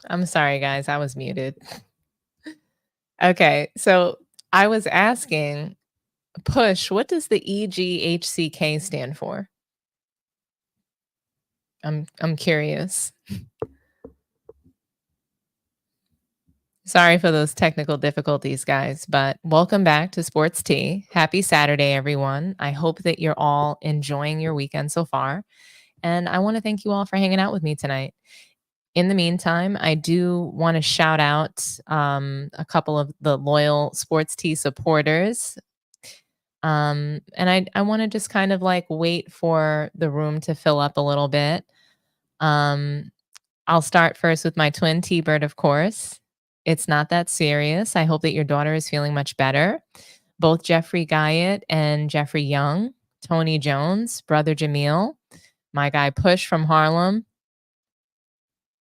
I'm sorry, guys. I was muted. Okay, so I was asking, Push, what does the EGHCK stand for? I'm curious. Sorry for those technical difficulties, guys, but welcome back to Sports Tea. Happy Saturday, everyone. I hope that you're all enjoying your weekend so far. And I want to thank you all for hanging out with me tonight. In the meantime, I do want to shout out a couple of the loyal Sports Tea supporters. And I want to just kind of like wait for the room to fill up a little bit. Um, I'll start first with my twin T-Bird, of course. It's not that serious. I hope that your daughter is feeling much better. Both Jeffrey Guyot and Jeffrey Young, Tony Jones, brother Jamil, my guy Push from Harlem.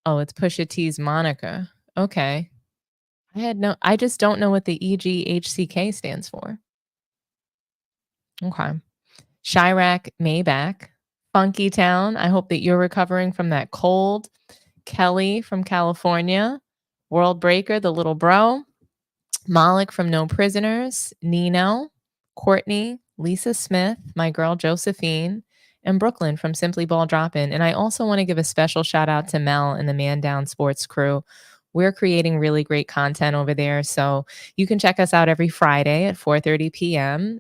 Oh, it's Pusha T's moniker. Okay. I just don't know what the EGHCK stands for. Okay. Chirac Maybach, Funky Town. I hope that you're recovering from that cold. Kelly from California, World Breaker, the little bro, Malik from No Prisoners, Nino, Courtney, Lisa Smith, my girl Josephine, and Brooklyn from Simply Ball Drop-In. And I also want to give a special shout out to Mel and the Man Down Sports crew. We're creating really great content over there. So you can check us out every Friday at 4:30 p.m.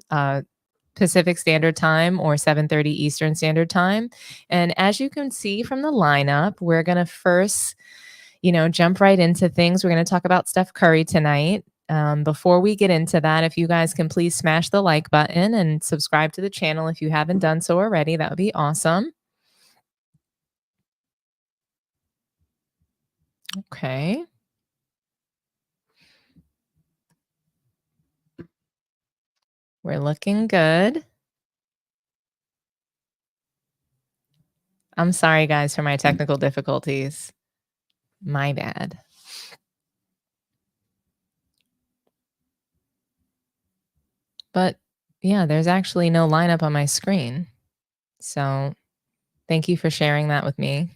Pacific Standard Time or 7:30 Eastern Standard Time. And as you can see from the lineup, we're going to first, jump right into things. We're going to talk about Steph Curry tonight. Before we get into that, if you guys can please smash the like button and subscribe to the channel if you haven't done so already, that would be awesome. Okay. We're looking good. I'm sorry, guys, for my technical difficulties. My bad. But yeah, there's actually no lineup on my screen. So thank you for sharing that with me.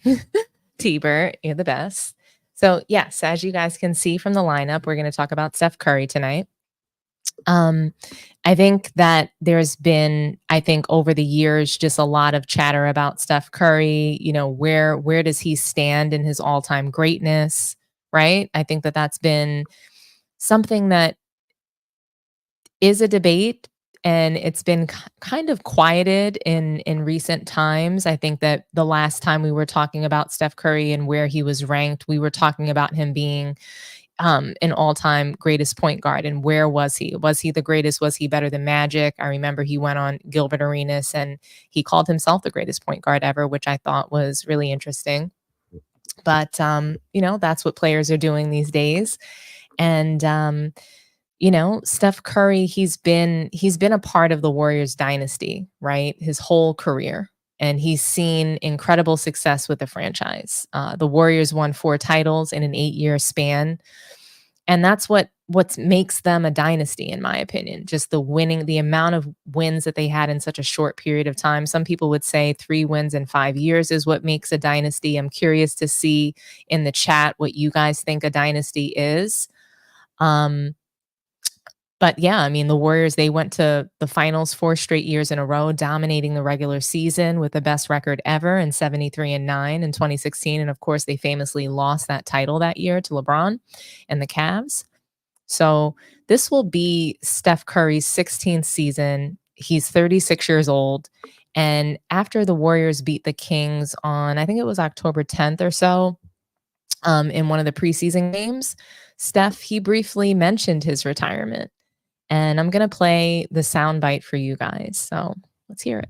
T-Bert, you're the best. So yes, as you guys can see from the lineup, we're going to talk about Steph Curry tonight. I think that there's been, over the years, just a lot of chatter about Steph Curry. Where does he stand in his all-time greatness, right? I think that that's been something that is a debate, and it's been kind of quieted in recent times. I think that the last time we were talking about Steph Curry and where he was ranked, we were talking about him being an all-time greatest point guard. And where was he? Was he the greatest? Was he better than Magic? I remember he went on Gilbert Arenas and he called himself the greatest point guard ever, which I thought was really interesting. But that's what players are doing these days. And Steph Curry, he's been a part of the Warriors dynasty, right? His whole career. And he's seen incredible success with the franchise. The Warriors won 4 titles in an 8-year span. And that's what makes them a dynasty, in my opinion. Just the amount of wins that they had in such a short period of time. Some people would say 3 wins in 5 years is what makes a dynasty. I'm curious to see in the chat what you guys think a dynasty is. But yeah, I mean, the Warriors, they went to the finals 4 straight years in a row, dominating the regular season with the best record ever in 73-9 in 2016. And of course, they famously lost that title that year to LeBron and the Cavs. So this will be Steph Curry's 16th season. He's 36 years old. And after the Warriors beat the Kings on, I think it was October 10th or so, in one of the preseason games, Steph, he briefly mentioned his retirement. And I'm going to play the soundbite for you guys. So let's hear it.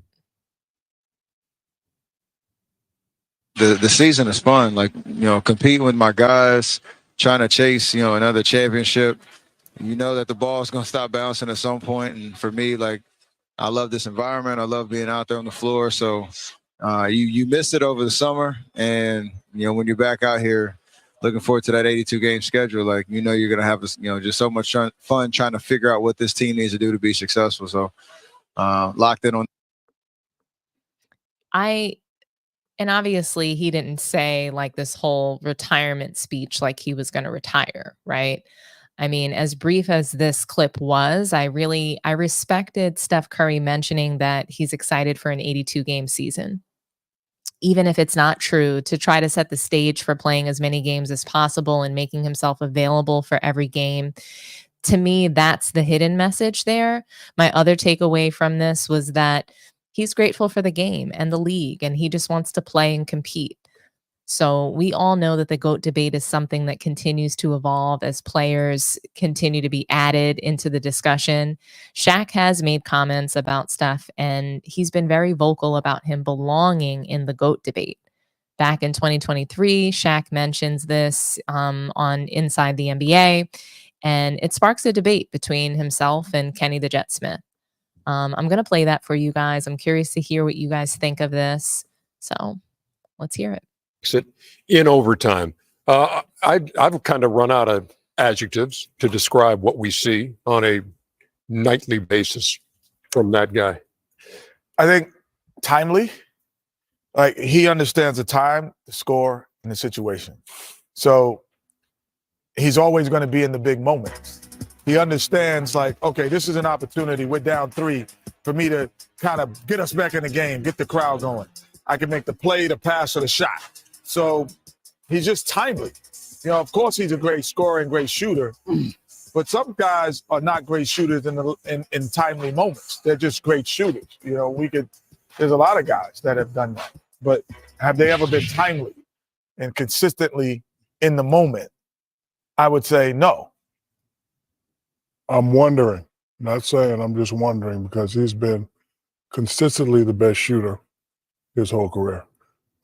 The season is fun. Like, competing with my guys, trying to chase, another championship. You know that the ball is going to stop bouncing at some point. And for me, like, I love this environment. I love being out there on the floor. So you missed it over the summer. And, when you're back out here, looking forward to that 82-game schedule. Like, you're going to have, just so much fun trying to figure out what this team needs to do to be successful. So locked in on. And obviously, he didn't say like this whole retirement speech like he was going to retire, right? I mean, as brief as this clip was, I respected Steph Curry mentioning that he's excited for an 82 game season. Even if it's not true, to try to set the stage for playing as many games as possible and making himself available for every game. To me, that's the hidden message there. My other takeaway from this was that he's grateful for the game and the league, and he just wants to play and compete. So we all know that the GOAT debate is something that continues to evolve as players continue to be added into the discussion. Shaq has made comments about Steph, and he's been very vocal about him belonging in the GOAT debate. Back in 2023, Shaq mentions this on Inside the NBA, and it sparks a debate between himself and Kenny the Jet Smith. I'm going to play that for you guys. I'm curious to hear what you guys think of this. So let's hear it. In overtime. I've kind of run out of adjectives to describe what we see on a nightly basis from that guy. I think timely. Like, he understands the time, the score, and the situation. So he's always going to be in the big moments. He understands, like, okay, this is an opportunity. We're down 3 for me to kind of get us back in the game, get the crowd going. I can make the play, the pass, or the shot. So he's just timely. You know, of course, he's a great scorer and great shooter, but some guys are not great shooters in timely moments. They're just great shooters. You know, there's a lot of guys that have done that, but have they ever been timely and consistently in the moment? I would say no. I'm wondering, not saying, I'm just wondering, because he's been consistently the best shooter his whole career.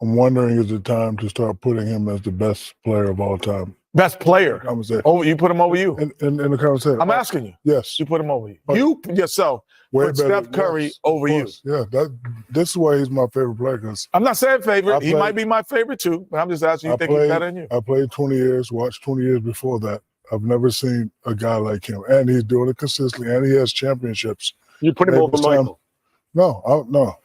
I'm wondering, is it time to start putting him as the best player of all time? Best player? Oh, you put him over you? In the conversation. I'm asking you. Yes. You put him over you. You yourself put Steph Curry over you. Yeah, this is why he's my favorite player. Cause I'm not saying favorite. He might be my favorite too, but I'm just asking you, think he's better than you? I played 20 years, watched 20 years before that. I've never seen a guy like him. And he's doing it consistently, and he has championships. You put him over Michael? No,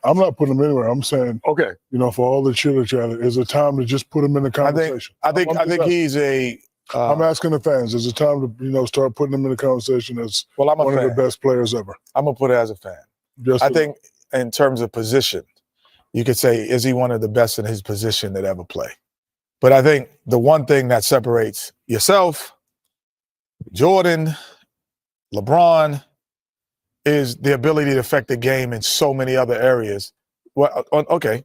I'm not putting him anywhere. I'm saying, okay, you know, for all the chitter chatter, is it time to just put him in the conversation? I think he's a. I'm asking the fans, is it time to start putting him in the conversation as one of the best players ever? I'm gonna put it as a fan. I think in terms of position, you could say, is he one of the best in his position that ever play? But I think the one thing that separates yourself, Jordan, LeBron, is the ability to affect the game in so many other areas. Well, okay,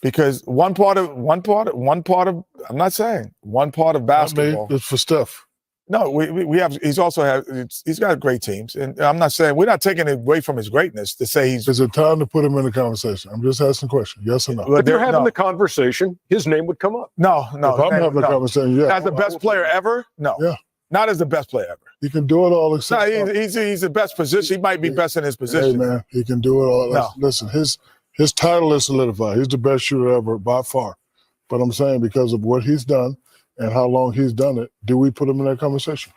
because one part of I'm not saying one part of basketball. It's for Steph. No, we have. He's got great teams, and I'm not saying, we're not taking it away from his greatness to say he's. Is it time to put him in the conversation? I'm just asking a question. Yes or no? If you're having the conversation, his name would come up. No. If I'm having the conversation, yeah. As the best player ever? No. Yeah. Not as the best player ever. He can do it all except. No, he's the best position. He might be best in his position. Hey man, he can do it all. No. Listen, his title is solidified. He's the best shooter ever by far. But I'm saying, because of what he's done and how long he's done it, do we put him in that conversation?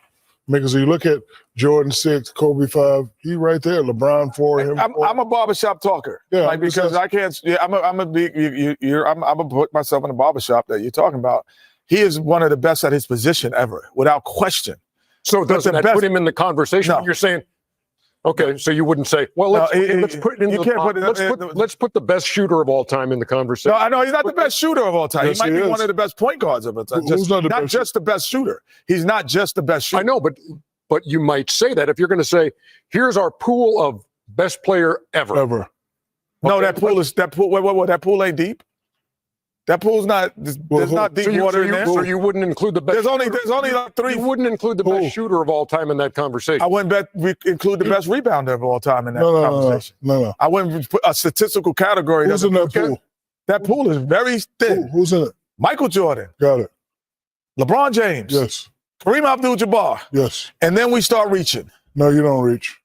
Because you look at Jordan 6, Kobe 5, he right there. LeBron 4, him. I'm a barbershop talker. Yeah, like, because I can't. Yeah, I'm gonna put myself in the barbershop that you're talking about. He is one of the best at his position ever, without question. So doesn't that put him in the conversation? No. You're saying, okay, so you wouldn't say, well, let's put it in let's put the best shooter of all time in the conversation. No, I know he's not the best shooter of all time. Yes, he might be one of the best point guards of all time. Not just the best shooter. He's not just the best shooter. I know, but you might say that if you're going to say, here's our pool of best player ever. Ever. No, that pool ain't deep. That pool's not. There's not deep water in there. So you wouldn't include the best. There's only like 3. You wouldn't include the best shooter of all time in that conversation. I wouldn't bet we include the best rebounder of all time in that conversation. No. I wouldn't put a statistical category. Who's in that pool? That pool is very thin. Who's in it? Michael Jordan. Got it. LeBron James. Yes. Kareem Abdul-Jabbar. Yes. And then we start reaching. No, you don't reach.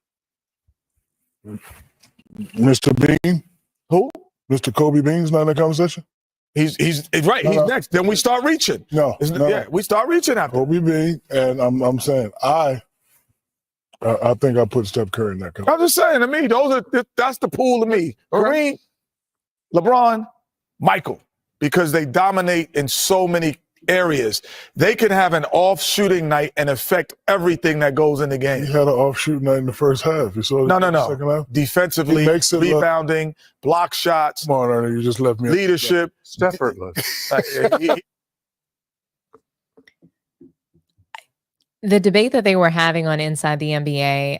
Mr. Bean. Who? Mr. Kobe Bean's not in the conversation? He's right. He's next. Then we start reaching. No. Yeah, we start reaching after. Kobe Bean, and I'm saying I think I put Steph Curry in that conversation. I'm just saying, to me, that's the pool to me. Kareem, LeBron, Michael. because they dominate in so many areas. They can have an off shooting night and affect everything that goes in the game. He had an offshoot night in the first half. You saw No. the second half? Defensively, He makes it rebounding, block shots, Come on, Ernie, you just left me. leadership. Effortless. The debate that they were having on Inside the NBA,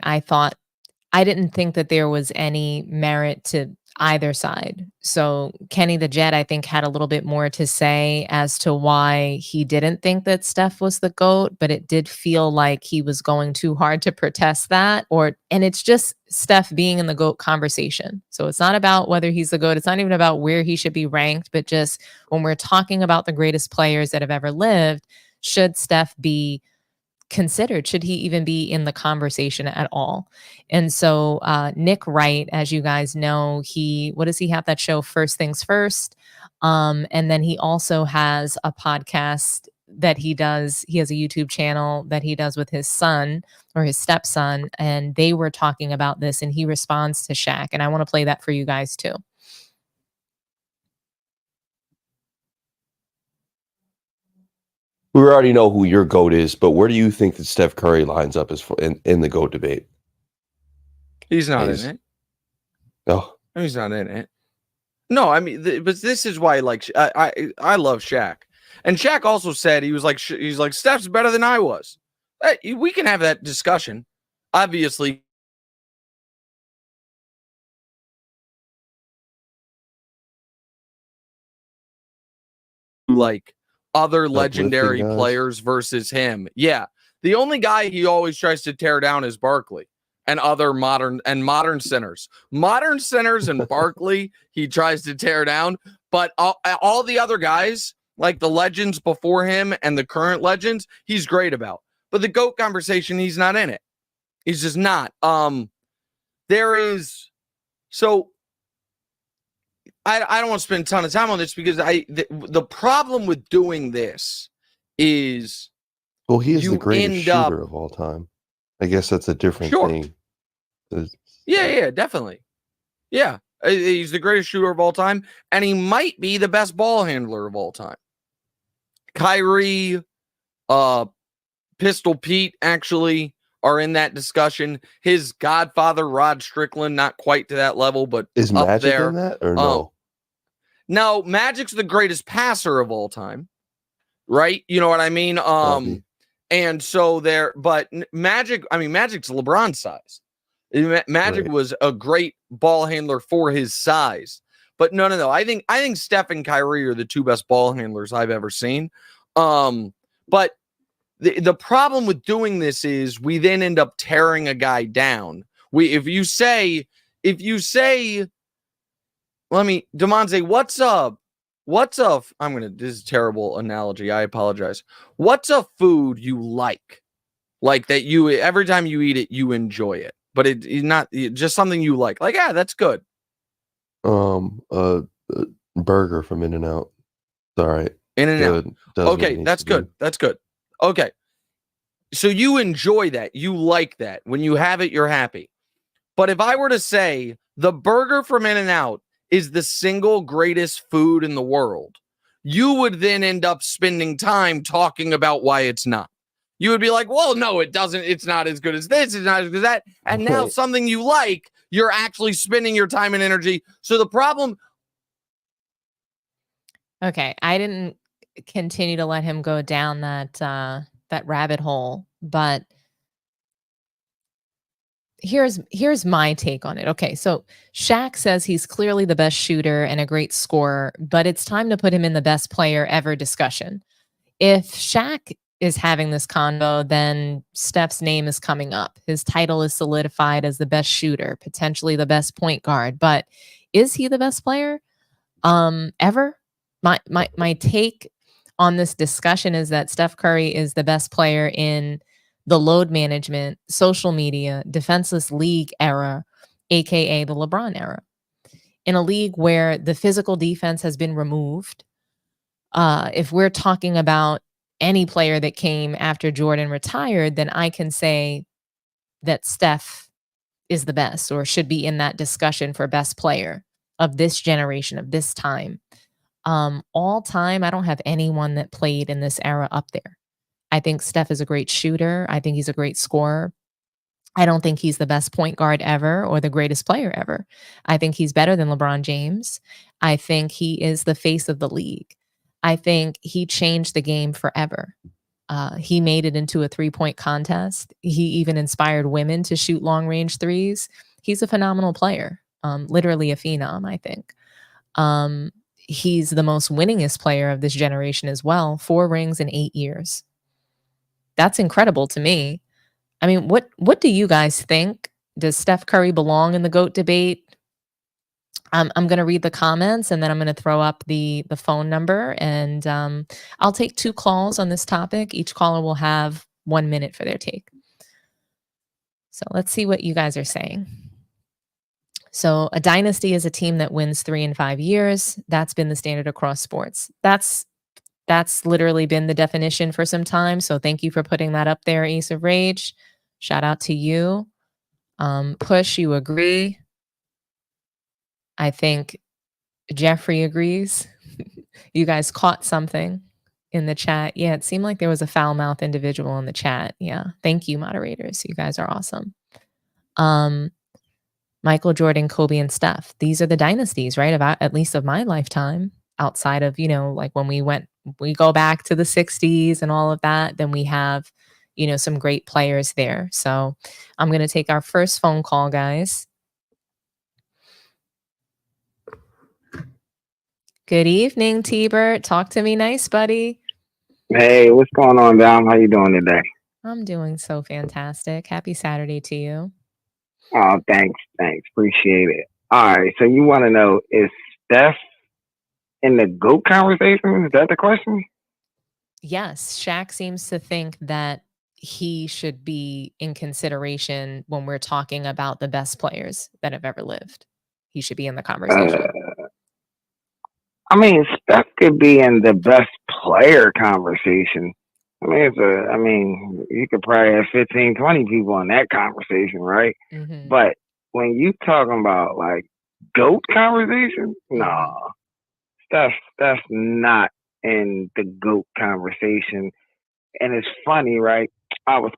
I didn't think that there was any merit to either side. So Kenny the Jet, I think, had a little bit more to say as to why he didn't think that Steph was the GOAT, but it did feel like he was going too hard to protest that. And it's just Steph being in the GOAT conversation. So it's not about whether he's the GOAT. It's not even about where he should be ranked, but just when we're talking about the greatest players that have ever lived, should Steph be considered? Should he even be in the conversation at all? And so Nick Wright, as you guys know, what does he have, that show First Things First? And then he also has a podcast that he does. He has a YouTube channel that he does with his son or his stepson, and they were talking about this, and he responds to Shaq. And I want to play that for you guys too. We already know who your GOAT is, but where do you think that Steph Curry lines up in the GOAT debate? He's not in it. No, He's not in it. No, I mean, but this is why, like, I love Shaq, and Shaq also said he's like Steph's better than I was. We can have that discussion, obviously. Like other legendary players versus him. Yeah. The only guy he always tries to tear down is Barkley and other modern centers. Modern centers and Barkley he tries to tear down, but all the other guys, like the legends before him and the current legends, he's great about. But the GOAT conversation, he's not in it. He's just not. There is so I don't want to spend a ton of time on this because the problem with doing this is, well, he is the greatest shooter of all time. I guess that's a different thing. Yeah, definitely. Yeah, he's the greatest shooter of all time, and he might be the best ball handler of all time. Kyrie, Pistol Pete, actually are in that discussion. His godfather, Rod Strickland, not quite to that level, but is up Magic there. In that or no? No, Magic's the greatest passer of all time, right? You know what I mean? And so but Magic's LeBron size. Magic was a great ball handler for his size. But no. I think Steph and Kyrie are the two best ball handlers I've ever seen. But the problem with doing this is we then end up tearing a guy down. If you say, Demonte, what's up? This is a terrible analogy. I apologize. What's a food you like that you, every time you eat it, you enjoy it, but it's not just something you like, yeah, that's good. A burger from In-N-Out. It's all right. In-N-Out. Okay. That's good. That's good. Okay. So you enjoy that. You like that. When you have it, you're happy. But if I were to say the burger from In-N-Out is the single greatest food in the world, you would then end up spending time talking about why it's not. You would be like, well, no, it doesn't. It's not as good as this. It's not as good as that. And now something you like, you're actually spending your time and energy. So the problem. Okay. I didn't continue to let him go down that rabbit hole, but here's my take on it. Okay, so Shaq says he's clearly the best shooter and a great scorer, but it's time to put him in the best player ever discussion. If Shaq is having this convo, then Steph's name is coming up. His title is solidified as the best shooter, potentially the best point guard, but is he the best player ever? My take on this discussion is that Steph Curry is the best player in the load management, social media, defenseless league era, aka the LeBron era. In a league where the physical defense has been removed, if we're talking about any player that came after Jordan retired, then I can say that Steph is the best or should be in that discussion for best player of this generation, of this time. All time, I don't have anyone that played in this era up there. I think Steph is a great shooter. I think he's a great scorer. I don't think he's the best point guard ever or the greatest player ever. I think he's better than LeBron James. I think he is the face of the league. I think he changed the game forever. He made it into a 3-point contest. He even inspired women to shoot long range threes. He's a phenomenal player, literally a phenom, I think. He's the most winningest player of this generation as well. 4 rings in 8 years. That's incredible to me. I mean, what do you guys think? Does Steph Curry belong in the GOAT debate? I'm going to read the comments and then I'm going to throw up the phone number, and I'll take 2 calls on this topic. Each caller will have 1 minute for their take. So let's see what you guys are saying. So a dynasty is a team that wins 3 in 5 years. That's been the standard across sports. That's literally been the definition for some time. So thank you for putting that up there, Ace of Rage. Shout out to you. Push, you agree. I think Jeffrey agrees. You guys caught something in the chat. Yeah, it seemed like there was a foul-mouthed individual in the chat. Yeah, thank you, moderators. You guys are awesome. Michael Jordan, Kobe, and Steph. These are the dynasties, right? About at least of my lifetime. Outside of, like when we go back to the 60s and all of that, then we have, some great players there. So I'm going to take our first phone call, guys. Good evening, T-Bert. Talk to me nice, buddy. Hey, what's going on, Dom? How you doing today? I'm doing so fantastic. Happy Saturday to you. Oh, thanks. Appreciate it. All right, so you want to know, is Steph in the GOAT conversation? Is that the question? Yes, Shaq seems to think that he should be in consideration when we're talking about the best players that have ever lived. He should be in the conversation. Steph could be in the best player conversation. You could probably have 15, 20 people in that conversation, right? Mm-hmm. But when you talking about like GOAT conversation, no, Steph's not in the GOAT conversation. And it's funny, right? I was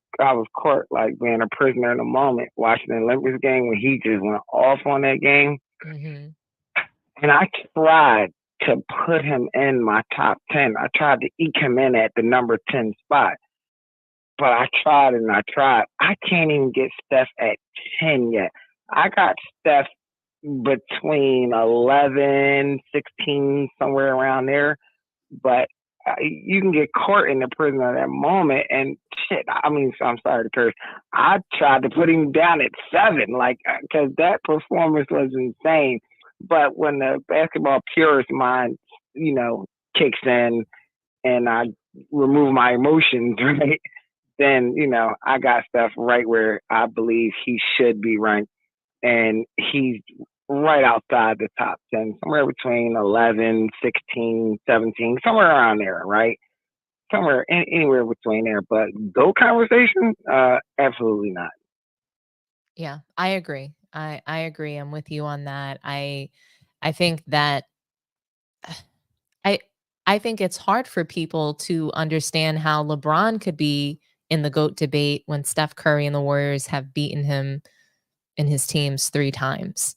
caught like being a prisoner in the moment watching the Olympics game when he just went off on that game. Mm-hmm. And I tried to put him in my top 10. I tried to eke him in at the number 10 spot. But I tried and I tried. I can't even get Steph at 10 yet. I got Steph between 11, 16, somewhere around there. But you can get caught in the prison of that moment. And shit, I'm sorry to curse. I tried to put him down at 7, because that performance was insane. But when the basketball purist mind, kicks in and I remove my emotions, right? Then, I got Steph right where I believe he should be ranked. And he's right outside the top 10, somewhere between 11, 16, 17, somewhere around there, right? Somewhere, anywhere between there. But GOAT conversation, absolutely not. Yeah, I agree. I agree. I'm with you on that. I think that I think it's hard for people to understand how LeBron could be in the GOAT debate when Steph Curry and the Warriors have beaten him and his teams 3 times.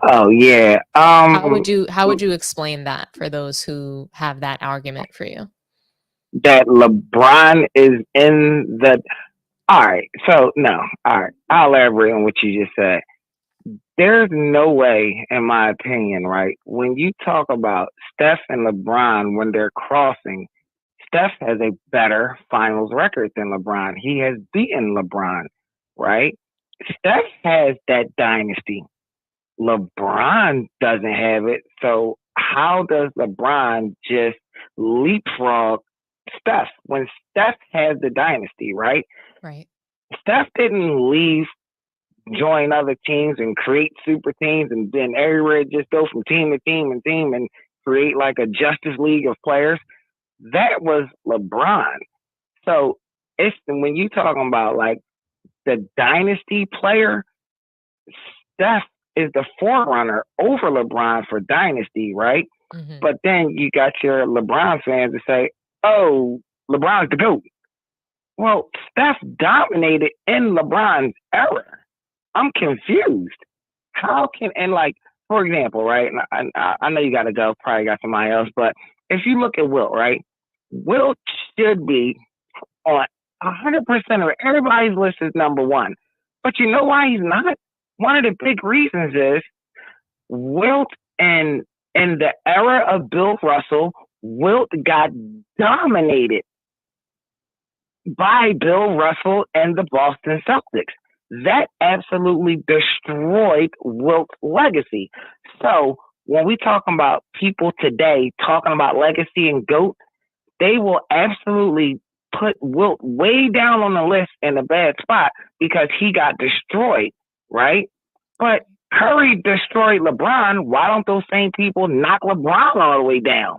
Oh yeah. How would you explain that for those who have that argument for you? That LeBron is in the. All right. So no. All right. I'll elaborate on what you just said. There's no way, in my opinion, right? When you talk about Steph and LeBron when they're crossing, Steph has a better finals record than LeBron. He has beaten LeBron, right? Steph has that dynasty. LeBron doesn't have it. So how does LeBron just leapfrog Steph when Steph has the dynasty, right? Right. Steph didn't leave, join other teams and create super teams and then everywhere just go from team to team and create like a Justice League of players. That was LeBron. So it's when you talking about like the dynasty player, Steph is the forerunner over LeBron for dynasty, right? Mhm. But then you got your LeBron fans to say, "Oh, LeBron's the GOAT." Well, Steph dominated in LeBron's era. I'm confused. How can, and like, for example, right? And I know you got to go, probably got somebody else, but if you look at Wilt, right? Wilt should be on 100% of everybody's list is number one. But you know why he's not? One of the big reasons is Wilt, and in the era of Bill Russell, Wilt got dominated by Bill Russell and the Boston Celtics. That absolutely destroyed Wilt's legacy. So when we talking about people today talking about legacy and GOAT, they will absolutely put Wilt way down on the list in a bad spot because he got destroyed, right? But Curry destroyed LeBron. Why don't those same people knock LeBron all the way down?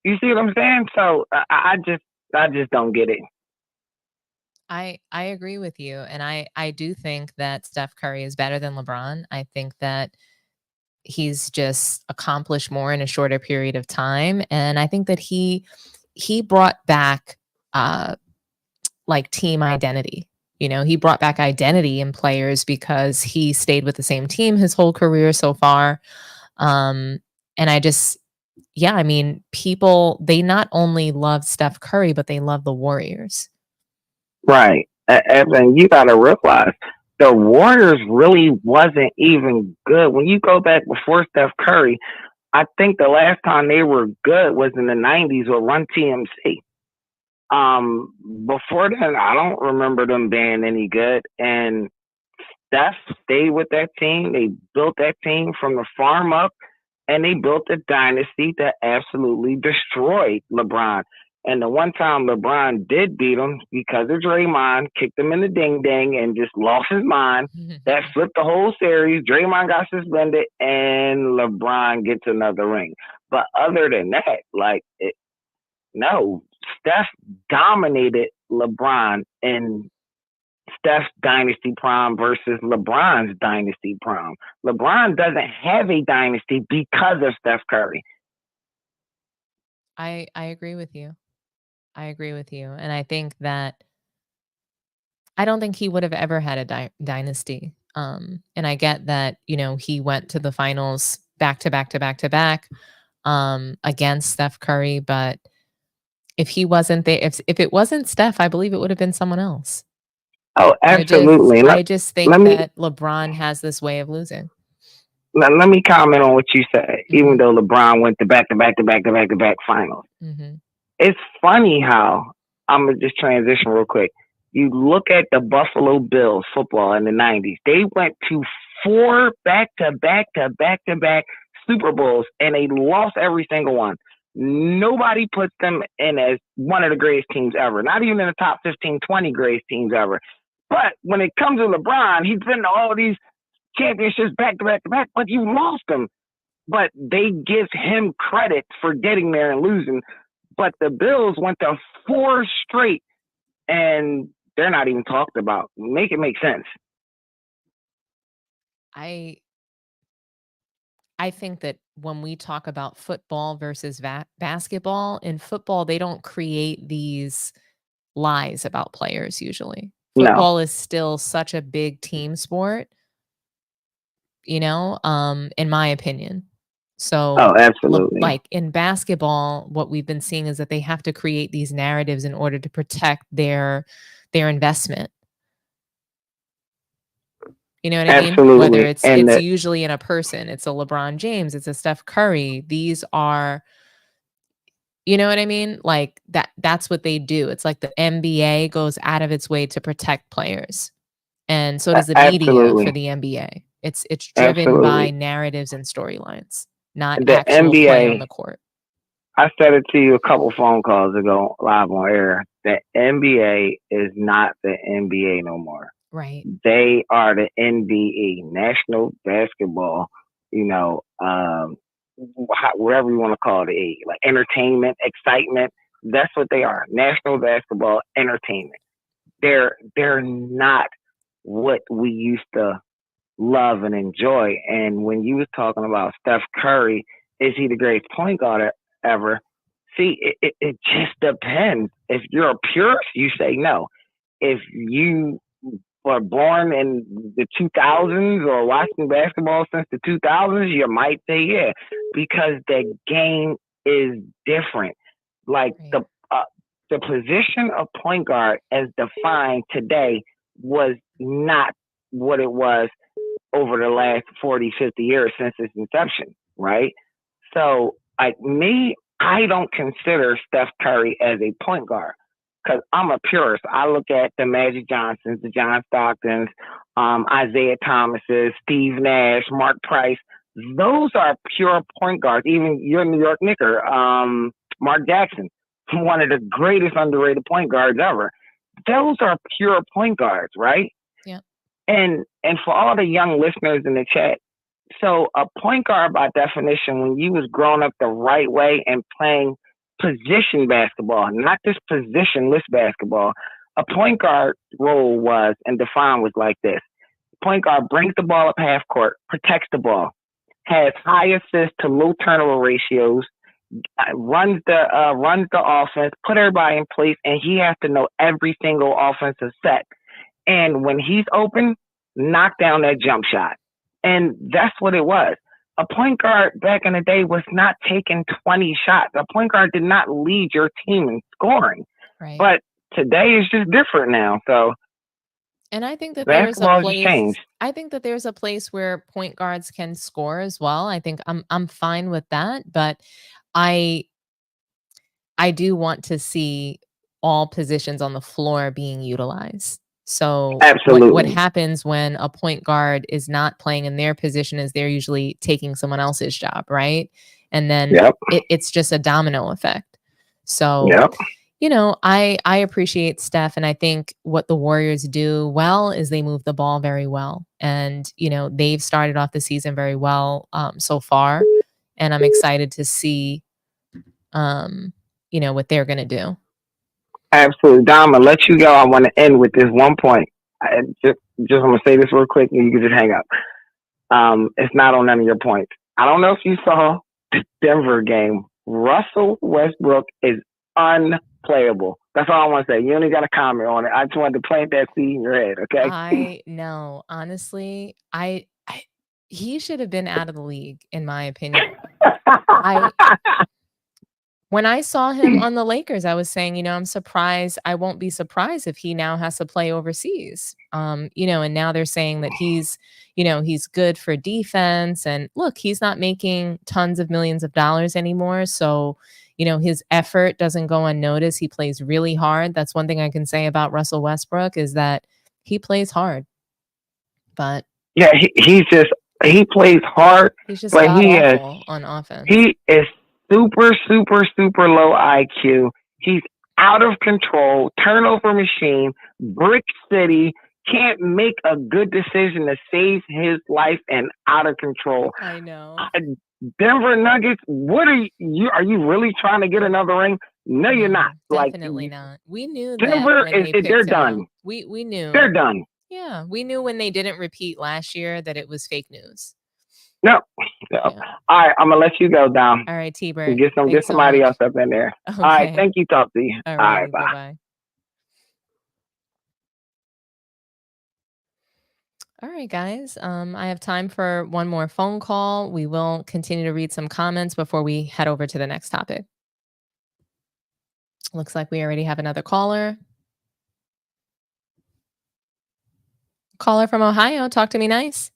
You see what I'm saying? So I just don't get it. I agree with you, and I do think that Steph Curry is better than LeBron. I think that he's just accomplished more in a shorter period of time, and I think that he brought back like team identity. You know, he brought back identity in players because he stayed with the same team his whole career so far. And I just, yeah, I mean, people, they not only love Steph Curry, but they love the Warriors. Right. And you got to realize the Warriors really wasn't even good. When you go back before Steph Curry, I think the last time they were good was in the 90s with Run TMC. Before then, I don't remember them being any good. And Steph stayed with that team. They built that team from the farm up, and they built a dynasty that absolutely destroyed LeBron. And the one time LeBron did beat him because of Draymond, kicked him in the ding-ding and just lost his mind. That flipped the whole series. Draymond got suspended, and LeBron gets another ring. But other than that, no, Steph dominated LeBron in Steph's dynasty prime versus LeBron's dynasty prime. LeBron doesn't have a dynasty because of Steph Curry. I agree with you. I agree with you. And I think that I don't think he would have ever had a dynasty. And I get that, you know, he went to the finals back to back to back to back against Steph Curry. But if he wasn't there, if it wasn't Steph, I believe it would have been someone else. Oh, absolutely. I just think that LeBron has this way of losing. Let me comment on what you said. Even though LeBron went to back to back to back to back to back finals, it's funny how, I'm gonna just transition real quick. You look at the Buffalo Bills football in the 90s. They went to 4 back to back to back to back Super Bowls, and they lost every single one. Nobody puts them in as one of the greatest teams ever. Not even in the top 15, 20 greatest teams ever. But when it comes to LeBron, he's been to all these championships back to back to back, but you lost them. But they give him credit for getting there and losing. But the Bills went to 4 straight, and they're not even talked about. Make it make sense. I think that when we talk about football versus basketball, in football, they don't create these lies about players usually. Football is still such a big team sport, you know, in my opinion. So, absolutely. like in basketball, what we've been seeing is that they have to create these narratives in order to protect their investment. You know what I mean? Absolutely. Whether it's usually in a person, it's a LeBron James, it's a Steph Curry. These are, you know what I mean? Like that's what they do. It's like the NBA goes out of its way to protect players. And so does the media for the NBA. It's driven by narratives and storylines, not the actual NBA, play on the court. I said it to you a couple phone calls ago live on air. The NBA is not the NBA no more. Right. They are the NBE, National Basketball, you know, whatever you want to call it, like entertainment, excitement. That's what they are. National Basketball Entertainment. They're not what we used to love and enjoy. And when you was talking about Steph Curry, is he the greatest point guard ever? See, it just depends. If you're a purist, you say no. If you were born in the 2000s or watching basketball since the 2000s, you might say yeah, because the game is different. Like the position of point guard as defined today was not what it was over the last 40, 50 years since its inception, right? So, like me, I don't consider Steph Curry as a point guard because I'm a purist. I look at the Magic Johnsons, the John Stocktons, Isaiah Thomases, Steve Nash, Mark Price. Those are pure point guards. Even your New York Knicker, Mark Jackson, one of the greatest underrated point guards ever. Those are pure point guards, right? Yeah. And for all the young listeners in the chat, so a point guard by definition, when you was growing up the right way and playing position basketball, not just positionless basketball, a point guard role was and defined was like this. Point guard brings the ball up half court, protects the ball, has high assist to low turnover ratios, runs the offense, put everybody in place, and he has to know every single offensive set. And when he's open, knock down that jump shot. And that's what it was. A point guard back in the day was not taking 20 shots. A point guard did not lead your team in scoring. Right. But today is just different now. So, and I think that there's a place. Changed. I think that there's a place where point guards can score as well. I think I'm fine with that, but I do want to see all positions on the floor being utilized. So what happens when a point guard is not playing in their position is they're usually taking someone else's job, right? And then it's just a domino effect. So, you know, I appreciate Steph, and I think what the Warriors do well is they move the ball very well. And, you know, they've started off the season very well so far. And I'm excited to see, you know, what they're going to do. Absolutely. Dom, I'll let you go. I want to end with this one point. I just want to say this real quick and you can just hang up. It's not on none of your points. I don't know if you saw the Denver game. Russell Westbrook is unplayable. That's all I want to say. You only got to comment on it. I just wanted to plant that seed in your head, okay? I know. Honestly, he should have been out of the league, in my opinion. When I saw him on the Lakers, I was saying, you know, I'm surprised. I won't be surprised if he now has to play overseas. You know, and now they're saying that he's, you know, he's good for defense. And look, he's not making tons of millions of dollars anymore. So, you know, his effort doesn't go unnoticed. He plays really hard. That's one thing I can say about Russell Westbrook is that he plays hard. But yeah, he plays hard. He's just awful on offense. He is super low IQ. He's out of control, turnover machine, brick city, can't make a good decision to save his life and out of control. I know. Denver Nuggets, what are you? Are you really trying to get another ring? No, you're not. Definitely not. We knew Denver that they're done. We knew. They're done. Yeah, we knew when they didn't repeat last year that it was fake news. No. Yeah. All right, I'm gonna let you go, Dom. All right, T-Bird. Get somebody else up in there. Okay. All right, thank you. Talk to you. All right, bye. All right, guys. I have time for one more phone call. We will continue to read some comments before we head over to the next topic. Looks like we already have another caller. Caller from Ohio. Talk to me nice.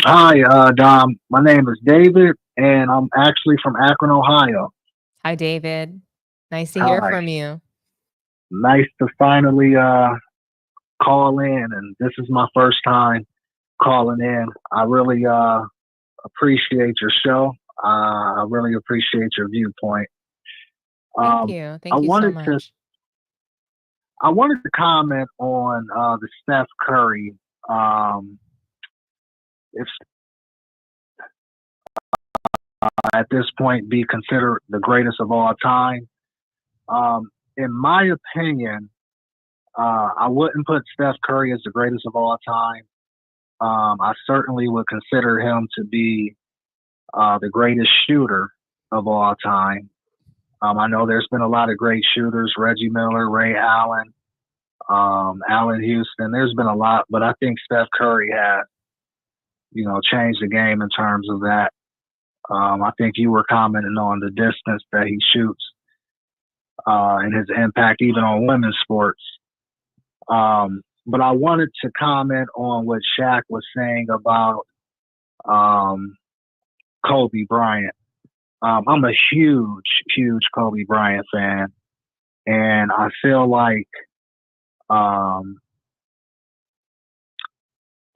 Hi, Dom. My name is David, and I'm actually from Akron, Ohio. Hi, David. Nice to hear from you. Nice to finally call in, and this is my first time calling in. I really appreciate your show. I really appreciate your viewpoint. Thank you. Thank you so much. I wanted to comment on the Steph Curry. If at this point be considered the greatest of all time. In my opinion, I wouldn't put Steph Curry as the greatest of all time. I certainly would consider him to be the greatest shooter of all time. I know there's been a lot of great shooters, Reggie Miller, Ray Allen, Allen Houston. There's been a lot, but I think Steph Curry has, changed the game in terms of that. I think you were commenting on the distance that he shoots and his impact even on women's sports. But I wanted to comment on what Shaq was saying about Kobe Bryant. I'm a huge Kobe Bryant fan. And I feel like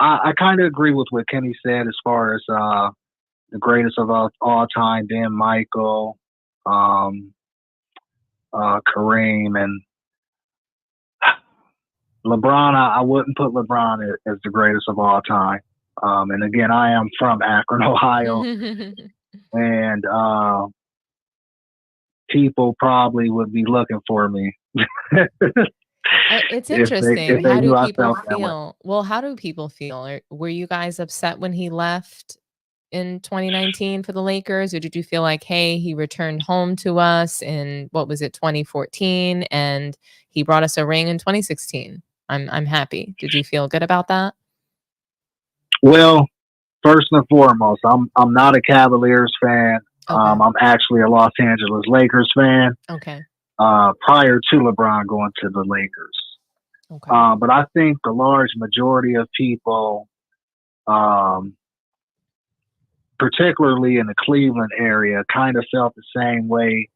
I kind of agree with what Kenny said as far as the greatest of all time being Michael, Kareem, and LeBron. I wouldn't put LeBron as the greatest of all time. And again, I am from Akron, Ohio, and people probably would be looking for me. It's interesting. if they How knew do I people felt that way. feel? Well, how do people feel? Were you guys upset when he left in 2019 for the Lakers, or did you feel like, hey, he returned home to us in, what was it, 2014, and he brought us a ring in 2016? I'm happy. Did you feel good about that? Well, first and foremost, I'm not a Cavaliers fan. Okay. I'm actually a Los Angeles Lakers fan. Okay. Prior to LeBron going to the Lakers. Okay. But I think the large majority of people, particularly in the Cleveland area, kind of felt the same way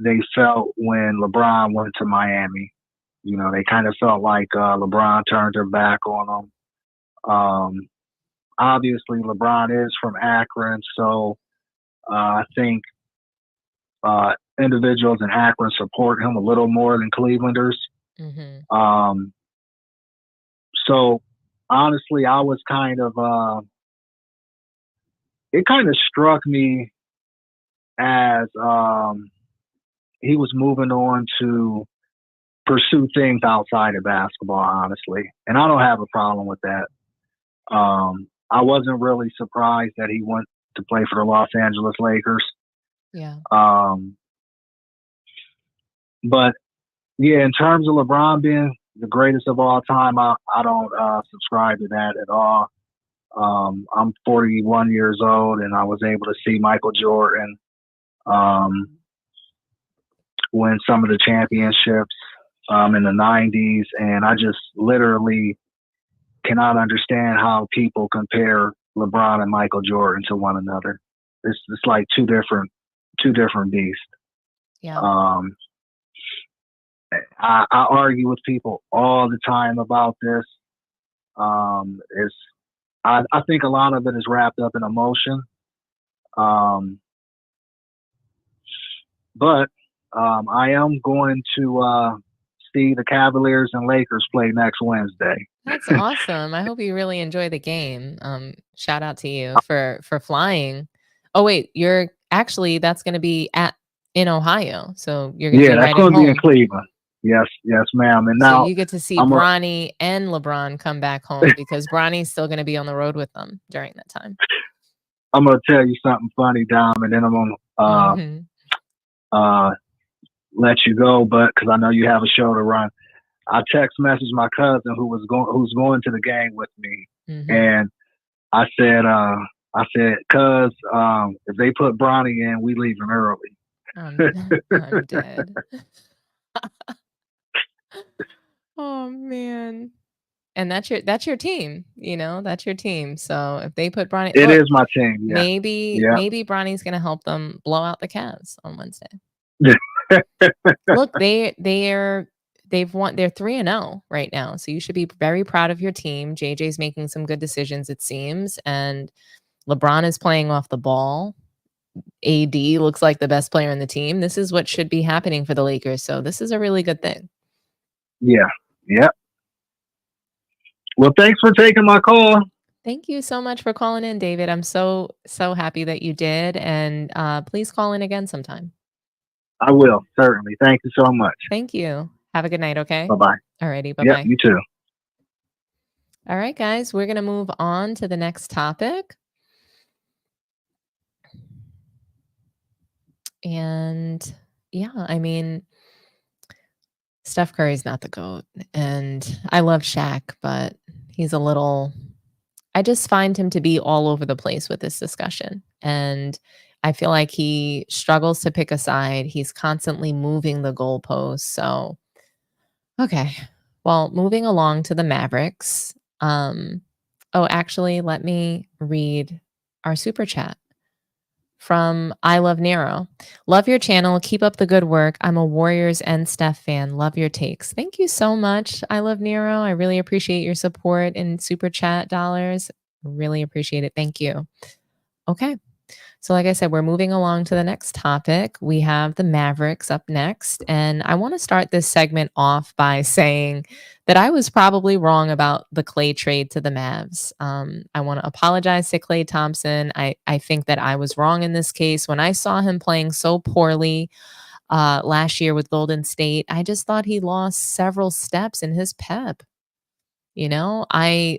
they felt when LeBron went to Miami. They kind of felt like LeBron turned their back on them. Obviously, LeBron is from Akron, so I think individuals in Akron support him a little more than Clevelanders. Mm-hmm. So honestly, I was kind of, it kind of struck me as he was moving on to pursue things outside of basketball, honestly. And I don't have a problem with that. I wasn't really surprised that he went to play for the Los Angeles Lakers. Yeah. But yeah, in terms of LeBron being the greatest of all time, I don't subscribe to that at all. I'm 41 years old, and I was able to see Michael Jordan win some of the championships in the 90s, and I just literally cannot understand how people compare LeBron and Michael Jordan to one another. It's like two different beasts. Yeah. I argue with people all the time about this. I think a lot of it is wrapped up in emotion. But I am going to see the Cavaliers and Lakers play next Wednesday. That's awesome. I hope you really enjoy the game. Shout out to you for flying. Oh wait, that's going to be in Ohio, so you're going to be that's right going at to be home. in Cleveland. Yes, ma'am. And So now you get to see Bronny and LeBron come back home because Bronny's still going to be on the road with them during that time. I'm going to tell you something funny, Dom, and then I'm going to let you go, but because I know you have a show to run. I text messaged my cousin who's going to the game with me, and I said, "Cuz, if they put Bronny in, we leaving early." I'm dead. Oh man. And that's your team, that's your team. So if they put Bronny, it is my team. Yeah. Maybe Bronny's gonna help them blow out the Cavs on Wednesday. Look, they've won. They're 3-0 right now, so you should be very proud of your team. JJ's making some good decisions, it seems, and LeBron is playing off the ball. AD looks like the best player in the team. This is what should be happening for the Lakers. So this is a really good thing. Yeah. Yep. Well, thanks for taking my call. Thank you so much for calling in, David. I'm so happy that you did, and please call in again sometime. I will, certainly. Thank you so much. Thank you. Have a good night, okay? Bye-bye. Alrighty, bye-bye. Yeah, you too. All right, guys, we're going to move on to the next topic. And yeah, I mean, Steph Curry's not the GOAT. And I love Shaq, but he's a little, I just find him to be all over the place with this discussion. And I feel like he struggles to pick a side. He's constantly moving the goalposts. So, okay. Well, moving along to the Mavericks. Actually, let me read our super chat from I Love Nero. Love your channel. Keep up the good work. I'm a Warriors and Steph fan. Love your takes. Thank you so much, I Love Nero. I really appreciate your support and super chat dollars. Really appreciate it. Thank you. Okay. So like I said, we're moving along to the next topic. We have the Mavericks up next. And I want to start this segment off by saying that I was probably wrong about the Klay trade to the Mavs. I want to apologize to Klay Thompson. I think that I was wrong in this case. When I saw him playing so poorly last year with Golden State, I just thought he lost several steps in his pep. You know, and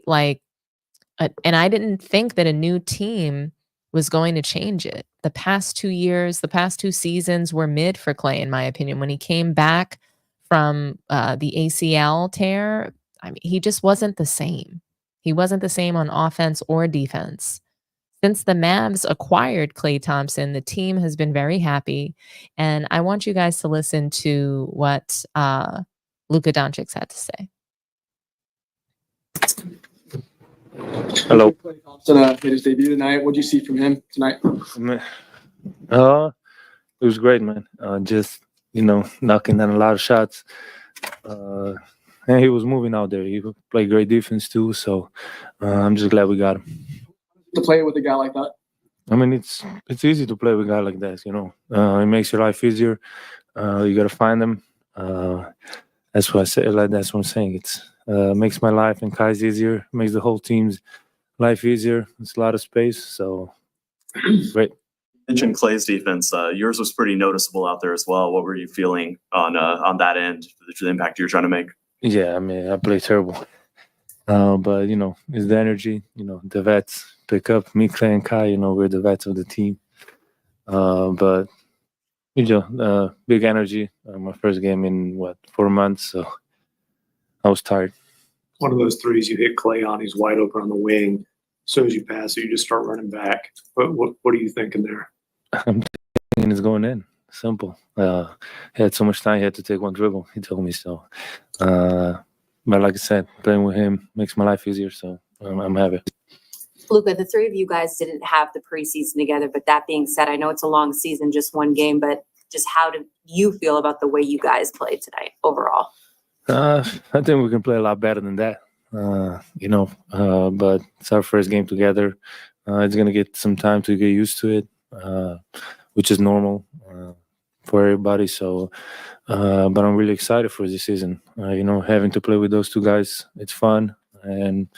I didn't think that a new team was going to change it. The past 2 years, the past 2 seasons were mid for Klay, in my opinion. When he came back from the ACL tear, I mean, he just wasn't the same. He wasn't the same on offense or defense. Since the Mavs acquired Klay Thompson, the team has been very happy. And I want you guys to listen to what Luka Doncic had to say. Hello. Klay Thompson made his debut tonight. What did you see from him tonight? It was great, man. Just knocking down a lot of shots. And he was moving out there. He played great defense too. So I'm just glad we got him. To play with a guy like that. I mean, it's easy to play with a guy like that. It makes your life easier. You got to find them. That's what I say. That's what I'm saying. It's makes my life and Kai's easier. Makes the whole team's life easier. It's a lot of space. So great. You mentioned Klay's defense. Yours was pretty noticeable out there as well. What were you feeling on that end, the impact you're trying to make? Yeah, I mean, I played terrible. But, it's the energy. The vets pick up. Me, Klay, and Kai, we're the vets of the team. But, big energy. My first game in, 4 months. So I was tired. One of those threes you hit Klay on, he's wide open on the wing. As soon as you pass it, you just start running back. What are you thinking there? I'm thinking it's going in. Simple. He had so much time, he had to take one dribble. He told me so. But like I said, playing with him makes my life easier, so I'm happy. Luka, the three of you guys didn't have the preseason together, but that being said, I know it's a long season, just one game, but just how do you feel about the way you guys played tonight overall? I think we can play a lot better than that. But it's our first game together. It's going to get some time to get used to it, which is normal for everybody. So, but I'm really excited for this season. Having to play with those two guys, it's fun. And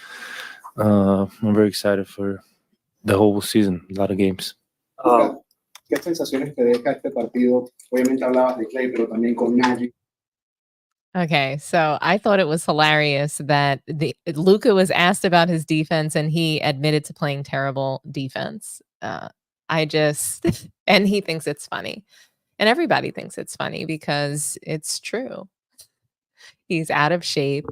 I'm very excited for the whole season, a lot of games. ¿Qué sensaciones te deja este partido? Obviamente hablabas de Klay, pero también con Magic. Okay, so I thought it was hilarious that Luka was asked about his defense and he admitted to playing terrible defense. And he thinks it's funny. And everybody thinks it's funny because it's true. He's out of shape.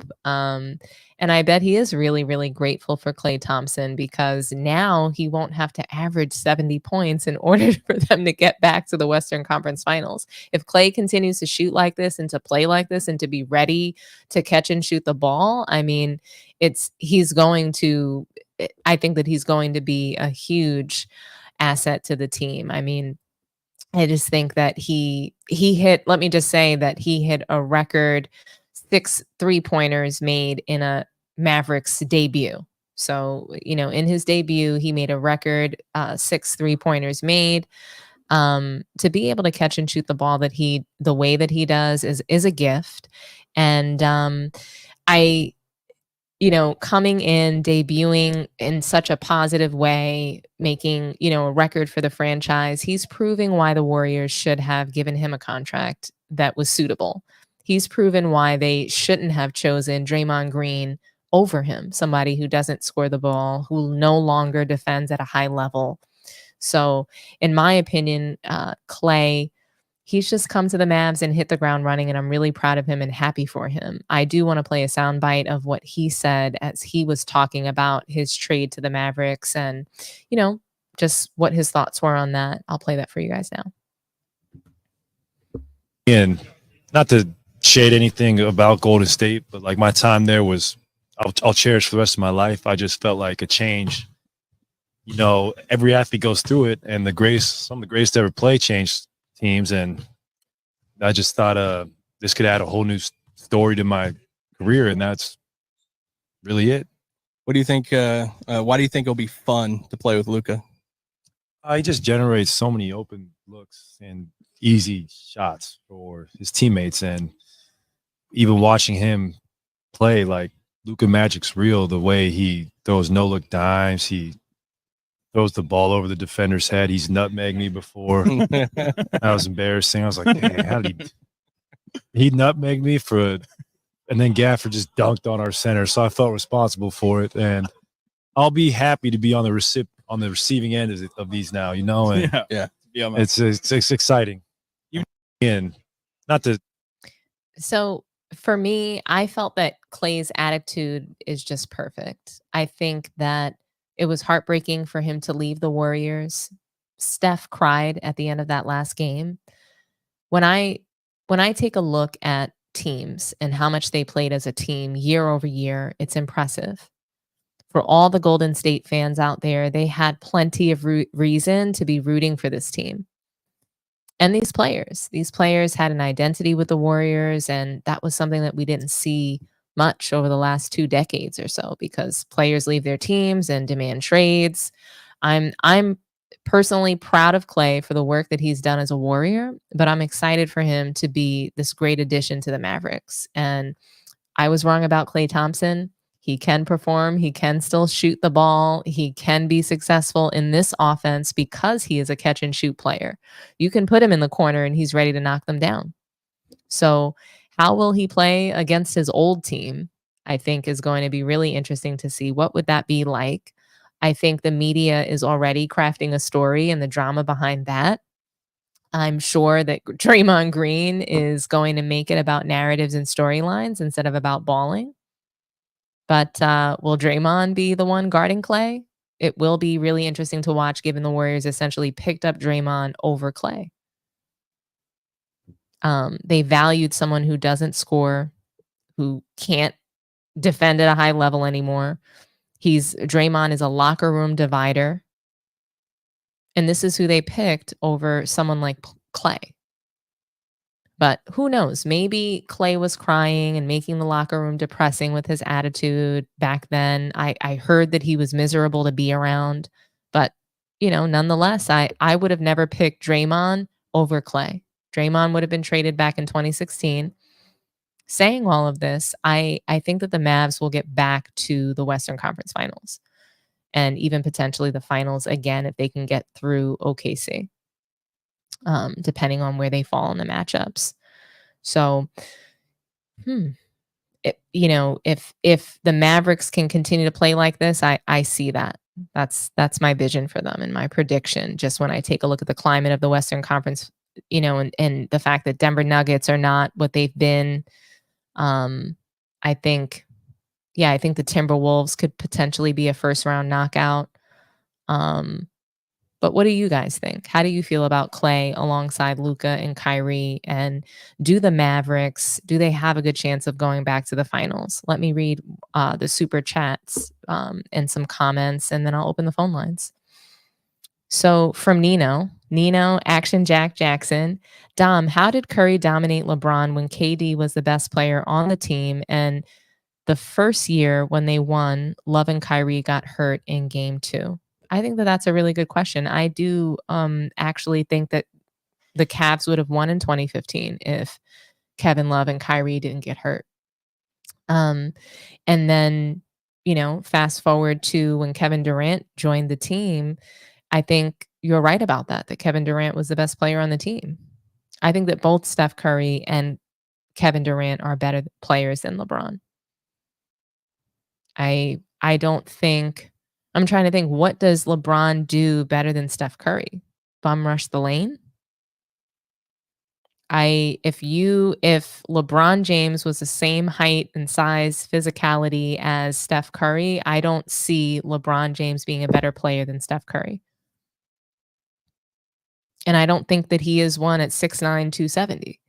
And I bet he is really, really grateful for Klay Thompson because now he won't have to average 70 points in order for them to get back to the Western Conference Finals. If Klay continues to shoot like this and to play like this and to be ready to catch and shoot the ball, I mean, I think that he's going to be a huge asset to the team. I mean, I just think that let me just say that he hit a record 6 3-pointers made in a Mavericks debut. So, in his debut, he made a record 6 3-pointers made. To be able to catch and shoot the ball the way that he does is a gift. And coming in, debuting in such a positive way, making, a record for the franchise, he's proving why the Warriors should have given him a contract that was suitable. He's proven why they shouldn't have chosen Draymond Green over him, somebody who doesn't score the ball, who no longer defends at a high level. So, in my opinion, Klay, he's just come to the Mavs and hit the ground running, and I'm really proud of him and happy for him. I do want to play a soundbite of what he said as he was talking about his trade to the Mavericks and, just what his thoughts were on that. I'll play that for you guys now. And not to shade anything about Golden State, but like my time there was, I'll cherish for the rest of my life. I just felt like a change. Every athlete goes through it, and some of the greatest to ever play changed teams, and I just thought this could add a whole new story to my career, and that's really it. What do you think? Why do you think it'll be fun to play with Luka? He just generates so many open looks and easy shots for his teammates, and even watching him play, like Luka Magic's real. The way he throws no-look dimes, he throws the ball over the defender's head. He's nutmegged me before. That was embarrassing. I was like, dang, how did he nutmegged me and then Gafford just dunked on our center. So I felt responsible for it. And I'll be happy to be on the receiving end of these now, and yeah. It's exciting. So for me, I felt that Klay's attitude is just perfect. I think that it was heartbreaking for him to leave the Warriors. Steph cried at the end of that last game. When I take a look at teams and how much they played as a team year over year, it's impressive. For all the Golden State fans out there, they had plenty of reason to be rooting for this team. And these players had an identity with the Warriors, and that was something that we didn't see much over the last 2 decades or so, because players leave their teams and demand trades. I'm personally proud of Klay for the work that he's done as a Warrior, but I'm excited for him to be this great addition to the Mavericks. And I was wrong about Klay Thompson. He can perform. He can still shoot the ball. He can be successful in this offense because he is a catch and shoot player. You can put him in the corner and he's ready to knock them down. So how will he play against his old team? I think is going to be really interesting to see. What would that be like? I think the media is already crafting a story and the drama behind that. I'm sure that Draymond Green is going to make it about narratives and storylines instead of about balling. But will Draymond be the one guarding Klay? It will be really interesting to watch, given the Warriors essentially picked up Draymond over Klay. They valued someone who doesn't score, who can't defend at a high level anymore. Draymond is a locker room divider. And this is who they picked over someone like Klay. But who knows? Maybe Klay was crying and making the locker room depressing with his attitude back then. I heard that he was miserable to be around. But, nonetheless, I would have never picked Draymond over Klay. Draymond would have been traded back in 2016. Saying all of this, I think that the Mavs will get back to the Western Conference Finals and even potentially the finals again if they can get through OKC. Depending on where they fall in the matchups. So, if the Mavericks can continue to play like this, I see that. That's my vision for them and my prediction. Just when I take a look at the climate of the Western Conference, and the fact that Denver Nuggets are not what they've been, I think the Timberwolves could potentially be a first round knockout. But what do you guys think? How do you feel about Klay alongside Luka and Kyrie? And do the Mavericks, do they have a good chance of going back to the finals? Let me read the super chats and some comments, and then I'll open the phone lines. So from Nino, Action Jack Jackson, Dom, how did Curry dominate LeBron when KD was the best player on the team? And the first year when they won, Love and Kyrie got hurt in game 2. I think that that's a really good question. I do actually think that the Cavs would have won in 2015 if Kevin Love and Kyrie didn't get hurt. And then, fast forward to when Kevin Durant joined the team, I think you're right about that Kevin Durant was the best player on the team. I think that both Steph Curry and Kevin Durant are better players than LeBron. I don't think I'm trying to think, what does LeBron do better than Steph Curry? Bum rush the lane? If LeBron James was the same height and size, physicality as Steph Curry, I don't see LeBron James being a better player than Steph Curry. And I don't think that he is one at 6'9", 270.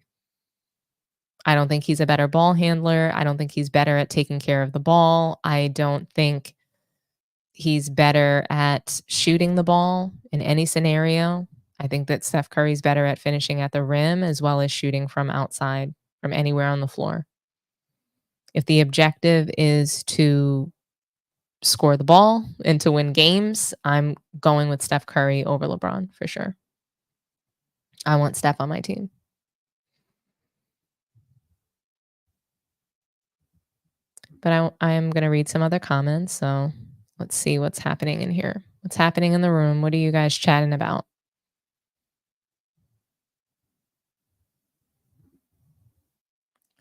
I don't think he's a better ball handler. I don't think he's better at taking care of the ball. I don't think he's better at shooting the ball in any scenario. I think that Steph Curry's better at finishing at the rim as well as shooting from outside, from anywhere on the floor. If the objective is to score the ball and to win games, I'm going with Steph Curry over LeBron for sure. I want Steph on my team. But I am going to read some other comments. So let's see what's happening in here. What's happening in the room? What are you guys chatting about?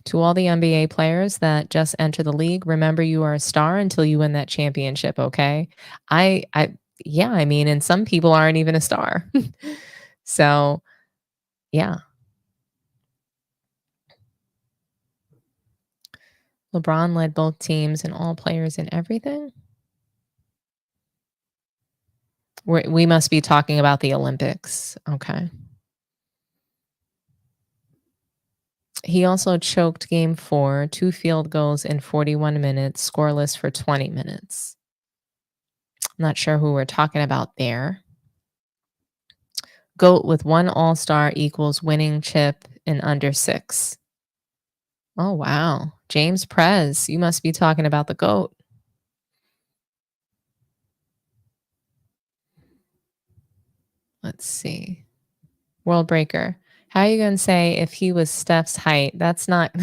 To all the NBA players that just enter the league, remember you are a star until you win that championship, okay? Yeah, I mean, and some people aren't even a star. So, yeah. LeBron led both teams and all players in everything. We must be talking about the Olympics. Okay. He also choked game 4, 2 field goals in 41 minutes, scoreless for 20 minutes. I'm not sure who we're talking about there. GOAT with 1 All-Star equals winning chip in under 6. Oh, wow. James Prez, you must be talking about the GOAT. Let's see. World Breaker. How are you going to say if he was Steph's height? That's not,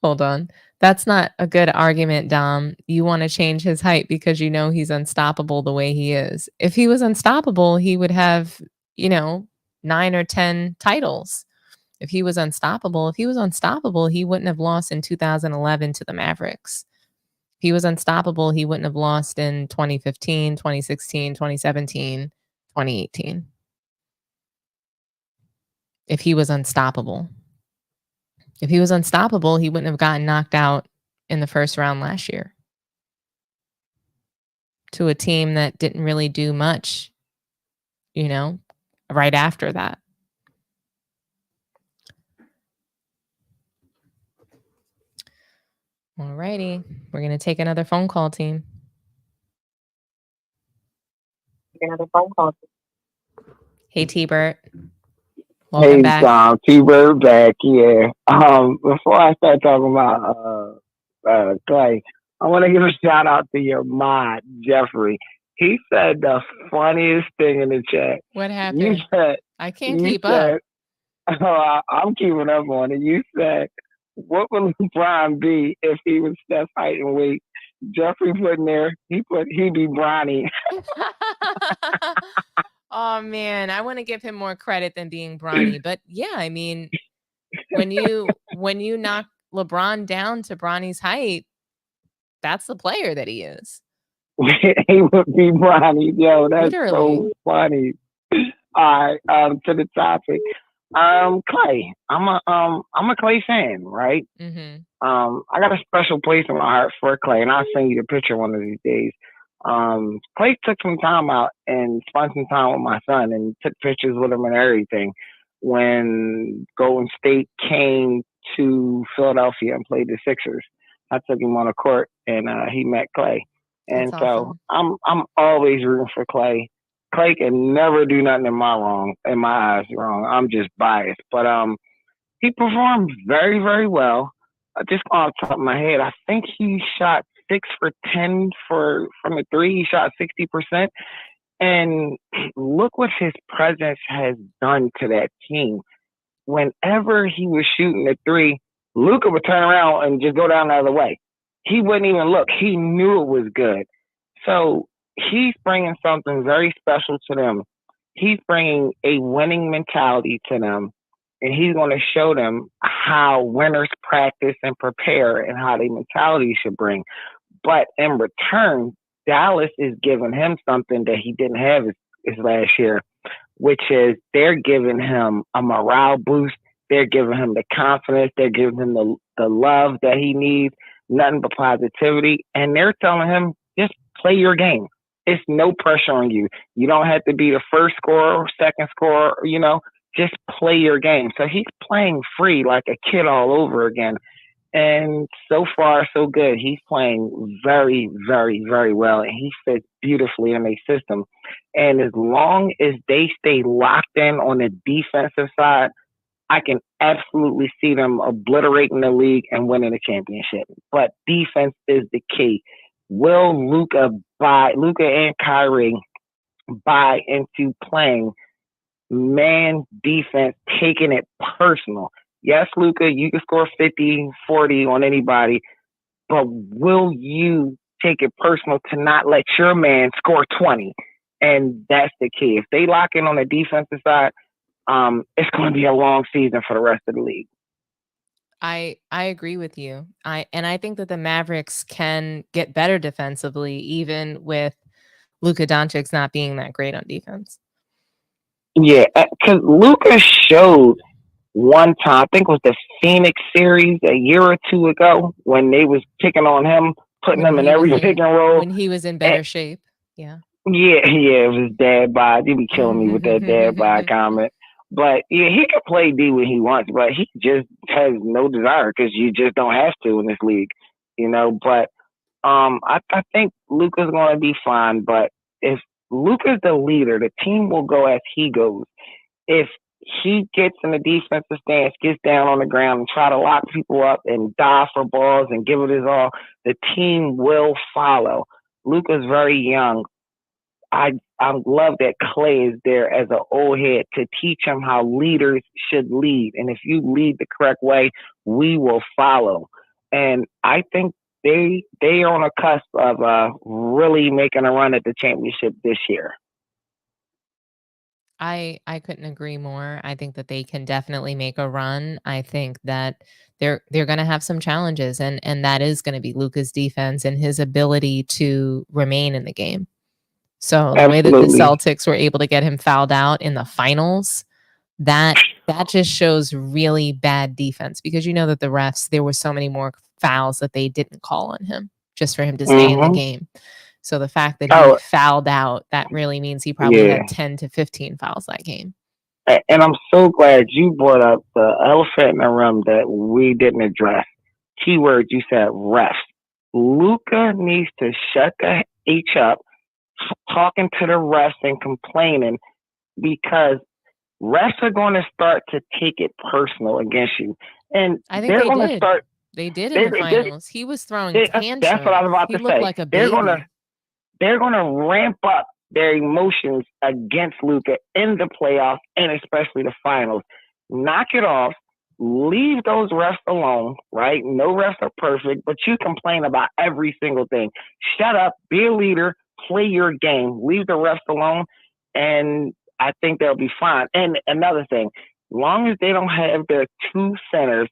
hold on. That's not a good argument, Dom. You want to change his height because you know he's unstoppable the way he is. If he was unstoppable, he would have, 9 or 10 titles. If he was unstoppable, he wouldn't have lost in 2011 to the Mavericks. If he was unstoppable, he wouldn't have lost in 2015, 2016, 2017, 2018. If he was unstoppable. If he was unstoppable, he wouldn't have gotten knocked out in the first round last year to a team that didn't really do much, right after that. All righty. We're going to take another phone call, team. Another phone call. Hey, T-Bert. Welcome back. T-Bird back, yeah. Before I start talking about Klay, I want to give a shout out to your mod, Jeffrey. He said the funniest thing in the chat. What happened? I can't keep up. I'm keeping up on it. You said, what would LeBron be if he was Steph's height and weight? Jeffrey put in there, he'd be Bronny. Oh man, I want to give him more credit than being Bronny. But yeah, I mean, when you knock LeBron down to Bronny's height, that's the player that he is. He would be Bronny. Yo, that's Literally. So funny. All right, to the topic. Klay. I'm a Klay fan, right? Mm-hmm. I got a special place in my heart for Klay, and I'll send you the picture one of these days. Klay took some time out and spent some time with my son and took pictures with him and everything when Golden State came to Philadelphia and played the Sixers. I took him on a court and he met Klay. And That's so awesome. I'm always rooting for Klay. Klay can never do nothing in my eyes wrong. I'm just biased. But he performed very, very well. Just off the top of my head, I think he shot 6 for 10 from the 3. He shot 60%. And look what his presence has done to that team. Whenever he was shooting the 3, Luka would turn around and just go down the other way. He wouldn't even look. He knew it was good. So he's bringing something very special to them. He's bringing a winning mentality to them. And he's going to show them how winners practice and prepare and how their mentality should bring. But in return, Dallas is giving him something that he didn't have his last year, which is they're giving him a morale boost. They're giving him the confidence. They're giving him the love that he needs, nothing but positivity. And they're telling him, just play your game. It's no pressure on you. You don't have to be the first scorer or second scorer, just play your game. So he's playing free like a kid all over again. And so far, so good. He's playing very, very, very well. And he fits beautifully in their system. And as long as they stay locked in on the defensive side, I can absolutely see them obliterating the league and winning the championship. But defense is the key. Will Luka and Kyrie buy into playing man defense, taking it personal? Yes, Luka, you can score 50, 40 on anybody, but will you take it personal to not let your man score 20? And that's the key. If they lock in on the defensive side, it's going to be a long season for the rest of the league. I agree with you. I think that the Mavericks can get better defensively, even with Luka Doncic not being that great on defense. Yeah, because Luka showed one time, I think it was the Phoenix series a year or two ago, when they was picking on him, putting him in every pick and roll. When he was in better shape. Yeah. Yeah, it was dad bod. They be killing me with that dad bod comment. But yeah, he can play D when he wants, but he just has no desire because you just don't have to in this league, But I think Luka's going to be fine. But if Luka's the leader, the team will go as he goes. If he gets in the defensive stance, gets down on the ground and try to lock people up and dive for balls and give it his all, the team will follow. Luka's very young. I love that Klay is there as an old head to teach him how leaders should lead. And if you lead the correct way, we will follow. And I think they are on a cusp of really making a run at the championship this year. I couldn't agree more. I think that they can definitely make a run. I think that they're going to have some challenges, and that is going to be Luka's defense and his ability to remain in the game. So the way that the Celtics were able to get him fouled out in the finals, that just shows really bad defense, because that the refs, there were so many more fouls that they didn't call on him just for him to stay in the game. So the fact that he fouled out, that really means he probably had 10 to 15 fouls that game. And I'm so glad you brought up the elephant in the room that we didn't address. Keyword, you said refs. Luka needs to shut the H up talking to the refs and complaining, because refs are going to start to take it personal against you. And I think they're going to start. They did in the finals. He was throwing tantrums. That's what I was about he to looked say. Like a baby. They're going to ramp up their emotions against Luka in the playoffs and especially the finals. Knock it off. Leave those refs alone, right? No refs are perfect, but you complain about every single thing. Shut up, be a leader, play your game, leave the refs alone, and I think they'll be fine. And another thing, long as they don't have their two centers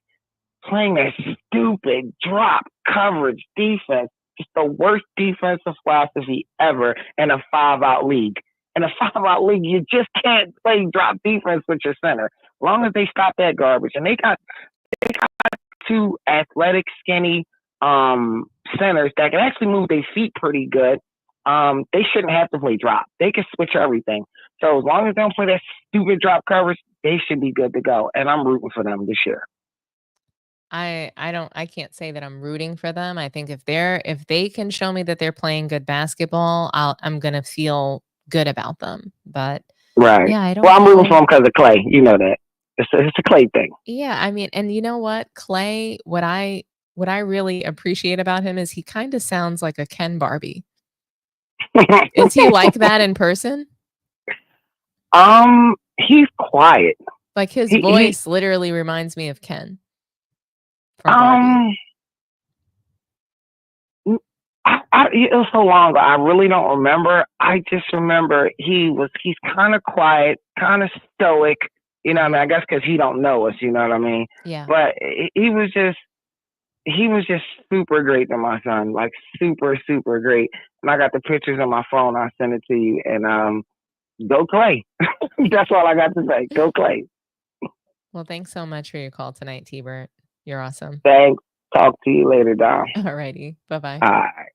playing that stupid drop coverage defense, it's the worst defensive philosophy ever in a 5-out league. In a 5-out league, you just can't play drop defense with your center. As long as they stop that garbage. And they got two athletic, skinny centers that can actually move their feet pretty good. They shouldn't have to play drop. They can switch everything. So as long as they don't play that stupid drop coverage, they should be good to go. And I'm rooting for them this year. I can't say that I'm rooting for them. I think if they can show me that they're playing good basketball, I'm gonna feel good about them. But right, yeah, I don't. Well, I'm rooting for them because of Klay. You know that it's a Klay thing. Yeah, I mean, and you know what, Klay, what I really appreciate about him is he kind of sounds like a Ken Barbie. Is he like that in person? He's quiet. Like his voice literally reminds me of Ken. It was so long ago. I really don't remember. I just remember he's kind of quiet, kind of stoic. You know what I mean? I guess because he don't know us. You know what I mean? Yeah. But he was he was just super great to my son, like super, super great. And I got the pictures on my phone. I'll send it to you. And go Klay. That's all I got to say. Go Klay. Well, thanks so much for your call tonight, T-Bert. You're awesome. Thanks. Talk to you later, Dom. All righty. Bye-bye. All right.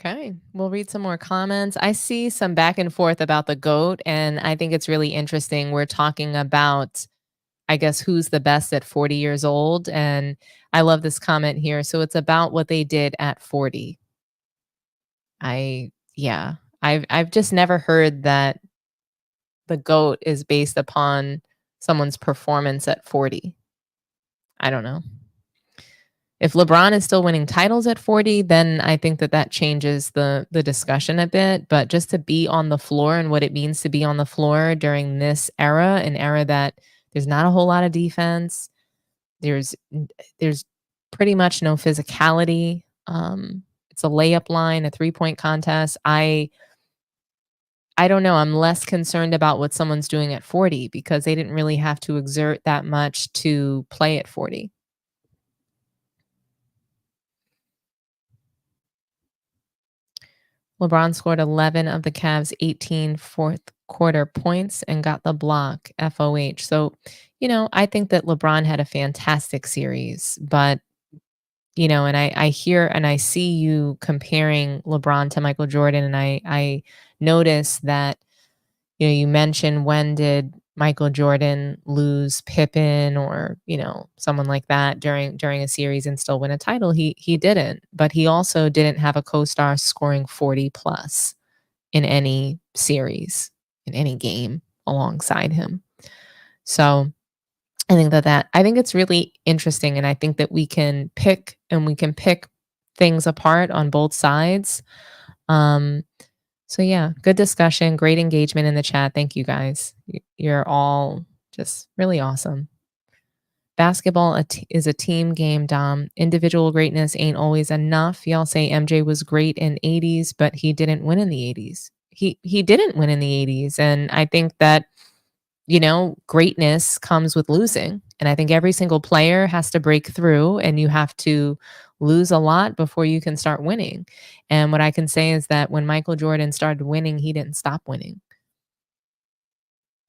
Okay, we'll read some more comments. I see some back and forth about the GOAT, and I think it's really interesting. We're talking about, I guess, who's the best at 40 years old, and I love this comment here. So it's about what they did at 40. I've just never heard that the GOAT is based upon someone's performance at 40. I don't know. If LeBron is still winning titles at 40, then I think that changes the discussion a bit. But just to be on the floor and what it means to be on the floor during this era, an era that there's not a whole lot of defense, there's pretty much no physicality. It's a layup line, a 3-point contest. I don't know. I'm less concerned about what someone's doing at 40 because they didn't really have to exert that much to play at 40. LeBron scored 11 of the Cavs' 18 fourth quarter points and got the block, FOH. So, I think that LeBron had a fantastic series, but, and I hear and I see you comparing LeBron to Michael Jordan, and I notice that, you mentioned when did Michael Jordan lose Pippen or, someone like that during a series and still win a title. He didn't, but he also didn't have a co-star scoring 40 plus in any series, in any game alongside him. So I think I think it's really interesting. And I think that we can pick things apart on both sides. So yeah, good discussion, great engagement in the chat. Thank you guys. You're all just really awesome. Basketball is a team game, Dom. Individual greatness ain't always enough. Y'all say MJ was great in 80s, but he didn't win in the 80s. He didn't win in the 80s. And I think that, greatness comes with losing. And I think every single player has to break through, and you have to lose a lot before you can start winning. And what I can say is that when Michael Jordan started winning, he didn't stop winning.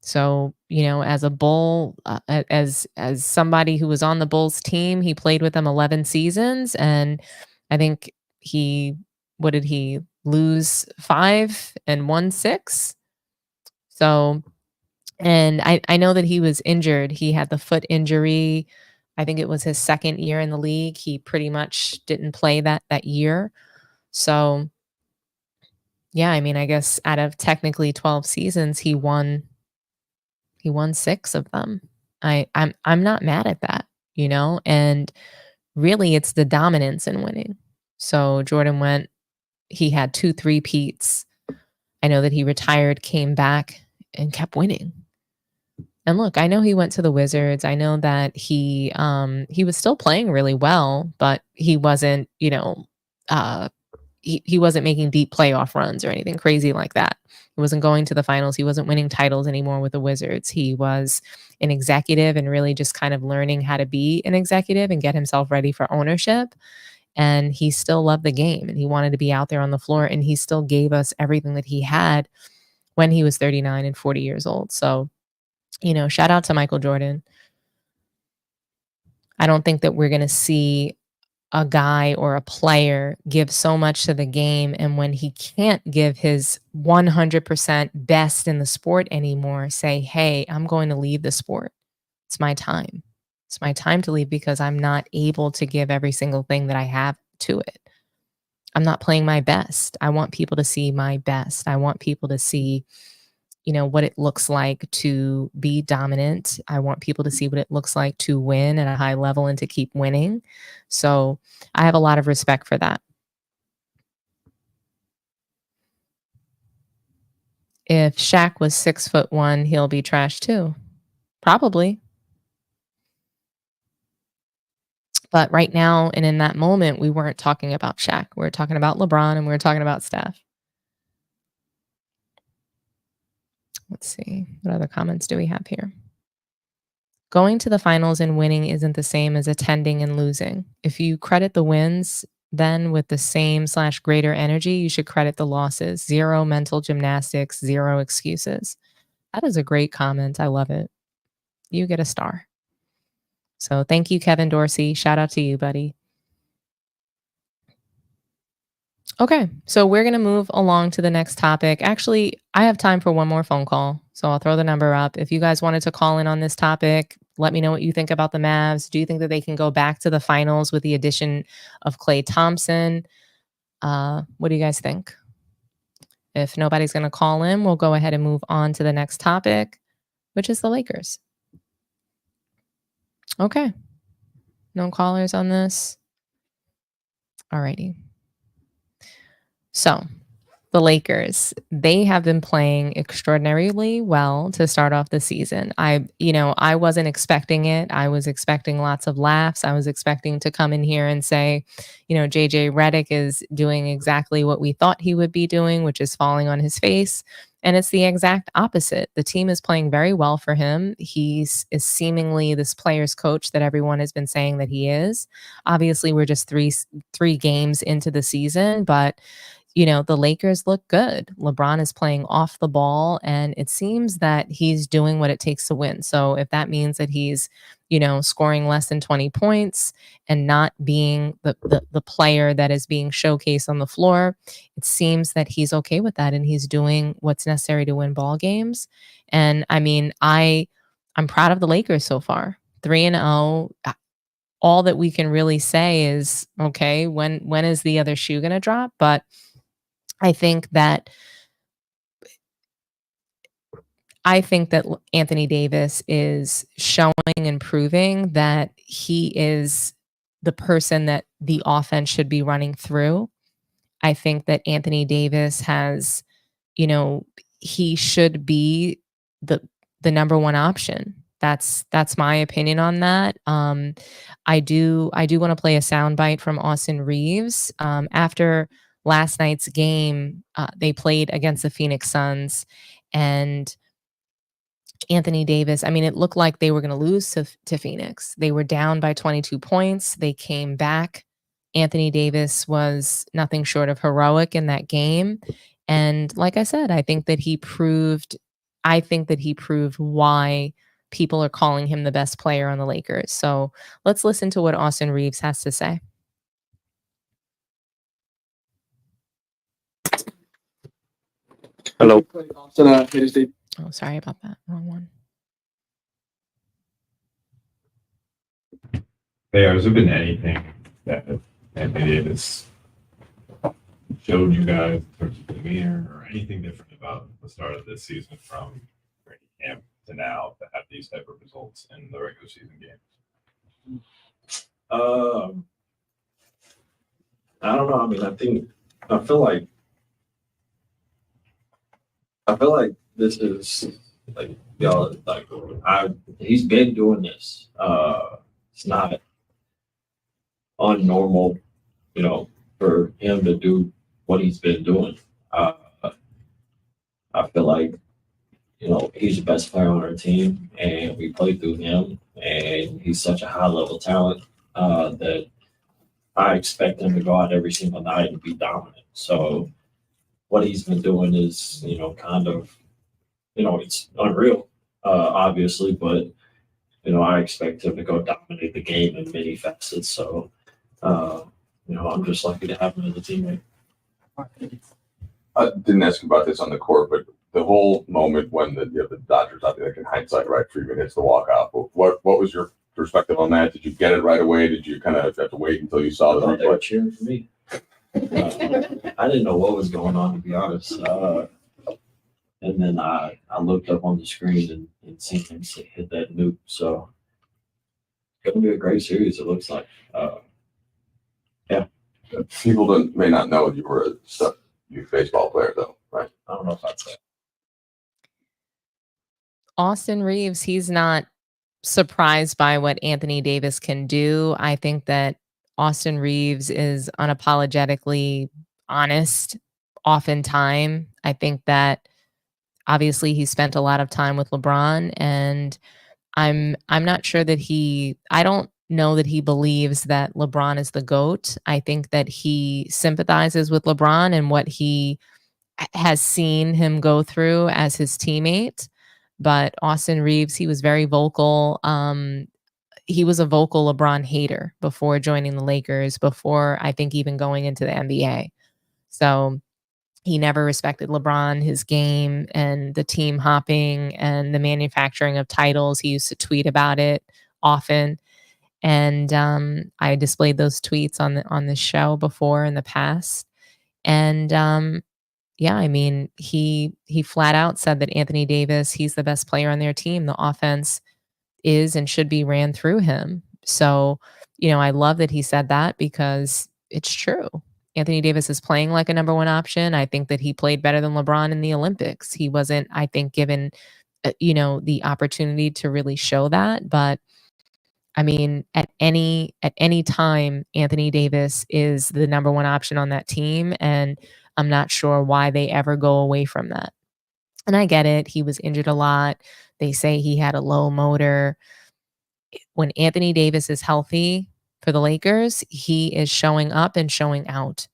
So, as a Bull, as somebody who was on the Bulls team, he played with them 11 seasons. And I think what did he lose 5 and won 6? So, and I know that he was injured. He had the foot injury. I think it was his second year in the league. He pretty much didn't play that year. So, yeah, I guess out of technically 12 seasons, he won 6 of them. I'm not mad at that, and really it's the dominance in winning. So Jordan he had 2 3-peats. I know that he retired, came back, and kept winning. And look, I know he went to the Wizards. I know that he was still playing really well, but he wasn't, he wasn't making deep playoff runs or anything crazy like that. He wasn't going to the finals. He wasn't winning titles anymore with the Wizards. He was an executive and really just kind of learning how to be an executive and get himself ready for ownership. And he still loved the game and he wanted to be out there on the floor, and he still gave us everything that he had when he was 39 and 40 years old. So, shout out to Michael Jordan. I don't think that we're going to see a guy or a player give so much to the game, and when he can't give his 100% best in the sport anymore, say, hey, I'm going to leave the sport. It's my time. It's my time to leave because I'm not able to give every single thing that I have to it. I'm not playing my best. I want people to see my best. I want people to see, what it looks like to be dominant. I want people to see what it looks like to win at a high level and to keep winning. So I have a lot of respect for that. If Shaq was 6'1", he'll be trash too. Probably. But right now and in that moment, we weren't talking about Shaq. We were talking about LeBron and we were talking about Steph. Let's see. What other comments do we have here? going to the finals and winning isn't the same as attending and losing. If you credit the wins, then with the same / greater energy, you should credit the losses. Zero mental gymnastics, zero excuses. That is a great comment. I love it. You get a star. So thank you, Kevin Dorsey. Shout out to you, buddy. Okay, so we're going to move along to the next topic. Actually, I have time for one more phone call, so I'll throw the number up. If you guys wanted to call in on this topic, let me know what you think about the Mavs. Do you think that they can go back to the finals with the addition of Klay Thompson? What do you guys think? If nobody's going to call in, we'll go ahead and move on to the next topic, which is the Lakers. Okay. No callers on this. Alrighty. So, the Lakers, they have been playing extraordinarily well to start off the season. I wasn't expecting it. I was expecting lots of laughs. I was expecting to come in here and say, JJ Redick is doing exactly what we thought he would be doing, which is falling on his face. And it's the exact opposite. The team is playing very well for him. He is seemingly this player's coach that everyone has been saying that he is. Obviously, we're just three games into the season, but the Lakers look good. LeBron is playing off the ball, and it seems that he's doing what it takes to win. So if that means that he's, scoring less than 20 points and not being the player that is being showcased on the floor, it seems that he's okay with that, and he's doing what's necessary to win ball games. And I mean, I'm proud of the Lakers so far. 3-0. All that we can really say is, okay, when is the other shoe going to drop? But I think that Anthony Davis is showing and proving that he is the person that the offense should be running through. I think that Anthony Davis has, he should be the number one option. That's my opinion on that. I do want to play a soundbite from Austin Reeves after last night's game. They played against the Phoenix Suns, and Anthony Davis, I mean, it looked like they were going to lose to Phoenix. They were down by 22 points. They came back. Anthony Davis was nothing short of heroic in that game. And like I said, I think that he proved why people are calling him the best player on the Lakers. So let's listen to what Austin Reeves has to say. Hello. Oh, sorry about that. Wrong one. Hey, has there been anything that Anthony Davis showed you guys in terms of demeanor or anything different about the start of this season from training camp to now to have these type of results in the regular season games? I don't know. I mean, I feel like this is like y'all like he's been doing this. It's not unnormal, for him to do what he's been doing. I feel like, he's the best player on our team, and we play through him, and he's such a high level talent that I expect him to go out every single night and be dominant. So what he's been doing is, kind of, it's unreal, obviously, but, I expect him to go dominate the game in many facets. So, I'm just lucky to have him as a teammate. I didn't ask you about this on the court, but the whole moment when the Dodgers, I think in hindsight, right, Freeman hits the walk-off. What was your perspective on that? Did you get it right away? Did you kind of have to wait until you saw the They were replay? cheering for me. I didn't know what was going on, to be honest. And then I looked up on the screen and seen him hit that nuke. So it's going to be a great series, it looks like. Yeah. People may not know you were a youth baseball player, though, right? I don't know if I'd say. Austin Reeves, he's not surprised by what Anthony Davis can do. I think that Austin Reeves is unapologetically honest oftentimes. I think that obviously he spent a lot of time with LeBron, and I'm not sure that I don't know that he believes that LeBron is the GOAT. I think that he sympathizes with LeBron and what he has seen him go through as his teammate. But Austin Reeves, he was very vocal. He was a vocal LeBron hater before joining the Lakers, before I think even going into the NBA. So he never respected LeBron, his game, and the team hopping and the manufacturing of titles. He used to tweet about it often. And I displayed those tweets on the show before in the past. And yeah, I mean, he flat out said that Anthony Davis, he's the best player on their team. The offense is and should be ran through him. So, I love that he said that because it's true. Anthony Davis is playing like a number one option. I think that he played better than LeBron in the Olympics. He wasn't, I think, given, the opportunity to really show that. But I mean, at any time, Anthony Davis is the number one option on that team. And I'm not sure why they ever go away from that. And I get it. He was injured a lot. They say he had a low motor. When Anthony Davis is healthy for the Lakers, he is showing up and showing out.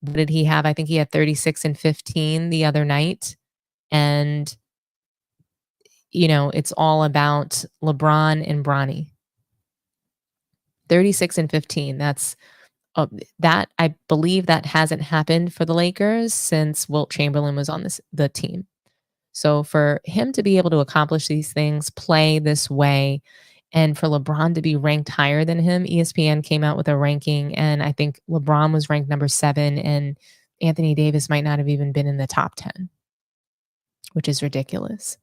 What did he have? I think he had 36 and 15 the other night. And, it's all about LeBron and Bronny. 36 and 15. That's that. I believe that hasn't happened for the Lakers since Wilt Chamberlain was on the team. So for him to be able to accomplish these things, play this way, and for LeBron to be ranked higher than him, ESPN came out with a ranking, and I think LeBron was ranked number 7, and Anthony Davis might not have even been in the top 10, which is ridiculous.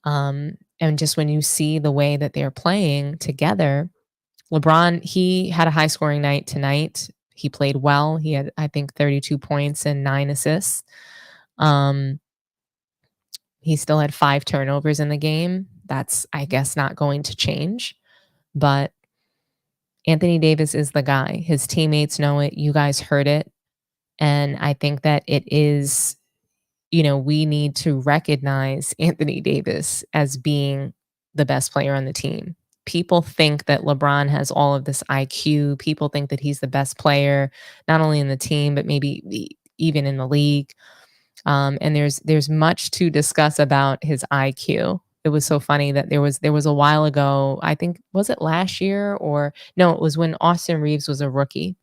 And just when you see the way that they're playing together, LeBron, he had a high scoring night tonight. He played well. He had, I think, 32 points and 9 assists. He still had 5 turnovers in the game. That's, I guess, not going to change. But Anthony Davis is the guy. His teammates know it. You guys heard it. And I think that it is, we need to recognize Anthony Davis as being the best player on the team. People think that LeBron has all of this IQ. People think that he's the best player, not only in the team, but maybe even in the league. And there's much to discuss about his IQ. It was so funny that there was a while ago, I think, was it last year or no, it was when Austin Reeves was a rookie.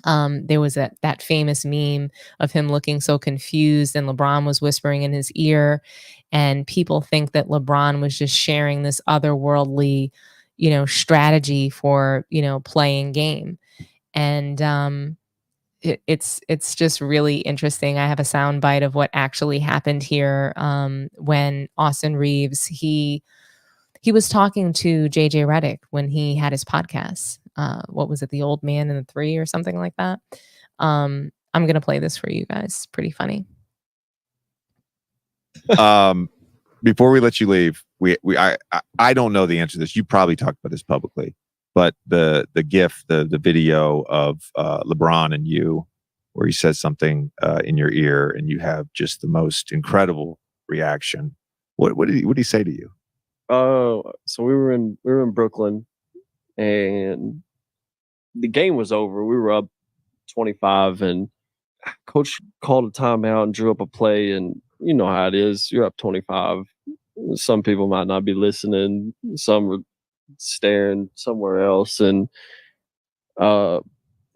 There was that famous meme of him looking so confused and LeBron was whispering in his ear, and people think that LeBron was just sharing this otherworldly, strategy for, playing game. And it's just really interesting. I have a sound bite of what actually happened here when Austin Reeves, he was talking to JJ Redick when he had his podcast. What was it? The Old Man and the Three or something like that. I'm going to play this for you guys. It's pretty funny. Before we let you leave, I don't know the answer to this. You probably talked about this publicly, but the GIF, the video of LeBron and you, where he says something in your ear, and you have just the most incredible reaction. What did he say to you? So we were in Brooklyn, and the game was over. We were up 25, and coach called a timeout and drew up a play. And you know how it is. You're up 25. Some people might not be listening. Some were staring somewhere else. And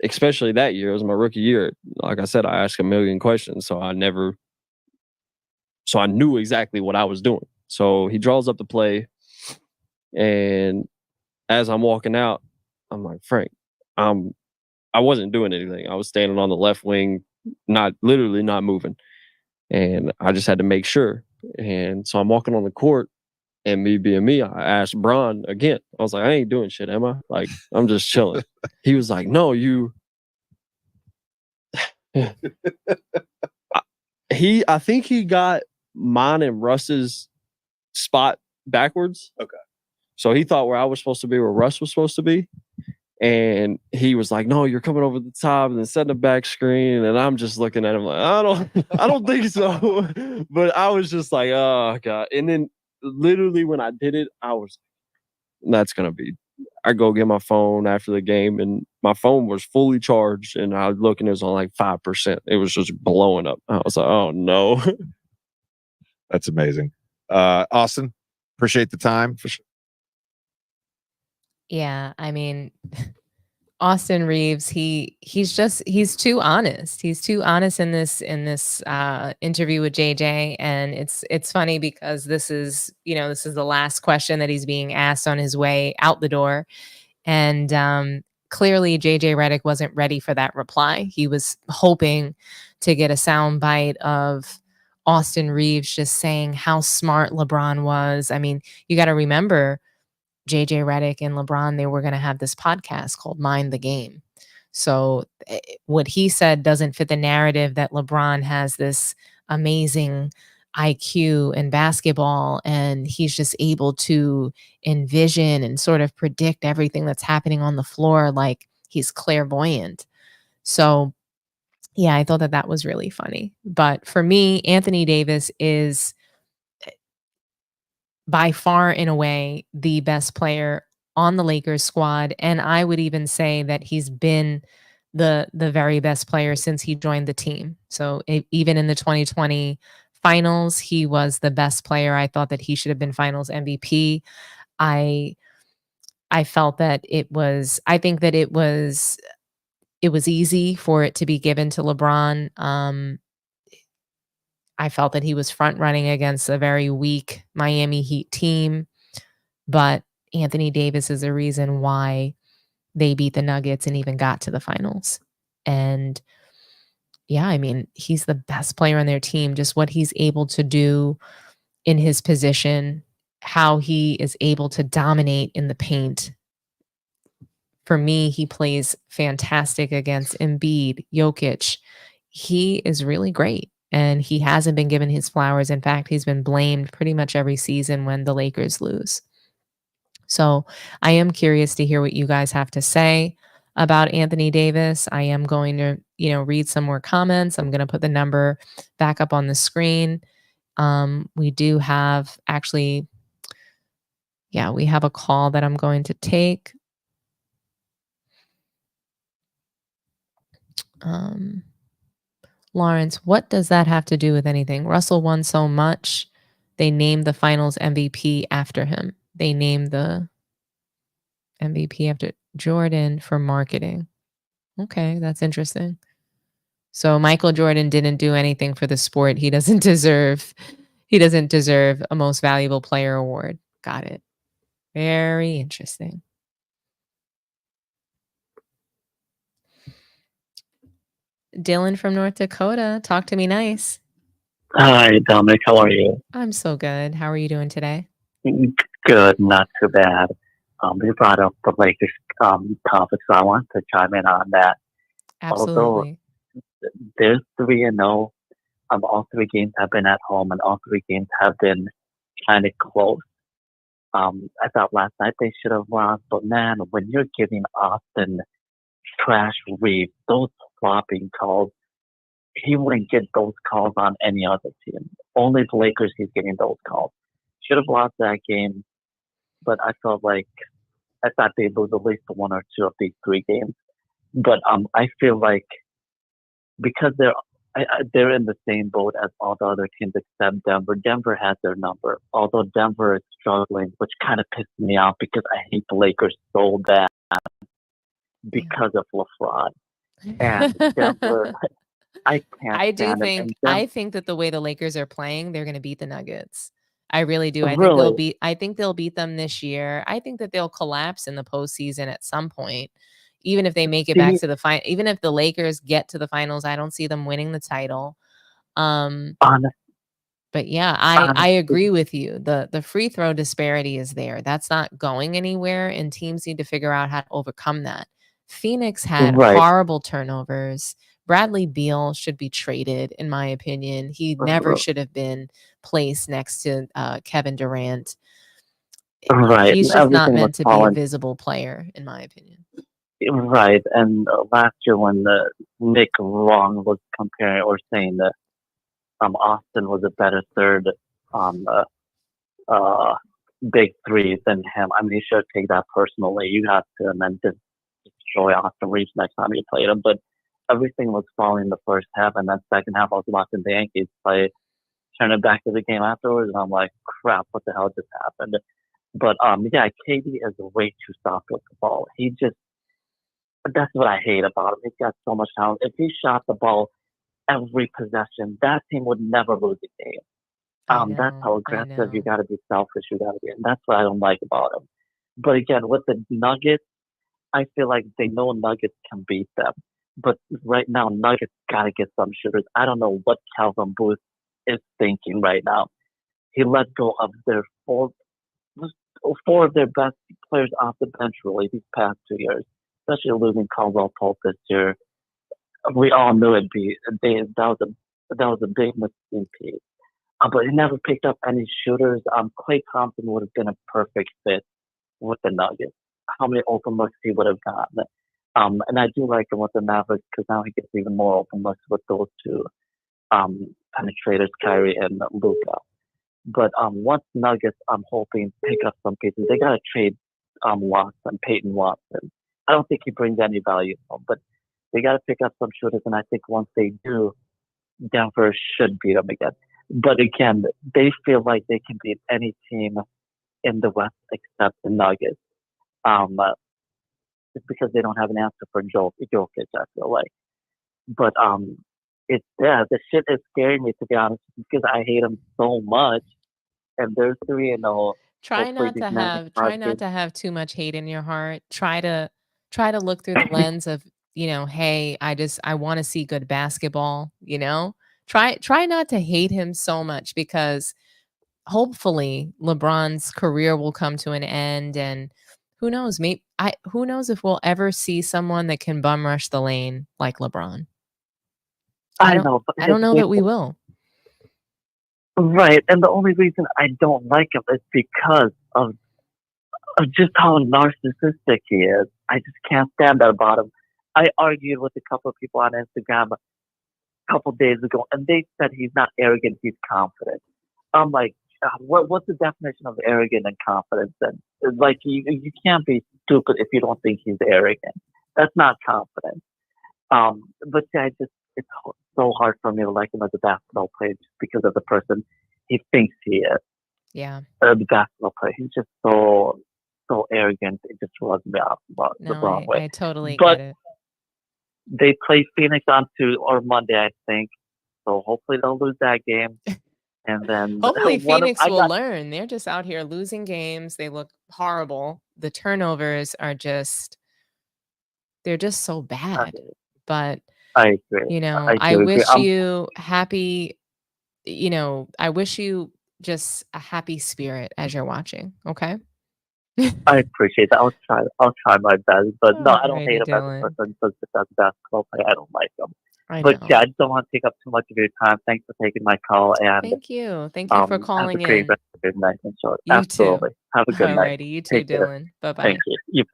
especially that year, it was my rookie year. Like I said, I asked a million questions, so I knew exactly what I was doing. So he draws up the play, and as I'm walking out, I'm like, Frank, I wasn't doing anything. I was standing on the left wing, not moving. And I just had to make sure. And so I'm walking on the court, and me being me, I asked Bron again. I was like, I ain't doing shit, am I? Like, I'm just chilling. He was like, no, you. I think he got mine and Russ's spot backwards. Okay. So he thought where I was supposed to be, where Russ was supposed to be. And he was like, no, you're coming over the top and then setting a back screen. And I'm just looking at him like, I don't think so. But I was just like, oh God. And then literally when I did it, I was, that's gonna be. I go get my phone after the game, and my phone was fully charged, and I was looking, it was on like 5%. It was just blowing up. I was like, oh no. That's amazing. Austin, appreciate the time. For sure. Yeah, I mean, Austin Reeves, he's too honest. He's too honest in this interview with JJ, and it's funny because this is the last question that he's being asked on his way out the door, and clearly JJ Redick wasn't ready for that reply. He was hoping to get a sound bite of Austin Reeves just saying how smart LeBron was. I mean, you got to remember, JJ Redick and LeBron, they were going to have this podcast called Mind the Game. So what he said doesn't fit the narrative that LeBron has this amazing IQ in basketball, and he's just able to envision and sort of predict everything that's happening on the floor like he's clairvoyant. So yeah, I thought that was really funny. But for me, Anthony Davis is by far and away the best player on the Lakers squad, and I would even say that he's been the very best player since he joined the team. So even in the 2020 finals, he was the best player. I thought that he should have been finals MVP. I felt that I think that it was easy for it to be given to LeBron. I felt that he was front running against a very weak Miami Heat team, but Anthony Davis is the reason why they beat the Nuggets and even got to the finals. And yeah, I mean, he's the best player on their team. Just what he's able to do in his position, how he is able to dominate in the paint. For me, he plays fantastic against Embiid, Jokic. He is really great. And he hasn't been given his flowers. In fact, he's been blamed pretty much every season when the Lakers lose. So I am curious to hear what you guys have to say about Anthony Davis. I am going to, read some more comments. I'm going to put the number back up on the screen. We do have we have a call that I'm going to take. Lawrence, what does that have to do with anything? Russell won so much, they named the finals MVP after him. They named the MVP after Jordan for marketing. Okay, that's interesting. So Michael Jordan didn't do anything for the sport. He doesn't deserve a most valuable player award. Got it. Very interesting. Dylan from North Dakota, talk to me nice. Hi, Dominic. How are you? I'm so good. How are you doing today? Good, not too bad. You brought up the Lakers topic, so I want to chime in on that. Absolutely. Although there's 3-0, all three games have been at home, and all three games have been kind of close. I thought last night they should have lost, but man, when you're giving Austin trash Reeves those flopping calls, he wouldn't get those calls on any other team. Only the Lakers he's getting those calls. Should have lost that game, but I thought they'd lose at least one or two of these three games. But I feel like because they're in the same boat as all the other teams except Denver. Denver has their number, although Denver is struggling, which kind of pissed me off because I hate the Lakers so bad because of LeBron. And Denver, I can't. I think that the way the Lakers are playing, they're going to beat the Nuggets. I really do. I think they'll beat them this year. I think that they'll collapse in the postseason at some point. Even if they make it back to the final, even if the Lakers get to the finals, I don't see them winning the title. But yeah, I agree with you. The free throw disparity is there. That's not going anywhere, and teams need to figure out how to overcome that. Phoenix had horrible turnovers. Bradley Beal should be traded, in my opinion. He never should have been placed next to Kevin Durant. Right. He's just not meant to be a visible player, in my opinion. Right. And last year when Nick Wrong was comparing or saying that Austin was a better third big threes than him. I mean, you should take that personally. You have to, and then just destroy Austin Reeves next time you played him. But everything was falling in the first half, and then second half I was watching the Yankees play, turn it back to the game afterwards, and I'm like, crap, what the hell just happened? But yeah, KD is way too soft with the ball. That's what I hate about him. He's got so much talent. If he shot the ball every possession, that team would never lose a game. That's how aggressive you got to be, selfish you got to be, and that's what I don't like about him. But again, with the Nuggets, I feel like they know Nuggets can beat them. But right now, Nuggets got to get some shooters. I don't know what Calvin Booth is thinking right now. He let go of their four of their best players off the bench really these past 2 years, especially losing Caldwell Pope this year. We all knew that was a big mistake. But he never picked up any shooters. Klay Thompson would have been a perfect fit with the Nuggets. How many open looks he would have gotten. And I do like him with the Mavericks because now he gets even more open looks with those two penetrators, Kyrie and Luka. But once Nuggets, I'm hoping, pick up some pieces. They got to trade Peyton Watson. I don't think he brings any value, but they got to pick up some shooters. And I think once they do, Denver should beat them again. But again, they feel like they can beat any team in the West except the Nuggets. It's because they don't have an answer for Jokic, I feel like. But the shit is scaring me, to be honest, because I hate them so much. And they're 3-0. Try not to have too much hate in your heart. Try to look through the lens of, hey, I want to see good basketball, Try not to hate him so much, because hopefully LeBron's career will come to an end, and who knows, who knows if we'll ever see someone that can bum rush the lane like LeBron. I don't know that we will. Right, and the only reason I don't like him is because of just how narcissistic he is. I just can't stand that about him. I argued with a couple of people on Instagram couple days ago, and they said he's not arrogant, he's confident. I'm like, what's the definition of arrogant and confidence then? It's like, you can't be stupid if you don't think he's arrogant. That's not confidence. But yeah, it's so hard for me to like him as a basketball player just because of the person he thinks he is. Yeah. The basketball player. He's just so arrogant. It just rubs me off about the wrong way. I totally but get it. They play Phoenix on Monday, I think. So hopefully they'll lose that game. And then hopefully Phoenix will learn. They're just out here losing games. They look horrible. The turnovers are they're just so bad. But I agree. I wish you happy, I wish you just a happy spirit as you're watching. Okay. I appreciate that. I'll try my best. But no, I don't hate him Dylan. as a person. Just as a basketball player, I don't like him. But yeah, I don't want to take up too much of your time. Thanks for taking my call. And Thank you for calling have a great in. rest of your night. And so, You absolutely. too. Have a good night. Alrighty, you too, Take care. Dylan. Bye-bye. Thank you.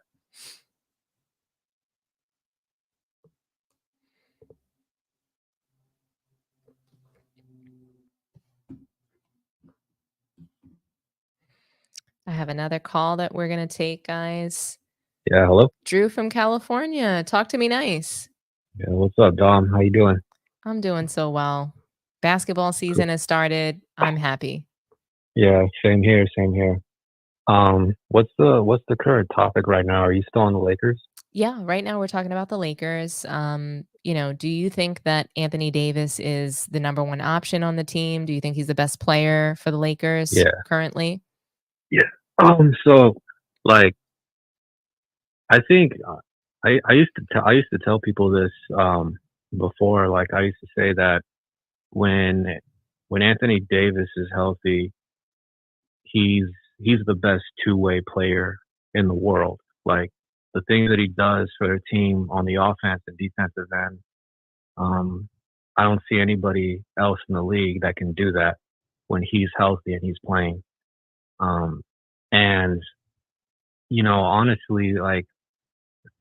I have another call that we're gonna take, guys. Yeah, hello. Drew from California. Talk to me nice. Yeah, what's up, Dom? How you doing? I'm doing so well. Basketball season has started. I'm happy. Yeah, same here, same here. What's the current topic right now? Are you still on the Lakers? Yeah, right now we're talking about the Lakers. Do you think that Anthony Davis is the number one option on the team? Do you think he's the best player for the Lakers currently? Yeah. So like, I think I used to tell people this before. Like, I used to say that when Anthony Davis is healthy, he's the best two-way player in the world. Like, the things that he does for their team on the offense and defensive end, I don't see anybody else in the league that can do that when he's healthy and he's playing. And honestly, like,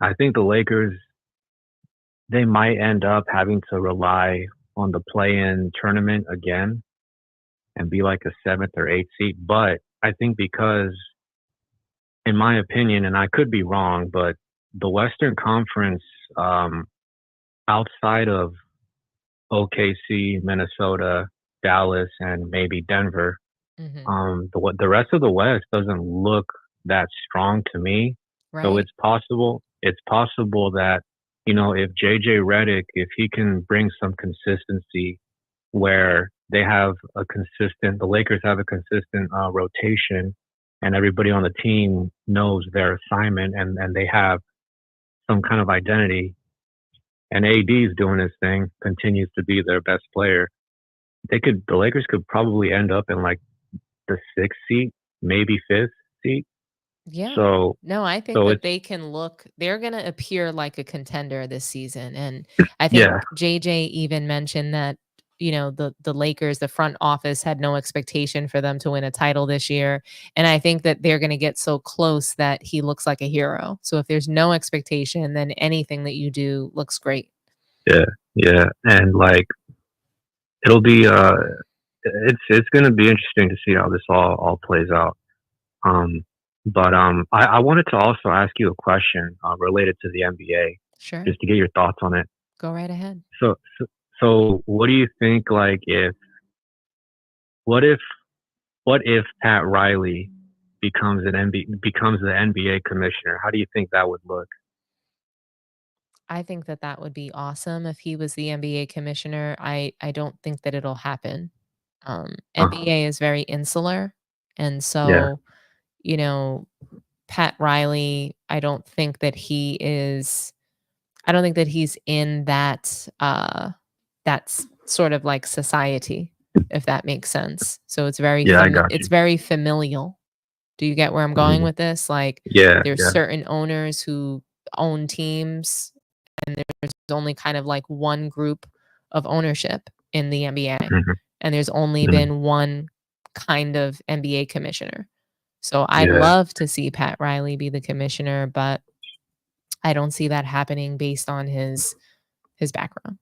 I think the Lakers, they might end up having to rely on the play-in tournament again and be like a 7th or 8th seed. But I think because, in my opinion, and I could be wrong, but the Western Conference, outside of OKC, Minnesota, Dallas, and maybe Denver, the rest of the West doesn't look that strong to me. So Right. it's possible that, if JJ Redick, if he can bring some consistency where they have the Lakers have a consistent rotation, and everybody on the team knows their assignment, and they have some kind of identity, and AD's doing his thing, continues to be their best player. The Lakers could probably end up in like the 6th seat, maybe 5th seat. Yeah. So No, I think so that it's they're going to appear like a contender this season. And I think yeah, JJ even mentioned that, the Lakers, the front office had no expectation for them to win a title this year. And I think that they're going to get so close that he looks like a hero. So if there's no expectation, then anything that you do looks great. yeah, and like it'll be it's going to be interesting to see how this all plays out. But I wanted to also ask you a question related to the NBA, Sure. just to get your thoughts on it. Go right ahead. So what do you think? Like, what if Pat Riley becomes the NBA commissioner? How do you think that would look? I think that would be awesome if he was the NBA commissioner. I don't think that it'll happen. NBA is very insular. And Yeah. so, Pat Riley, I don't think that he's in that's sort of like society, if that makes sense. So it's very Yeah, I got it's you. very familial. Do you get where I'm going with this? Like Yeah, there's yeah. certain owners who own teams, and there's only kind of like one group of ownership in the NBA. And there's only been one kind of NBA commissioner. So I'd Yeah. love to see Pat Riley be the commissioner, but I don't see that happening based on his background.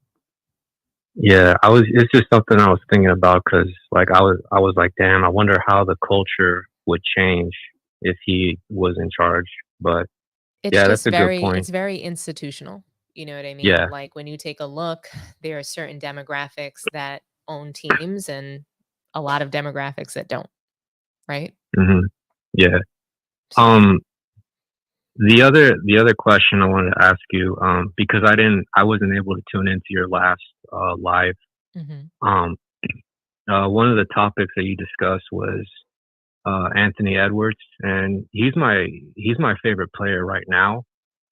Yeah, it's just something I was thinking about, because like I was like, damn, I wonder how the culture would change if he was in charge. But It's yeah, just that's a good point. it's very institutional. You know what I mean? Yeah. Like when you take a look, there are certain demographics that own teams and a lot of demographics that don't, right? Yeah. The other question I wanted to ask you, because I wasn't able to tune into your last live. One of the topics that you discussed was Anthony Edwards, and he's my favorite player right now.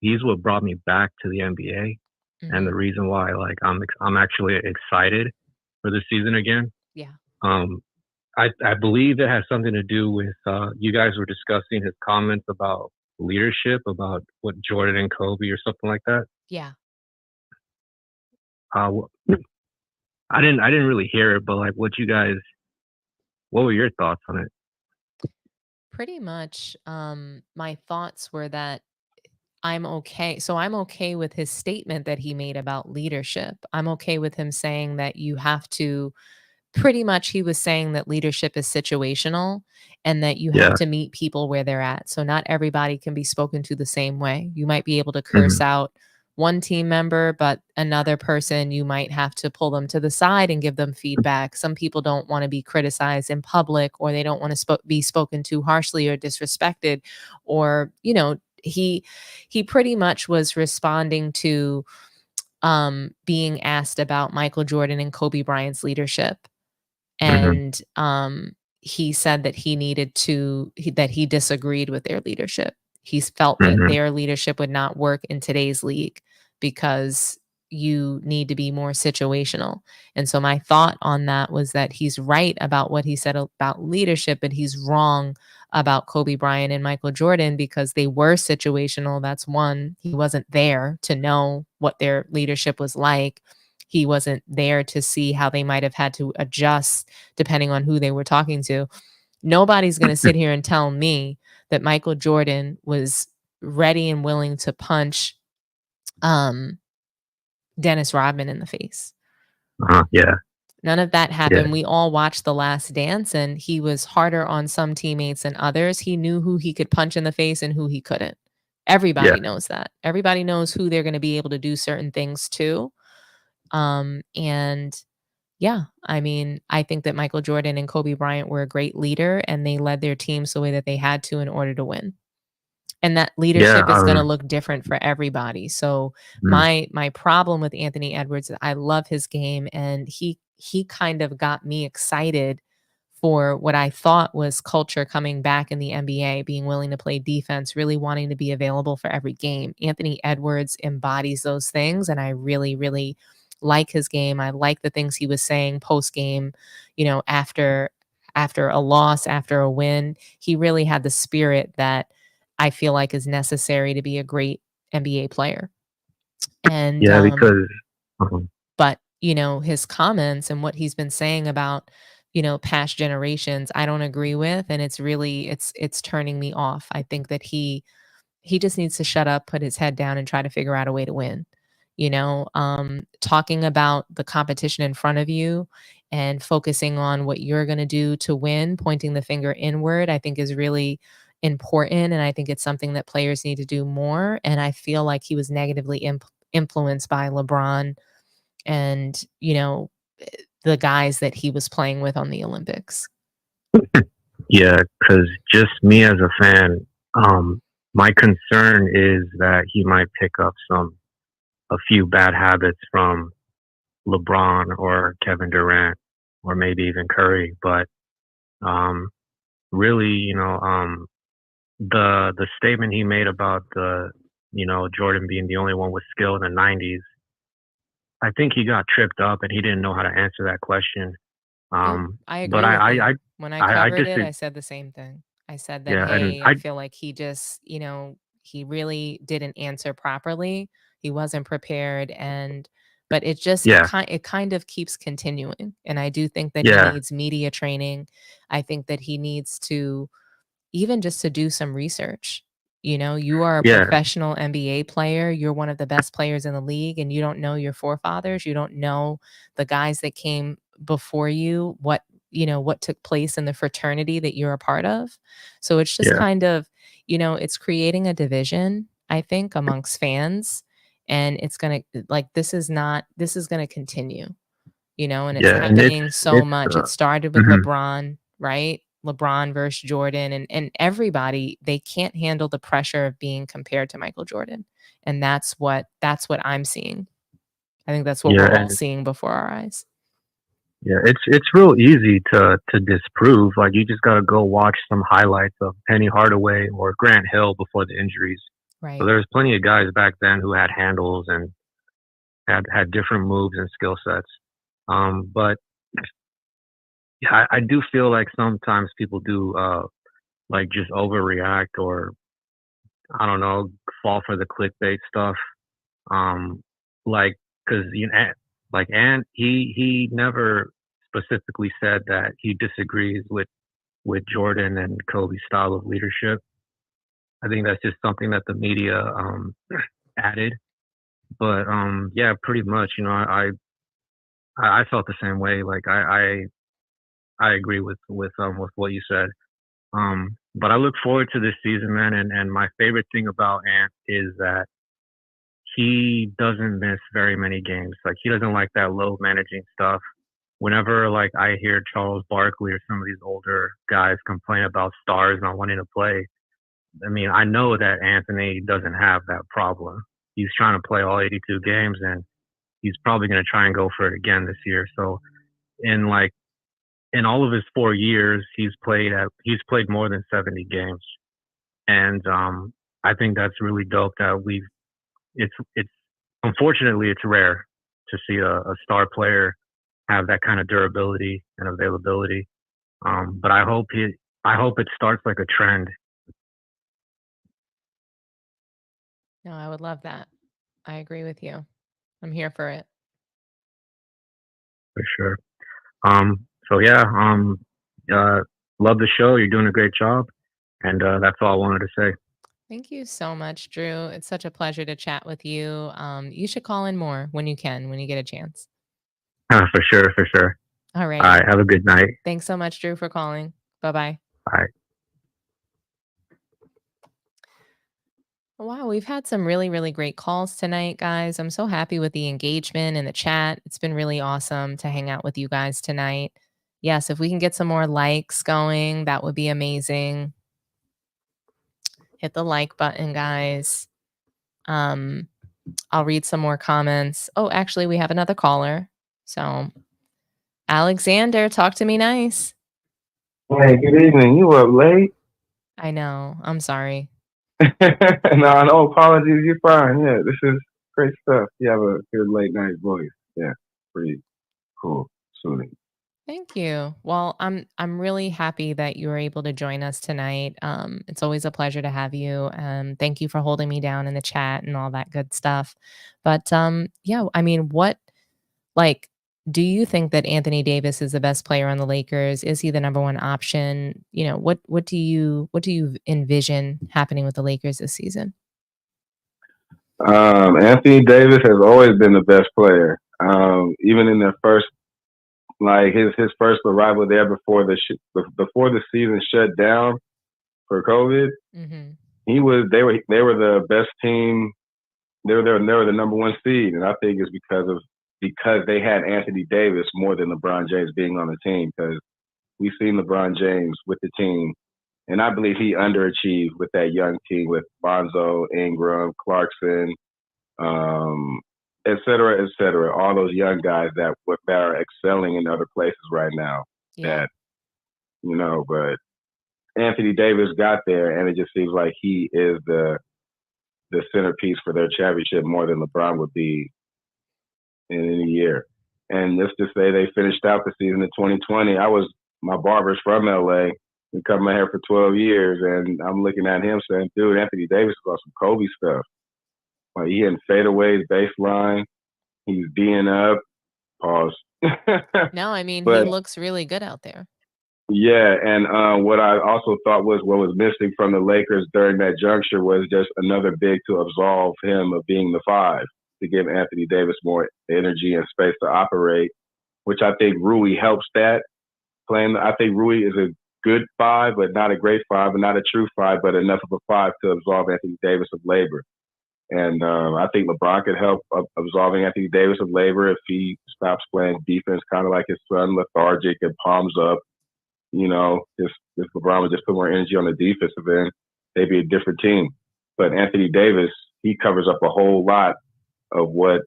He's what brought me back to the NBA, and the reason why, like, I'm actually excited for the season again. Yeah. I believe it has something to do with you guys were discussing his comments about leadership, about what Jordan and Kobe or something like that. Yeah. I didn't really hear it, but like, what were your thoughts on it? Pretty much my thoughts were that I'm okay. So I'm okay with his statement that he made about leadership. I'm okay with him saying that you have to, pretty much he was saying that leadership is situational and that you have Yeah. to meet people where they're at. So not everybody can be spoken to the same way. You might be able to curse out one team member, but another person, you might have to pull them to the side and give them feedback. Some people don't want to be criticized in public, or they don't want to be spoken to harshly or disrespected, or, he pretty much was responding to being asked about Michael Jordan and Kobe Bryant's leadership. And he said that that he disagreed with their leadership. He felt that their leadership would not work in today's league because you need to be more situational. And so my thought on that was that he's right about what he said about leadership, but he's wrong about Kobe Bryant and Michael Jordan because they were situational. That's one. He wasn't there to know what their leadership was like. He wasn't there to see how they might have had to adjust depending on who they were talking to. Nobody's going to sit here and tell me that Michael Jordan was ready and willing to punch Dennis Rodman in the face. Yeah. None of that Yeah. happened. We all watched The Last Dance, and he was harder on some teammates than others. He knew who he could punch in the face and who he couldn't. Yeah. Everybody knows that. Everybody knows who they're going to be able to do certain things to. And yeah, I mean, I think that Michael Jordan and Kobe Bryant were a great leader, and they led their teams the way that they had to in order to win. And that Yeah. leadership is going to look different for everybody. So Mm. my problem with Anthony Edwards, I love his game, and he kind of got me excited for what I thought was culture coming back in the NBA, being willing to play defense, really wanting to be available for every game. Anthony Edwards embodies those things, and I really, really like his game. I like the things he was saying post game, after a loss, after a win. He really had the spirit that I feel like is necessary to be a great NBA player. And Yeah, because uh-huh. but his comments and what he's been saying about past generations, I don't agree with, and it's really it's turning me off. I think that he just needs to shut up, put his head down, and try to figure out a way to win. Talking about the competition in front of you and focusing on what you're going to do to win, pointing the finger inward, I think is really important, and I think it's something that players need to do more. And I feel like he was negatively influenced by LeBron and the guys that he was playing with on the Olympics. Yeah, because just me as a fan, my concern is that he might pick up a few bad habits from LeBron or Kevin Durant or maybe even Curry. But really, the statement he made about Jordan being the only one with skill in the 90s, I think he got tripped up and he didn't know how to answer that question. I agree But with you. When I covered it, just I said the same thing. I said that, yeah, and hey, I feel like he just, he really didn't answer properly. He wasn't prepared, but it just yeah, it kind of keeps continuing. And I do think that he yeah, needs media training. I think that he needs to even just to do some research. You are a yeah, professional NBA player. You're one of the best players in the league, and you don't know your forefathers. You don't know the guys that came before you, what took place in the fraternity that you're a part of. So it's just yeah, kind of, it's creating a division, I think, amongst fans. And it's going to this is going to continue, and it's yeah, and happening so it's much. It started with mhm. LeBron, right? LeBron versus Jordan, and everybody, they can't handle the pressure of being compared to Michael Jordan. And that's what I'm seeing. I think that's what Yeah, we're all and seeing before our eyes. yeah, it's real easy to disprove. Like you just gotta go watch some highlights of Penny Hardaway or Grant Hill before the injuries. So Right. there's plenty of guys back then who had handles and had different moves and skill sets. But yeah, I do feel like sometimes people do like just overreact or I don't know, fall for the clickbait stuff. Like because like and he never specifically said that he disagrees with Jordan and Kobe's style of leadership. I think that's just something that the media added. But yeah, pretty much. I felt the same way. Like I agree with what you said. But I look forward to this season, man. And my favorite thing about Ant is that he doesn't miss very many games. Like he doesn't like that low managing stuff. Whenever like I hear Charles Barkley or some of these older guys complain about stars not wanting to play, I mean, I know that Anthony doesn't have that problem. He's trying to play all 82 games and he's probably going to try and go for it again this year. So in like in all of his 4 years, he's played more than 70 games. And I think that's really dope that it's unfortunately it's rare to see a star player have that kind of durability and availability. But I hope it starts like a trend. No, I would love that. I agree with you. I'm here for it. For sure. So yeah, love the show. You're doing a great job, and that's all I wanted to say. Thank you so much, Drew. It's such a pleasure to chat with you. You should call in more when you can, when you get a chance. For sure, for sure. All right. All right. Have a good night. Thanks so much, Drew, for calling. Bye-bye. All right. Wow, we've had some really, really great calls tonight, guys. I'm so happy with the engagement in the chat. It's been really awesome to hang out with you guys tonight. Yes, if we can get some more likes going, that would be amazing. Hit the like button, guys. I'll read some more comments. Oh, actually, we have another caller. So, Alexander, talk to me nice. Hey, good evening. You up late? I know. I'm sorry. No apologies. You're fine. Yeah, this is great stuff. You have a good late night voice. Yeah, pretty cool. Soothing. Thank you. Well, I'm really happy that you were able to join us tonight. It's always a pleasure to have you. Thank you for holding me down in the chat and all that good stuff. But yeah, I mean, do you think that Anthony Davis is the best player on the Lakers? Is he the number one option? You know, what do you envision happening with the Lakers this season? Anthony Davis has always been the best player. Even in their first, like his first arrival there before the season shut down for COVID, they were the best team. They were the number one seed, and I think it's because they had Anthony Davis more than LeBron James being on the team. Because we've seen LeBron James with the team, and I believe he underachieved with that young team with Lonzo, Ingram, Clarkson, et cetera, all those young guys that are excelling in other places right now. Yeah. But Anthony Davis got there, and it just seems like he is the centerpiece for their championship more than LeBron would be in any year. And just to say they finished out the season in 2020, my barber's from LA, been cutting my hair for 12 years, and I'm looking at him saying, dude, Anthony Davis is on some Kobe stuff. Like he hitting fadeaways, baseline, he's D'ing up, pause. No, I mean, But he looks really good out there. yeah, and what I also thought was what was missing from the Lakers during that juncture was just another big to absolve him of being the five, to give Anthony Davis more energy and space to operate, which I think Rui helps that. I think Rui is a good five, but not a great five, and not a true five, but enough of a five to absolve Anthony Davis of labor. And I think LeBron could help absolving Anthony Davis of labor if he stops playing defense, kind of like his son, lethargic and palms up. If LeBron would just put more energy on the defensive end, they'd be a different team. But Anthony Davis, he covers up a whole lot of what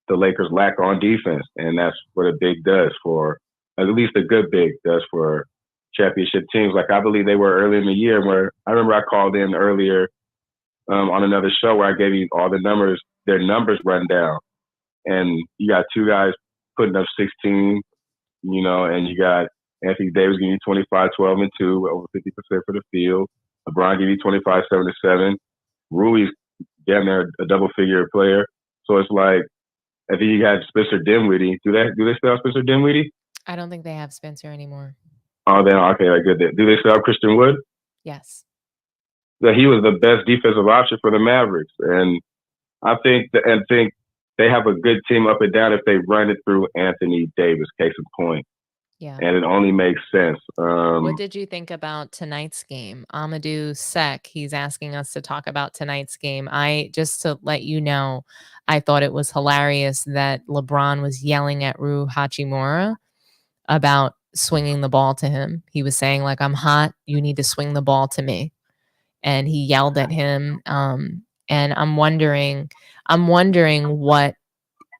the Lakers lack on defense. And that's what a big does for, at least a good big does for championship teams. Like I believe they were early in the year where I remember I called in earlier on another show where I gave you all their numbers run down. And you got two guys putting up 16, and you got Anthony Davis giving you 25, 12, and 2, over 50% for the field. LeBron giving you 25, 7 to 7. Rui's damn near a double-figure player. So it's like, I think you got Spencer Dinwiddie. Do they still have Spencer Dinwiddie? I don't think they have Spencer anymore. Oh, then okay, good. Do they still have Christian Wood? Yes. That he was the best defensive option for the Mavericks, and I think they have a good team up and down if they run it through Anthony Davis. Case in point. Yeah. And it only makes sense. What did you think about tonight's game? Amadou Sek, he's asking us to talk about tonight's game. Just to let you know, I thought it was hilarious that LeBron was yelling at Rui Hachimura about swinging the ball to him. He was saying, like, I'm hot, you need to swing the ball to me. And he yelled at him. And I'm wondering what,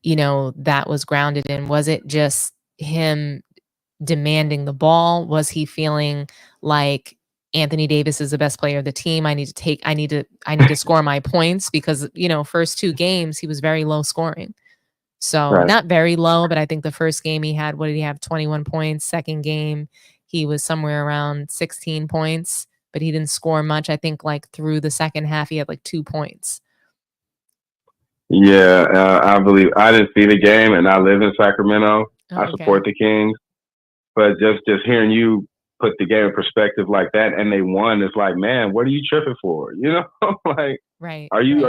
that was grounded in. Was it just him demanding the ball? Was he feeling like Anthony Davis is the best player of the team? I need to score my points because, first two games, he was very low scoring. So Right. Not very low, but I think the first game he had, what did he have? 21 points. Second game, he was somewhere around 16 points, but he didn't score much. I think like through the second half, he had like 2 points. Yeah, I believe I didn't see the game, and I live in Sacramento. I support the Kings, but just hearing you put the game in perspective like that, and they won, it's like, man, what are you tripping for? Like, right? Are you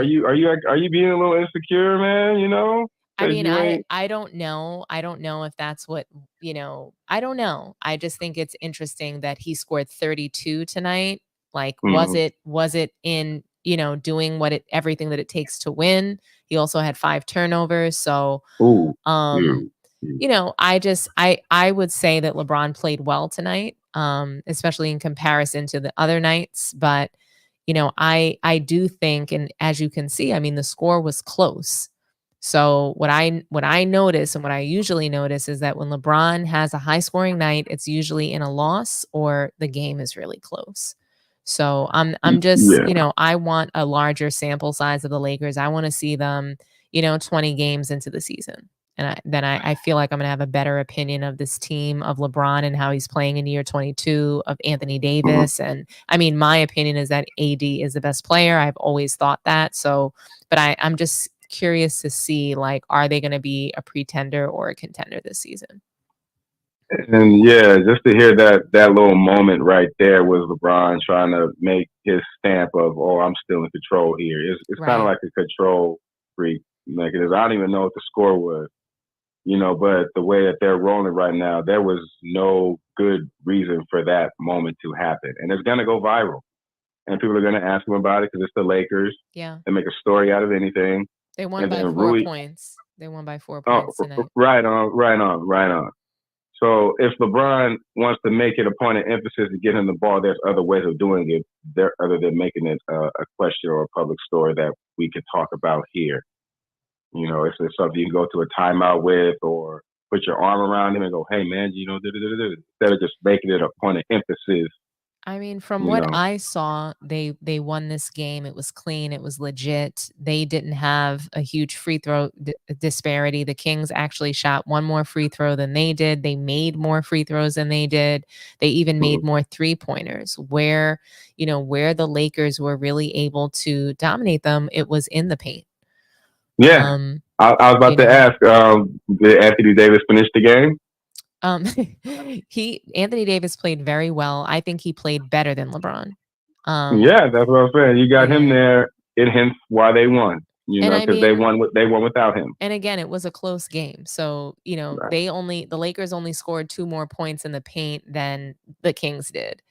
being a little insecure, man? I mean, I don't know. I don't know if that's what, I don't know. I just think it's interesting that he scored 32 tonight. Like, was it in, doing everything that it takes to win? He also had 5 turnovers. So, Ooh. I would say that LeBron played well tonight, especially in comparison to the other nights. But, I do think, and as you can see, I mean, the score was close. So what I notice and what I usually notice is that when LeBron has a high scoring night, it's usually in a loss or the game is really close. So I'm just, I want a larger sample size of the Lakers. I want to see them, 20 games into the season. And then I feel like I'm going to have a better opinion of this team, of LeBron and how he's playing in year 22, of Anthony Davis. And I mean, my opinion is that AD is the best player. I've always thought that. So, but I'm just curious to see, like, are they going to be a pretender or a contender this season? And yeah, just to hear that little moment right there was LeBron trying to make his stamp of, oh, I'm still in control here. It's kind of like a control freak mechanism. I don't even know what the score was, but the way that they're rolling right now, there was no good reason for that moment to happen. And it's going to go viral. And people are going to ask him about it because it's the Lakers. Yeah. They make a story out of anything. They won by 4 points. They won by 4 points tonight. Right on. So if LeBron wants to make it a point of emphasis to get him the ball, there's other ways of doing it there other than making it a question or a public story that we could talk about here. It's something you can go to a timeout with or put your arm around him and go, hey, man, instead of just making it a point of emphasis. I mean, from what I saw, they won this game. It was clean. It was legit. They didn't have a huge free throw disparity. The Kings actually shot 1 more free throw than they did. They made more free throws than they did. They even made more 3-pointers. Where the Lakers were really able to dominate them, it was in the paint. Yeah. I was about to ask, did Anthony Davis finish the game? Anthony Davis played very well. I think he played better than LeBron. Yeah, that's what I'm saying. You got him there. It hints why they won. Because they won without him. And again, it was a close game. So the Lakers only scored 2 more points in the paint than the Kings did.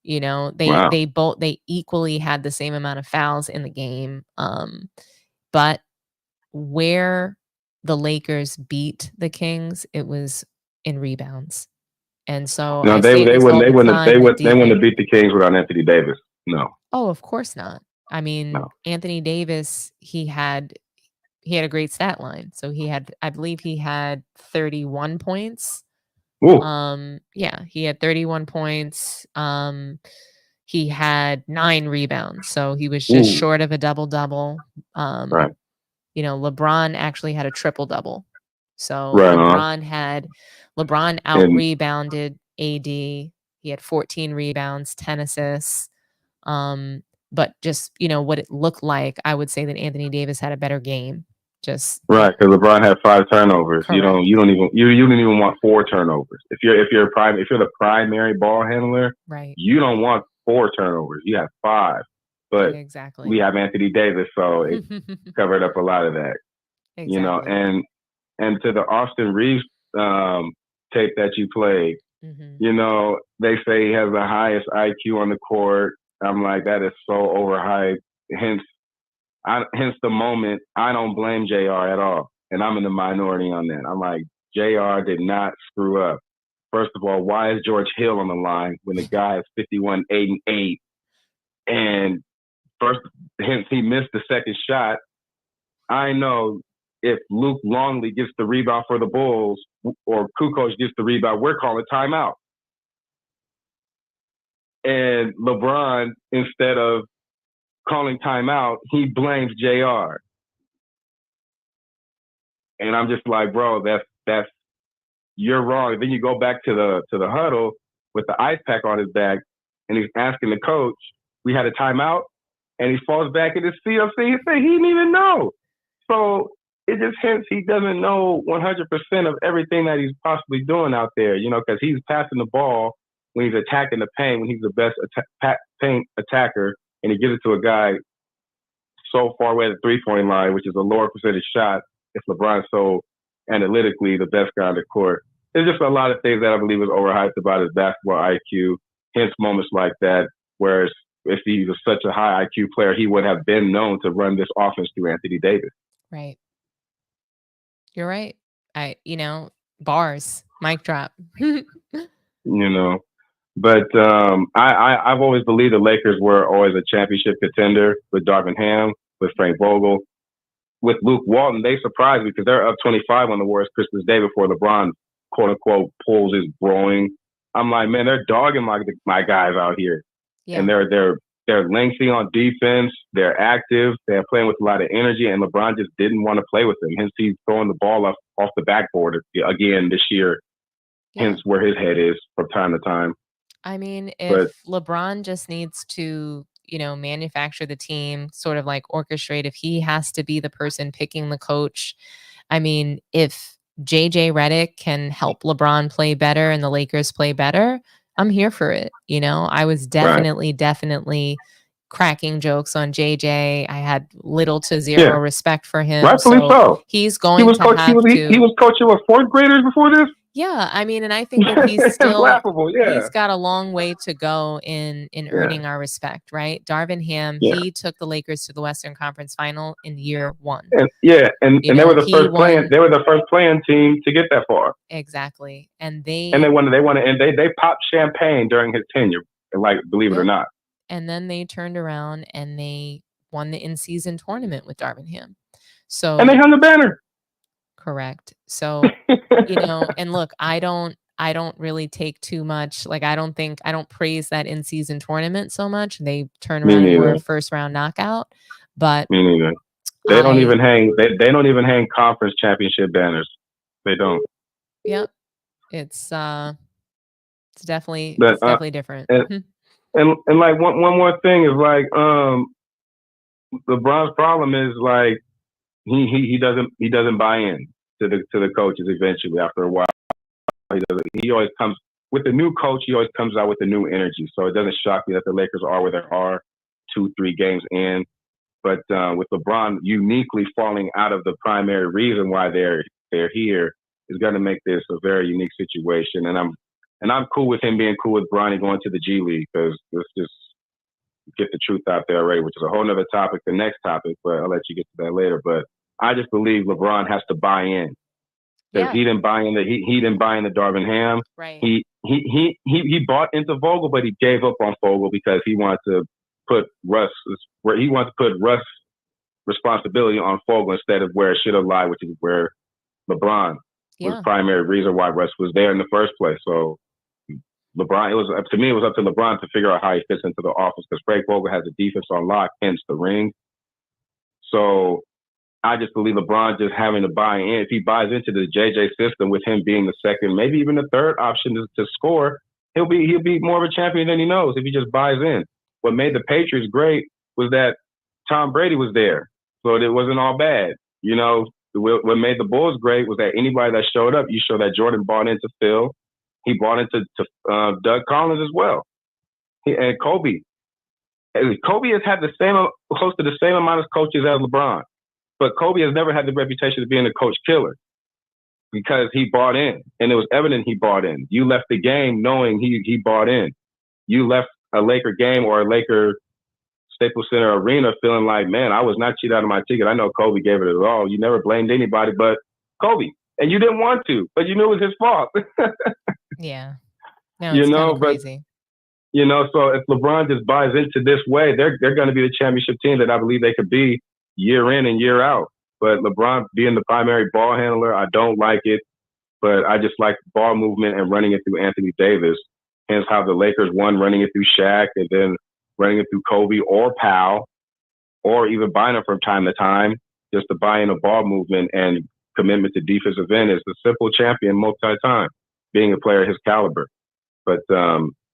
They equally had the same amount of fouls in the game. But where the Lakers beat the Kings, it was in rebounds. And so they wouldn't have beat the Kings without Anthony Davis. No. Oh, of course not. I mean, Anthony Davis, he had a great stat line. So I believe he had 31 points. Ooh. He had 31 points. He had 9 rebounds. So he was just short of a double-double. Right. LeBron actually had a triple-double. So right LeBron out-rebounded AD. He had 14 rebounds, 10 assists. But just, what it looked like, I would say that Anthony Davis had a better game. Just right, because LeBron had 5 turnovers. Correct. You don't even want 4 turnovers. If you're the primary ball handler, right, you don't want 4 turnovers. You have 5. But exactly, we have Anthony Davis, so it covered up a lot of that. Exactly. And to the Austin Reeves tape that you played, they say he has the highest IQ on the court. I'm like, that is so overhyped. Hence the moment, I don't blame JR at all. And I'm in the minority on that. I'm like, JR did not screw up. First of all, why is George Hill on the line when the guy is 51-8-8? And hence he missed the second shot. I know if Luke Longley gets the rebound for the Bulls or Kukoc gets the rebound, we're calling timeout. And LeBron, instead of calling timeout, he blames JR. And I'm just like, bro, that's you're wrong. Then you go back to the huddle with the ice pack on his back, and he's asking the coach, we had a timeout, and he falls back in his seat. He said he didn't even know. So it just hints he doesn't know 100% of everything that he's possibly doing out there, because he's passing the ball when he's attacking the paint, when he's the best paint attacker, and he gives it to a guy so far away at the 3-point line, which is a lower percentage shot, if LeBron's so analytically the best guy on the court. There's just a lot of things that I believe is overhyped about his basketball IQ. Hence moments like that, whereas if he was such a high IQ player, he would have been known to run this offense through Anthony Davis. Right. You're right. Bars, mic drop. But I've always believed the Lakers were always a championship contender with Darvin Ham, with Frank Vogel. With Luke Walton, they surprised me because they're up 25 on the Warriors Christmas Day before LeBron, quote unquote, pulls his groin. I'm like, man, they're dogging my guys out here. Yeah. And they're lengthy on defense. They're active. They're playing with a lot of energy. And LeBron just didn't want to play with them. Hence, he's throwing the ball off the backboard again this year. Yeah. Hence, where his head is from time to time. I mean, if LeBron just needs to, manufacture the team, sort of like orchestrate, if he has to be the person picking the coach. I mean, if JJ Redick can help LeBron play better and the Lakers play better, I'm here for it. I was definitely cracking jokes on JJ. I had little to zero respect for him. Rightfully so. He's going to have to. He was coaching with fourth graders before this. Yeah, I mean, and I think that he's still laughable. Yeah, he's got a long way to go in earning our respect, right? Darvin Ham, he took the Lakers to the Western Conference Final in year 1. And they were the first playing. They were the first playing team to get that far. Exactly, and they popped champagne during his tenure. Like, believe it or not. And then they turned around and they won the in-season tournament with Darvin Ham. So and they hung a banner. Correct. So, and look, I don't really take too much. Like, I don't praise that in-season tournament so much. They turn around and were a first round knockout, but me neither. They don't even hang. They don't even hang conference championship banners. They don't. Yep. It's definitely different. And like one more thing is like LeBron's problem is like he doesn't buy in to the coaches eventually after a while. He always comes with the new coach. He always comes out with a new energy. So it doesn't shock me that the Lakers are where they are 2-3 games in. But with LeBron uniquely falling out of the primary reason why they're here is going to make this a very unique situation. And I'm cool with him being cool with Bronny going to the G League because let's just get the truth out there already, which is a whole nother topic, the next topic, but I'll let you get to that later. But I just believe LeBron has to buy in. Because he didn't buy in he didn't buy into Darvin Ham. Right. He bought into Vogel, but he gave up on Vogel because he wanted to put Russ responsibility on Vogel instead of where it should have lied, which is where LeBron was the primary reason why Russ was there in the first place. So LeBron, it was up to LeBron to figure out how he fits into the offense because Frank Vogel has the defense on lock, hence the ring. So I just believe LeBron just having to buy in. If he buys into the JJ system with him being the second, maybe even the third option to score, he'll be more of a champion than he knows if he just buys in. What made the Patriots great was that Tom Brady was there, so it wasn't all bad. What made the Bulls great was that anybody that showed up, you show that Jordan bought into Phil. He bought into Doug Collins as well. And Kobe. Kobe has had close to the same amount of coaches as LeBron. But Kobe has never had the reputation of being a coach killer because he bought in. And it was evident he bought in. You left the game knowing he bought in. You left a Laker game or a Laker Staples Center arena feeling like, man, I was not cheated out of my ticket. I know Kobe gave it at all. You never blamed anybody but Kobe. And you didn't want to, but you knew it was his fault. Yeah. No, it's crazy. So if LeBron just buys into this way, they're going to be the championship team that I believe they could be year in and year out. But LeBron being the primary ball handler, I don't like it. But I just like ball movement and running it through Anthony Davis. Hence how the Lakers won running it through Shaq and then running it through Kobe or Powell or even Bynum from time to time, just to buy in a ball movement and commitment to defensive end is the simple champion multi-time, being a player of his caliber. But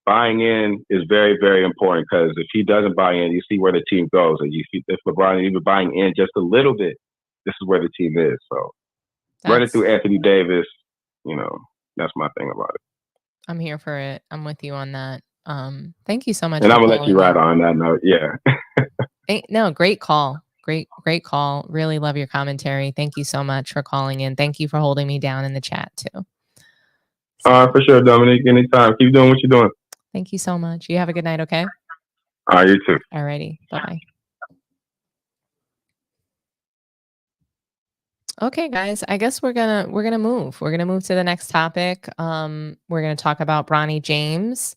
buying in is very, very important because if he doesn't buy in, you see where the team goes. And if LeBron is even buying in just a little bit, this is where the team is. So running through Anthony Davis, that's my thing about it. I'm here for it. I'm with you on that. Thank you so much. And I'm going to let you ride on that note. Yeah. No, great call. great call. Really love your commentary. Thank you so much for calling in. Thank you for holding me down in the chat too. For sure, Dominique. Anytime. Keep doing what you're doing. Thank you so much. You have a good night, okay? You too. Alrighty. Bye-bye. Okay, guys, I guess we're gonna move. We're gonna move to the next topic. We're gonna talk about Bronny James.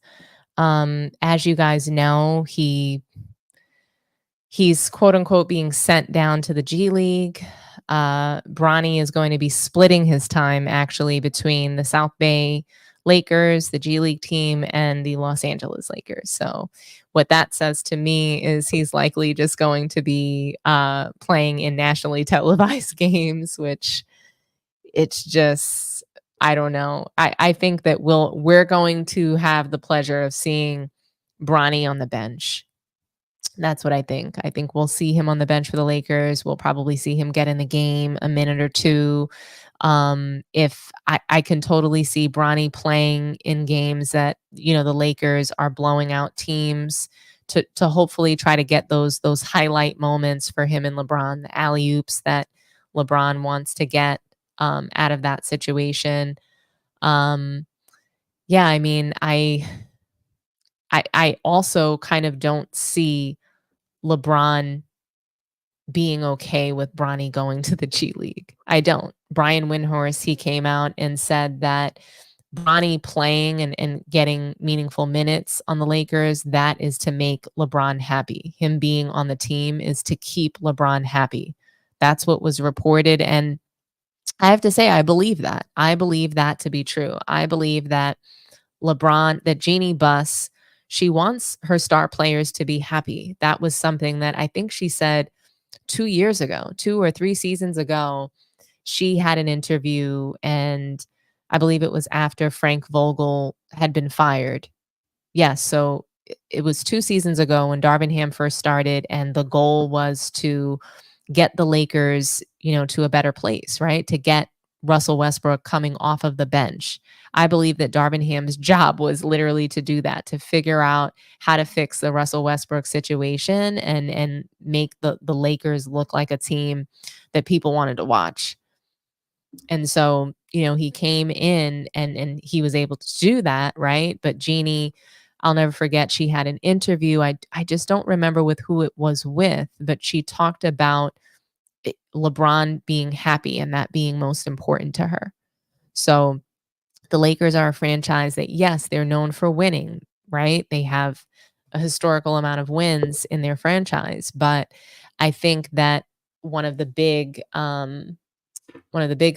As you guys know, he's quote unquote being sent down to the G League. Bronny is going to be splitting his time actually between the South Bay Lakers, the G League team, and the Los Angeles Lakers. So what that says to me is he's likely just going to be playing in nationally televised games, which it's just, I don't know. I think that we're going to have the pleasure of seeing Bronny on the bench. That's what I think. I think we'll see him on the bench for the Lakers. We'll probably see him get in the game a minute or two. If I can totally see Bronny playing in games that, the Lakers are blowing out teams to hopefully try to get those highlight moments for him and LeBron, the alley-oops that LeBron wants to get out of that situation. Yeah, I mean, I also kind of don't see LeBron being okay with Bronny going to the G League. I don't. Brian Windhorst, he came out and said that Bronny playing and getting meaningful minutes on the Lakers, that is to make LeBron happy. Him being on the team is to keep LeBron happy. That's what was reported. And I have to say, I believe that. I believe that to be true. I believe that that Jeannie Buss, she wants her star players to be happy. That was something that I think she said 2 years ago, 2 or 3 seasons ago. She had an interview, and I believe it was after Frank Vogel had been fired. Yes, so it was 2 seasons ago when Darvin Ham first started, and the goal was to get the Lakers, to a better place, right? To get Russell Westbrook coming off of the bench. I believe that Darvin Ham's job was literally to do that, to figure out how to fix the Russell Westbrook situation and make the Lakers look like a team that people wanted to watch. And so, he came in and he was able to do that, right? But Jeannie, I'll never forget, she had an interview. I just don't remember with who it was with, but she talked about LeBron being happy and that being most important to her. So the Lakers are a franchise that, yes, they're known for winning, right? They have a historical amount of wins in their franchise. But I think that one of the big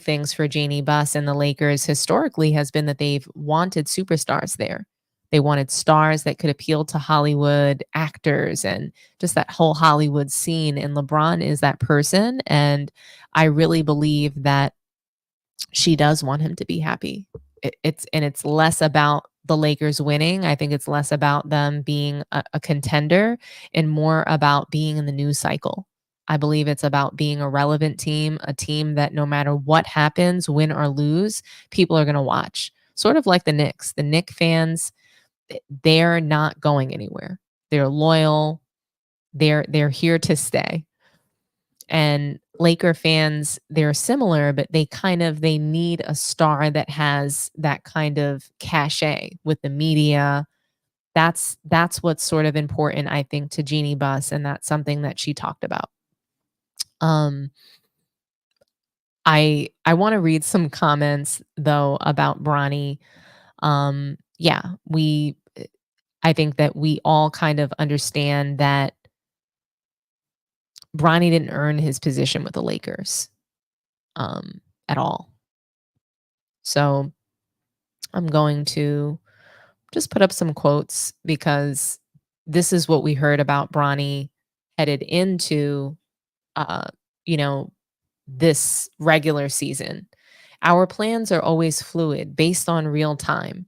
things for Jeannie Buss and the Lakers historically has been that they've wanted superstars there. They wanted stars that could appeal to Hollywood actors and just that whole Hollywood scene. And LeBron is that person. And I really believe that she does want him to be happy. It's less about the Lakers winning. I think it's less about them being a contender and more about being in the news cycle. I believe it's about being a relevant team, a team that no matter what happens, win or lose, people are going to watch. Sort of like the Knicks. The Knicks fans, they're not going anywhere. They're loyal. They're here to stay. And Laker fans, they're similar, but they need a star that has that kind of cachet with the media. That's what's sort of important, I think, to Jeannie Buss, and that's something that she talked about. I want to read some comments though about Bronny. I think that we all kind of understand that Bronny didn't earn his position with the Lakers at all. So I'm going to just put up some quotes because this is what we heard about Bronny headed into, this regular season. Our plans are always fluid based on real time,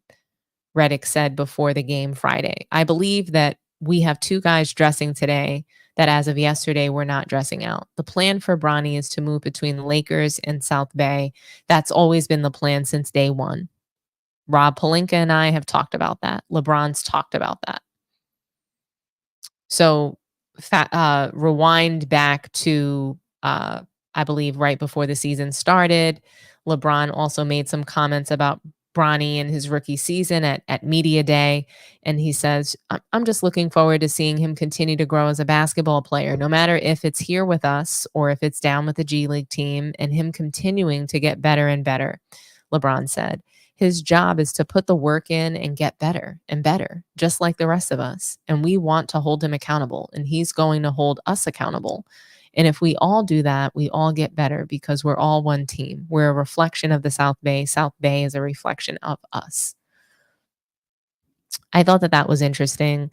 Reddick said before the game Friday. I believe that we have 2 guys dressing today that as of yesterday were not dressing out. The plan for Bronny is to move between the Lakers and South Bay. That's always been the plan since day one. Rob Pelinka and I have talked about that. LeBron's talked about that. So rewind back to, I believe, right before the season started, LeBron also made some comments about Bronny in his rookie season at Media Day. And he says, I'm just looking forward to seeing him continue to grow as a basketball player, no matter if it's here with us or if it's down with the G League team, and him continuing to get better and better. LeBron said his job is to put the work in and get better and better, just like the rest of us. And we want to hold him accountable, and he's going to hold us accountable. And if we all do that, we all get better because we're all one team. We're a reflection of the South Bay. South Bay is a reflection of us. I thought that was interesting,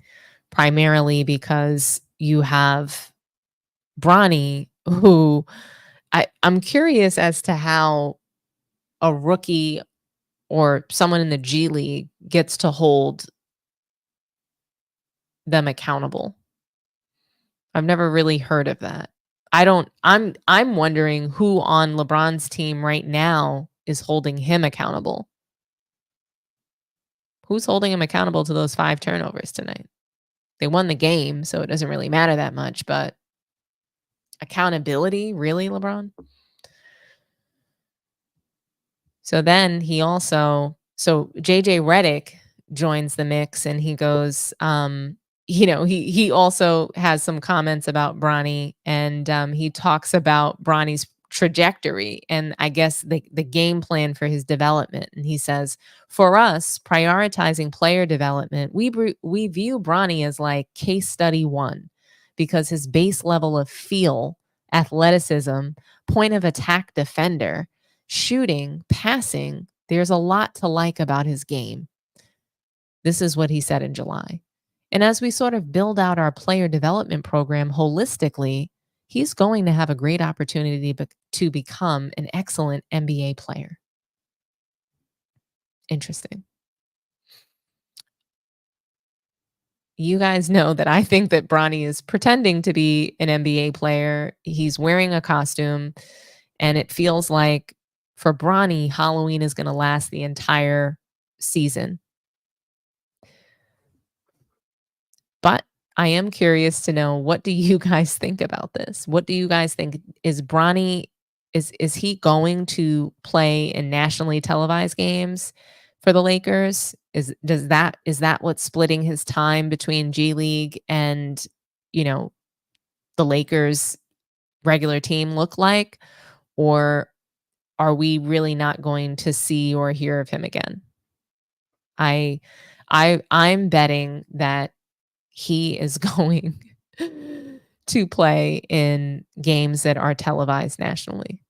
primarily because you have Bronny, who I'm curious as to how a rookie or someone in the G League gets to hold them accountable. I've never really heard of that. I'm wondering who on LeBron's team right now is holding him accountable. Who's holding him accountable to those 5 turnovers tonight? They won the game, so it doesn't really matter that much, but accountability, really, LeBron? So then so JJ Redick joins the mix, and he goes, he also has some comments about Bronny, and he talks about Bronny's trajectory and I guess the game plan for his development. And he says, for us, prioritizing player development, we view Bronny as like case study 1 because his base level of feel, athleticism, point of attack defender, shooting, passing, there's a lot to like about his game. This is what he said in July. And as we sort of build out our player development program holistically, he's going to have a great opportunity to become an excellent NBA player. Interesting. You guys know that I think that Bronny is pretending to be an NBA player. He's wearing a costume, and it feels like for Bronny, Halloween is going to last the entire season. But I am curious to know, what do you guys think about this? What do you guys think? Is Bronny, is he going to play in nationally televised games for the Lakers? Is that what's splitting his time between G League and, the Lakers regular team look like? Or are we really not going to see or hear of him again? I'm betting that he is going to play in games that are televised nationally.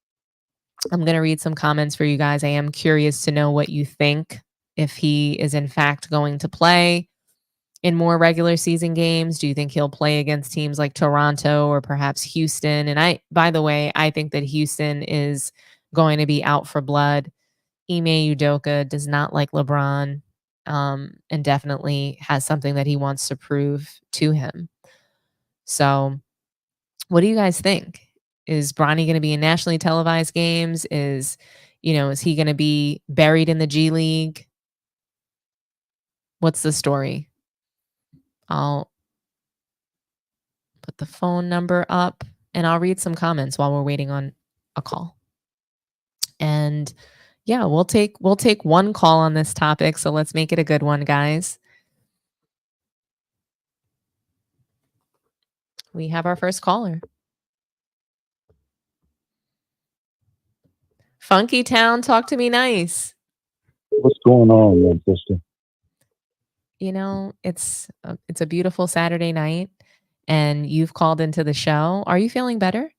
I'm going to read some comments for you guys. I am curious to know what you think, if he is in fact going to play in more regular season games. Do you think he'll play against teams like Toronto or perhaps Houston? And by the way, I think that Houston is going to be out for blood. Ime Udoka does not like LeBron. And definitely has something that he wants to prove to him. So what do you guys think? Is Bronny going to be in nationally televised games? Is he going to be buried in the G League? What's the story? I'll put the phone number up and I'll read some comments while we're waiting on a call. And yeah, we'll take one call on this topic. So let's make it a good one, guys. We have our first caller. Funky Town, talk to me nice. What's going on, man, sister? It's a beautiful Saturday night, and you've called into the show. Are you feeling better?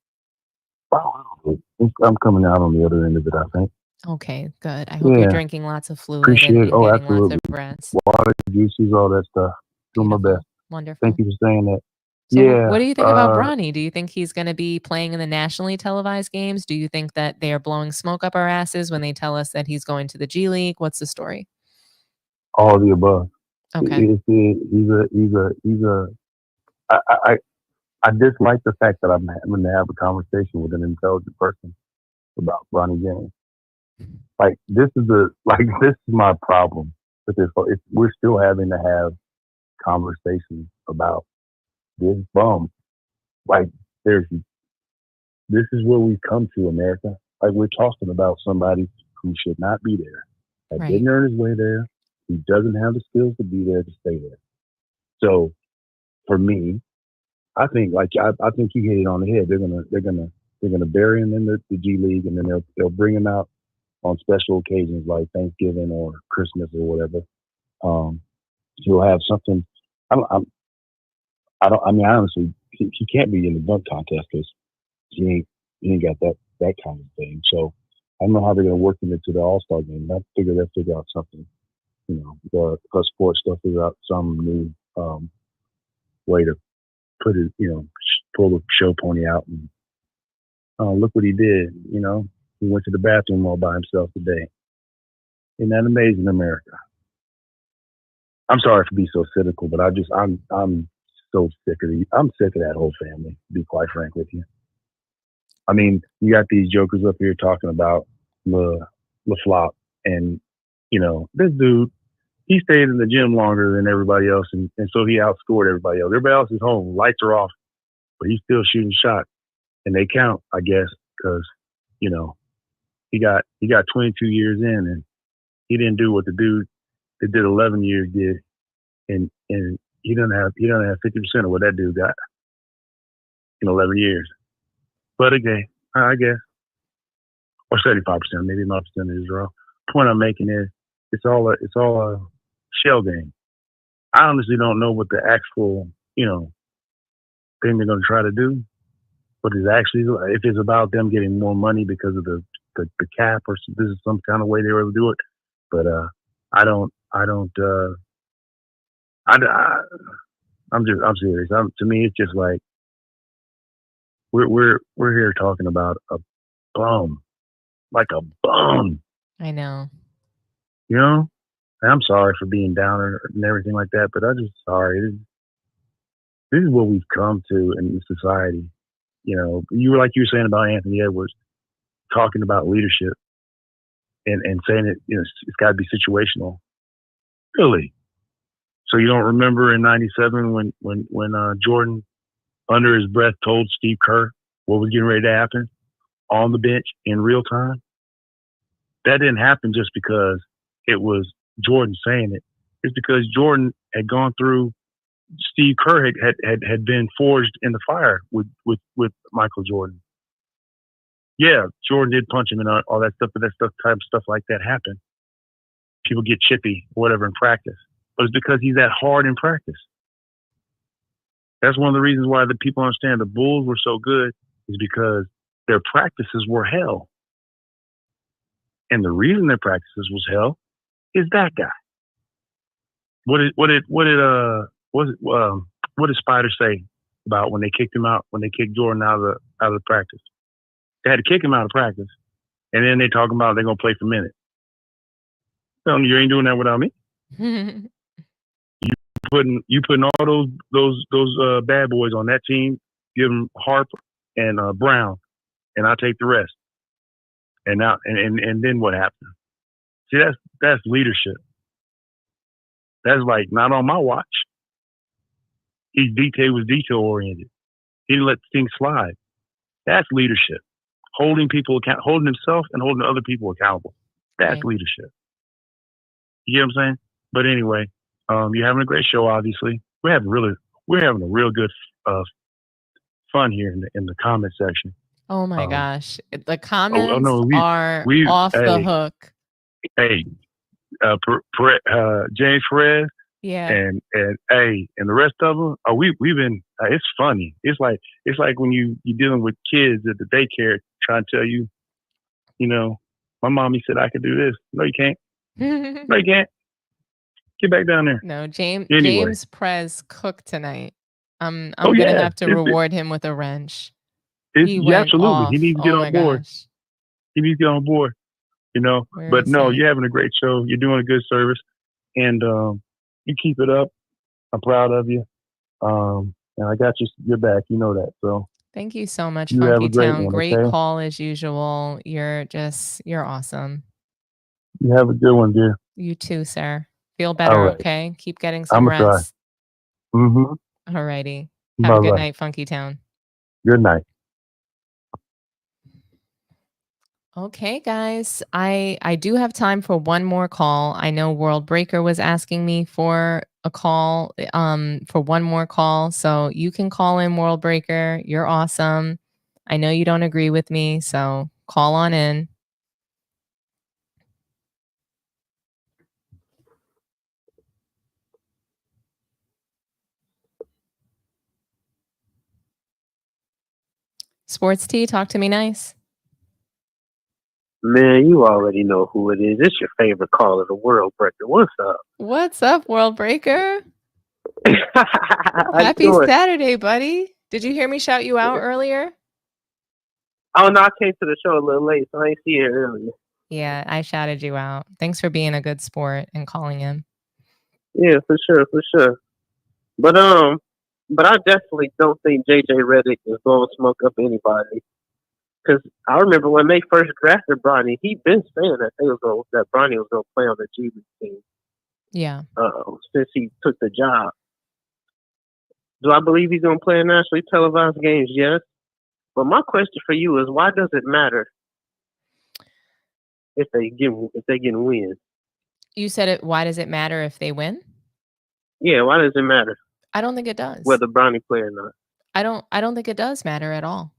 I'm coming out on the other end of it, I think. Okay, good. I hope you're drinking lots of fluid Appreciate and it. Oh, getting absolutely. lots of rest. Water, juices, all that stuff. Doing my best. Wonderful. Thank you for saying that. So what do you think about Bronny? Do you think he's going to be playing in the nationally televised games? Do you think that they are blowing smoke up our asses when they tell us that he's going to the G League? What's the story? All the above. Okay. I dislike the fact that I'm having to have a conversation with an intelligent person about Bronny James. Like this is my problem with this. We're still having to have conversations about this bum Like, this is where we've come to, America. Like, we're talking about somebody who should not be there. That Right. didn't earn his way there. He doesn't have the skills to be there to stay there. So, for me, I think I think you hit it on the head. They're gonna bury him in the G League, and then they'll bring him out on special occasions like Thanksgiving or Christmas or whatever. He'll have something. I mean, honestly, he can't be in the dunk contest because he ain't got that kind of thing. So I don't know how they're gonna work him into the All-Star game. They'll figure out something. Because sports, they'll figure out some new way to put it. Pull the show pony out and look what he did. He went to the bathroom all by himself today. Isn't that amazing, America? I'm sorry for being so cynical, but I'm so sick of I'm sick of that whole family, to be quite frank with you. I mean, you got these jokers up here talking about LaFlop, and this dude, he stayed in the gym longer than everybody else, and so he outscored everybody else. Everybody else is home, lights are off, but he's still shooting shots, and they count, I guess, because he got 22 years in, and he didn't do what the dude that did 11 years did, and he doesn't have 50% of what that dude got in 11 years. But again, I guess, or 75%, maybe my percentage is wrong. The point I'm making is it's all a shell game. I honestly don't know what the actual thing they're going to try to do, but it's actually, if it's about them getting more money because of the cap, or this is some kind of way they were able to do it. But I'm serious. To me, it's just like we're here talking about a bum, like a bum. I know. And I'm sorry for being downer and everything like that, but I'm just sorry. This is what we've come to in society. You were saying about Anthony Edwards, talking about leadership and saying it, it's got to be situational. Really? So you don't remember in '97 when Jordan, under his breath, told Steve Kerr what was getting ready to happen on the bench in real time? That didn't happen just because it was Jordan saying it. It's because Jordan had gone through. Steve Kerr had been forged in the fire with Michael Jordan. Yeah, Jordan did punch him and all that stuff, but type of stuff like that happened. People get chippy or whatever in practice. But it's because he's that hard in practice. That's one of the reasons why the people understand the Bulls were so good, is because their practices were hell. And the reason their practices was hell is that guy. What did Spider say about when they kicked him out, when they kicked Jordan out of the practice? They had to kick him out of practice, and then they talking about they're gonna play for minutes. You ain't doing that without me. You putting all those bad boys on that team. Give them Harper and Brown, and I'll take the rest. And now and then what happened? See, that's leadership. That's like not on my watch. He was detail oriented. He didn't let things slide. That's leadership. Holding people account, holding himself and holding other people accountable. That's leadership. You get what I'm saying? But anyway, you're having a great show. Obviously, we're having a real good fun here in the comment section. Oh my gosh, the comments are off the hook. Hey, James Perez. Yeah. And the rest of them, we've been. It's funny. It's like when you're dealing with kids at the daycare trying to tell you, my mommy said I could do this. No, you can't. No, you can't. Get back down there. No, James Anyway. Prez cooked tonight. I'm gonna have to reward him with a wrench. Absolutely. Off. He needs to get on board. Gosh. He needs to get on board. But no, you're having a great show. You're doing a good service, and you keep it up. I'm proud of you. And I got your back. You know that. So thank you so much, you have Funky a great Town. one, Great okay? call as usual. You're awesome. You have a good one, dear. You too, sir. Feel better, All right. okay? Keep getting some I'm gonna rest. try. Mm-hmm. All righty. Have a good night, Funky Town. Good night. Okay, guys. I do have time for one more call. I know World Breaker was asking me for a call, for one more call. So you can call in, World Breaker. You're awesome. I know you don't agree with me, so call on in. Sports T, talk to me nice. Man, you already know who it is. It's your favorite caller, the World Breaker. What's up? What's up, World Breaker? How you Happy doing? Saturday, buddy. Did you hear me shout you out earlier? Oh no, I came to the show a little late, so I ain't see it earlier. Yeah, I shouted you out. Thanks for being a good sport and calling in. Yeah, for sure. But I definitely don't think JJ Redick is going to smoke up anybody. Because I remember when they first drafted Bronny, he'd been saying that that Bronny was going to play on the G League team. Yeah. Since he took the job. Do I believe he's going to play in nationally televised games? Yes. But my question for you is, why does it matter if they get wins? You said it. Why does it matter if they win? Yeah, why does it matter? I don't think it does. Whether Bronny play or not. I don't think it does matter at all.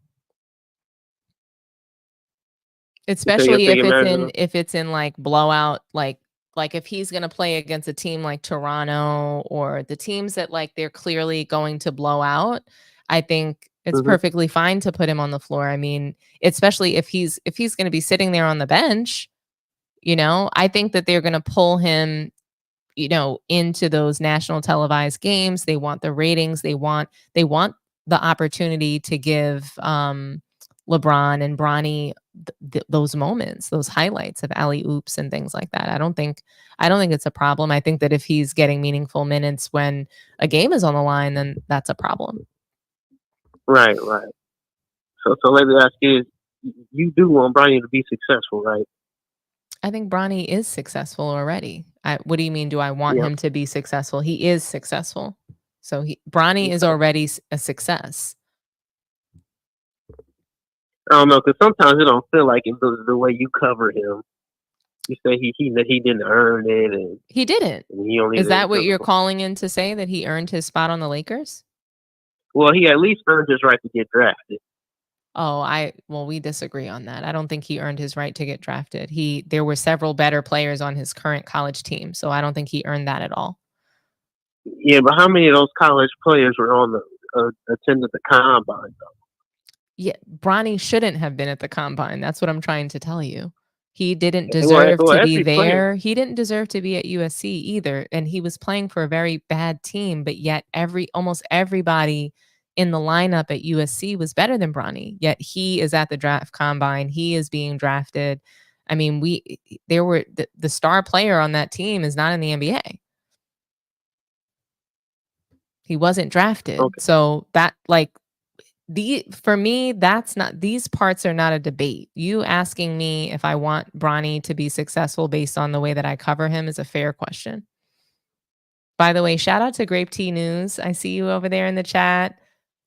You Especially think if it it's matters? if it's in like blowout, like if he's gonna play against a team like Toronto or the teams that like they're clearly going to blow out, I think it's perfectly fine to put him on the floor. I mean, especially if he's gonna be sitting there on the bench, I think that they're gonna pull him, into those national televised games. They want the ratings. They want the opportunity to give LeBron and Bronny those moments, those highlights of alley oops and things like that. I don't think it's a problem. I think that if he's getting meaningful minutes when a game is on the line, then that's a problem. Right. So let me ask you, you do want Bronny to be successful, right? I think Bronny is successful already. What do you mean? Do I want him to be successful? He is successful. So Bronny is already a success. I don't know, because sometimes it don't feel like it the way you cover him. You say he didn't earn it, and he didn't. And he only is that what you're calling in to say, that he earned his spot on the Lakers? Well, he at least earned his right to get drafted. Oh, we disagree on that. I don't think he earned his right to get drafted. There were several better players on his current college team, so I don't think he earned that at all. Yeah, but how many of those college players were on attended the combine though? Yeah, Bronny shouldn't have been at the combine. That's what I'm trying to tell you. He didn't deserve to be there. He didn't deserve to be at USC either, and he was playing for a very bad team. But yet, almost everybody in the lineup at USC was better than Bronny. Yet he is at the draft combine. He is being drafted. I mean, the star player on that team is not in the NBA. He wasn't drafted. Okay. So that for me, these parts are not a debate. You asking me if I want Bronny to be successful based on the way that I cover him is a fair question. By the way, shout out to Grape Tea News. I see you over there in the chat.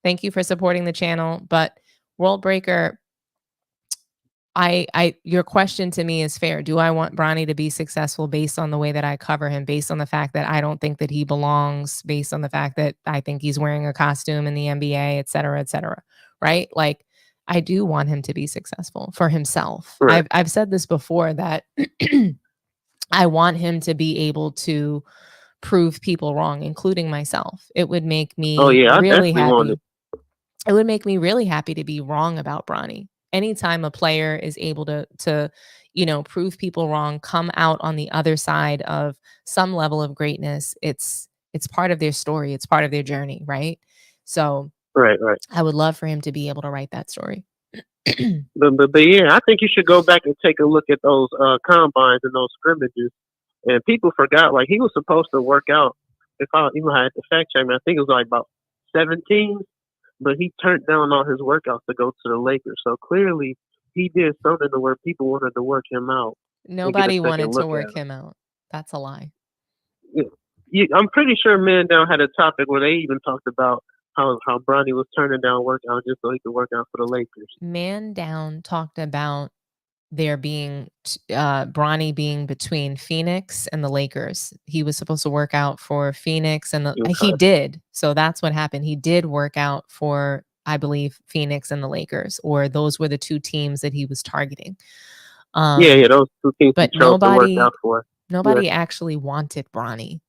Thank you for supporting the channel. But World Breaker, your question to me is fair. Do I want Bronny to be successful based on the way that I cover him, based on the fact that I don't think that he belongs, based on the fact that I think he's wearing a costume in the NBA, et cetera, right? Like, I do want him to be successful for himself. Right. I've said this before, that I want him to be able to prove people wrong, including myself. It would make me really happy. It would make me really happy to be wrong about Bronny. Anytime a player is able to prove people wrong, come out on the other side of some level of greatness, it's part of their story. It's part of their journey, right? So right. I would love for him to be able to write that story. but yeah, I think you should go back and take a look at those combines and those scrimmages. And people forgot, like, he was supposed to work out. If I even had to fact check me, I think it was like about 17. But he turned down all his workouts to go to the Lakers. So clearly he did something to where people wanted to work him out. Nobody wanted to work him out. That's a lie. I'm pretty sure Man Down had a topic where they even talked about how Bronny was turning down workouts just so he could work out for the Lakers. Man Down talked about there being Bronny being between Phoenix and the Lakers. He was supposed to work out for Phoenix and he did. So that's what happened. He did work out for, I believe, Phoenix and the Lakers, or those were the two teams that he was targeting. Yeah, those two teams But he chose to work out for. nobody actually wanted Bronny.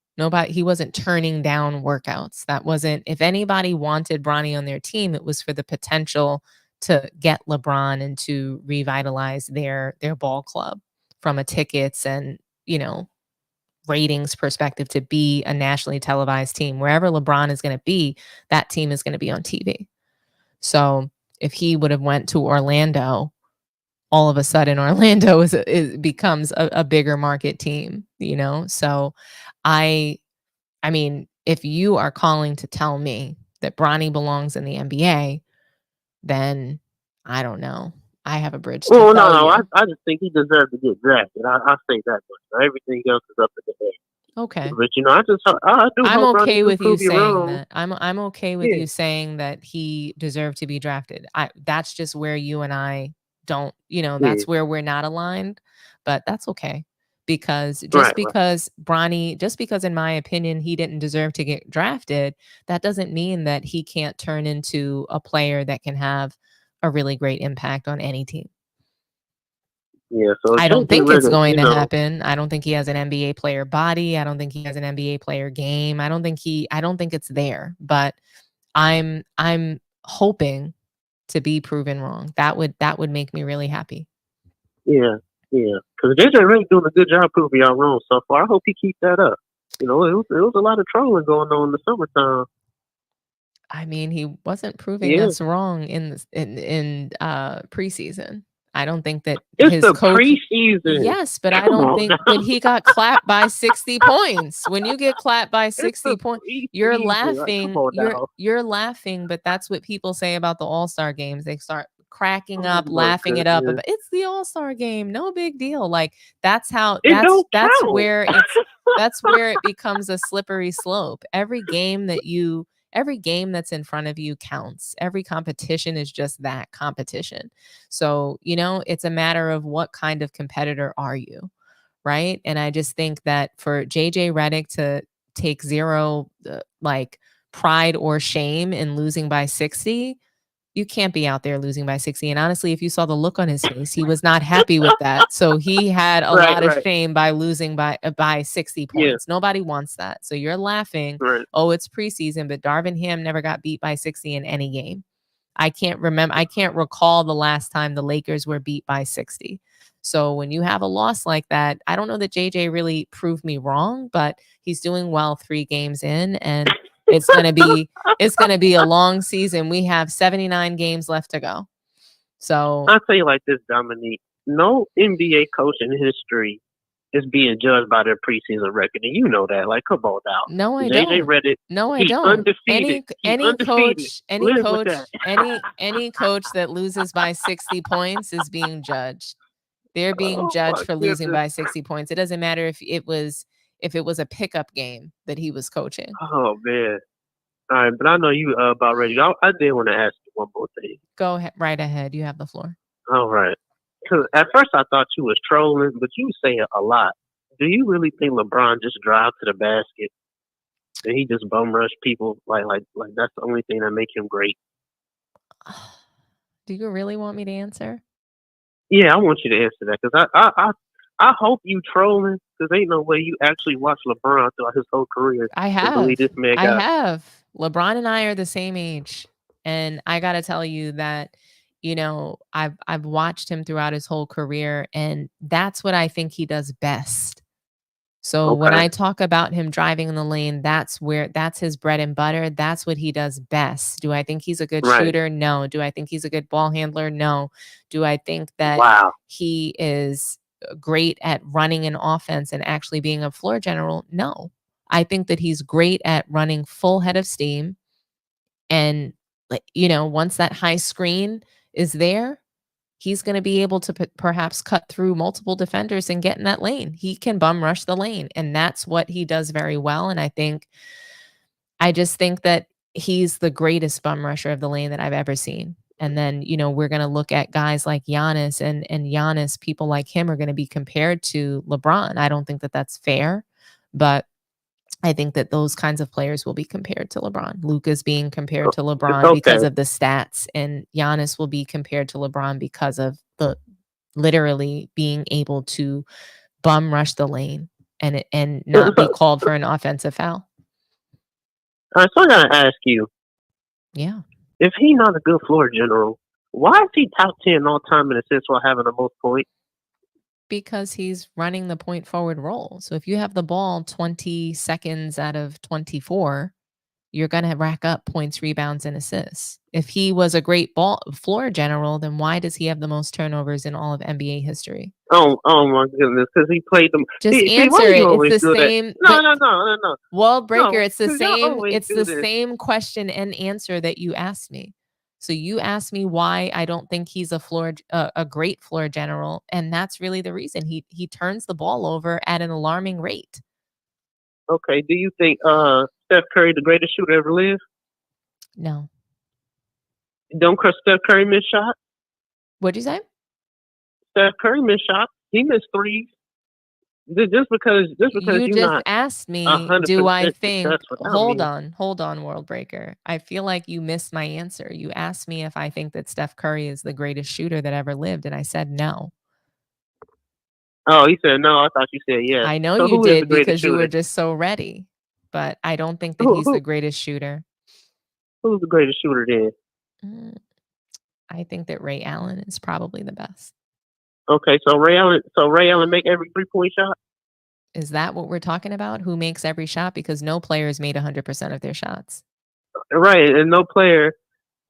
He wasn't turning down workouts. That wasn't, if anybody wanted Bronny on their team, it was for the potential to get LeBron and to revitalize their ball club from a tickets and, ratings perspective, to be a nationally televised team. Wherever LeBron is going to be, that team is going to be on TV. So if he would have went to Orlando, all of a sudden Orlando becomes a bigger market team, So I mean, if you are calling to tell me that Bronny belongs in the NBA, then I don't know. I have a bridge to Well, tell no, you. I just think he deserved to get drafted. I say that much. Everything else is up in the air. Okay. But I'm hope okay Bronny with you prove saying wrong. that. I'm okay with you saying that he deserved to be drafted. That's just where you and I don't, that's where we're not aligned, but that's okay. Because because Bronny, just because in my opinion he didn't deserve to get drafted, that doesn't mean that he can't turn into a player that can have a really great impact on any team. Yeah, so I don't think it's going to happen. I don't think he has an NBA player body. I don't think he has an NBA player game. I don't think it's there, but I'm hoping to be proven wrong. That would make me really happy. Yeah. Because JJ Redick doing a good job proving y'all wrong so far. I hope he keeps that up. It was a lot of trolling going on in the summertime. I mean, he wasn't proving us wrong in preseason. I don't think that his coach preseason. Yes, but I don't think that he got clapped by 60 points. When you get clapped by 60 points, you're laughing. You're laughing, but that's what people say about the All-Star games. They start cracking up, laughing it up. But it's the All-Star game, no big deal. Like that's where it becomes a slippery slope. Every game that's in front of you counts. Every competition is just that, competition. So, it's a matter of what kind of competitor are you, right? And I just think that for JJ Redick to take zero pride or shame in losing by 60, you can't be out there losing by 60. And honestly, if you saw the look on his face, he was not happy with that. So he had a lot of shame by losing by 60 points. Yeah. Nobody wants that. So you're laughing. Right. Oh, it's preseason, but Darvin Ham never got beat by 60 in any game. I can't recall the last time the Lakers were beat by 60. So when you have a loss like that, I don't know that JJ really proved me wrong, but he's doing well 3 games in, and it's going to be a long season. We have 79 games left to go. So I'll tell you like this, Dominique. No NBA coach in history is being judged by their preseason record, and you know that. Like, come on now. No, I JJ don't. Redick. No, I don't. Undefeated. Any coach that loses by 60 points is being judged. They're being judged for losing by 60 points. It doesn't matter if it was a pickup game that he was coaching. Oh man. All right, but I know you about ready. I did want to ask you one more thing. Go ahead, right ahead. You have the floor. All right. Because at first I thought you was trolling, but you say it a lot. Do you really think LeBron just drive to the basket and he just bum rush people like that's the only thing that make him great? Do you really want me to answer? Yeah, I want you to answer that because I hope you trolling because ain't no way you actually watch LeBron throughout his whole career. I have. LeBron and I are the same age, and I got to tell you that I've watched him throughout his whole career, and that's what I think he does best. So when I talk about him driving in the lane, that's his bread and butter. That's what he does best. Do I think he's a good shooter? No. Do I think he's a good ball handler? No. Do I think that he is great at running an offense and actually being a floor general? No. I think that he's great at running full head of steam. And, once that high screen is there, he's going to be able to perhaps cut through multiple defenders and get in that lane. He can bum rush the lane, and that's what he does very well. And I just think that he's the greatest bum rusher of the lane that I've ever seen. And then, we're going to look at guys like Giannis, and Giannis, people like him are going to be compared to LeBron. I don't think that that's fair, but I think that those kinds of players will be compared to LeBron. Luka's being compared to LeBron because of the stats, and Giannis will be compared to LeBron because of the literally being able to bum rush the lane and not be called for an offensive foul. All right, so I gotta ask you. Yeah. If he's not a good floor general, why is he top 10 all time in assists while having the most points? Because he's running the point forward role. So if you have the ball 20 seconds out of 24, you're going to rack up points, rebounds, and assists. If he was a great floor general, then why does he have the most turnovers in all of NBA history? Oh my goodness, because he played them. Just answer it. It's the same. No. World Breaker, No, it's the 'cause y'all same. always It's do the this. same question and answer that you asked me. So you asked me why I don't think he's a great floor general, and that's really the reason. He turns the ball over at an alarming rate. Okay, do you think Steph Curry the greatest shooter ever lived? No. Don't Steph Curry miss shots? What'd you say? Steph Curry missed shots. He missed threes. Just because You you're just not asked me, 100% do I think, successful, that don't hold on, World Breaker. I feel like you missed my answer. You asked me if I think that Steph Curry is the greatest shooter that ever lived, and I said no. Oh, he said no. I thought you said yes. I know So you who is the did greatest because you shooter? were just so ready, but I don't think that Who- he's who- the greatest shooter. Who's the greatest shooter then? I think that Ray Allen is probably the best. Okay, so Ray Allen make every 3-point shot? Is that what we're talking about? Who makes every shot? Because no players made 100% of their shots. Right, and no player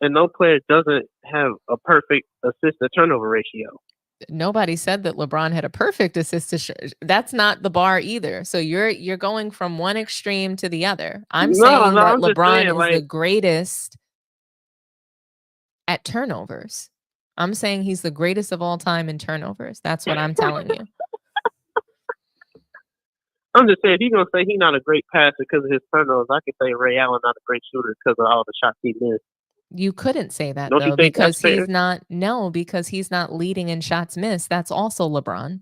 doesn't have a perfect assist to turnover ratio. Nobody said that LeBron had a perfect assist to that's not the bar either. So you're going from one extreme to the other. I'm saying that I'm just LeBron saying, is the greatest at turnovers. I'm saying he's the greatest of all time in turnovers. That's what I'm telling you. I'm just saying, if you're gonna say he's not a great passer because of his turnovers, I can say Ray Allen not a great shooter because of all the shots he missed. You couldn't say that Don't you though, think because that's fair? because he's not leading in shots missed. That's also LeBron.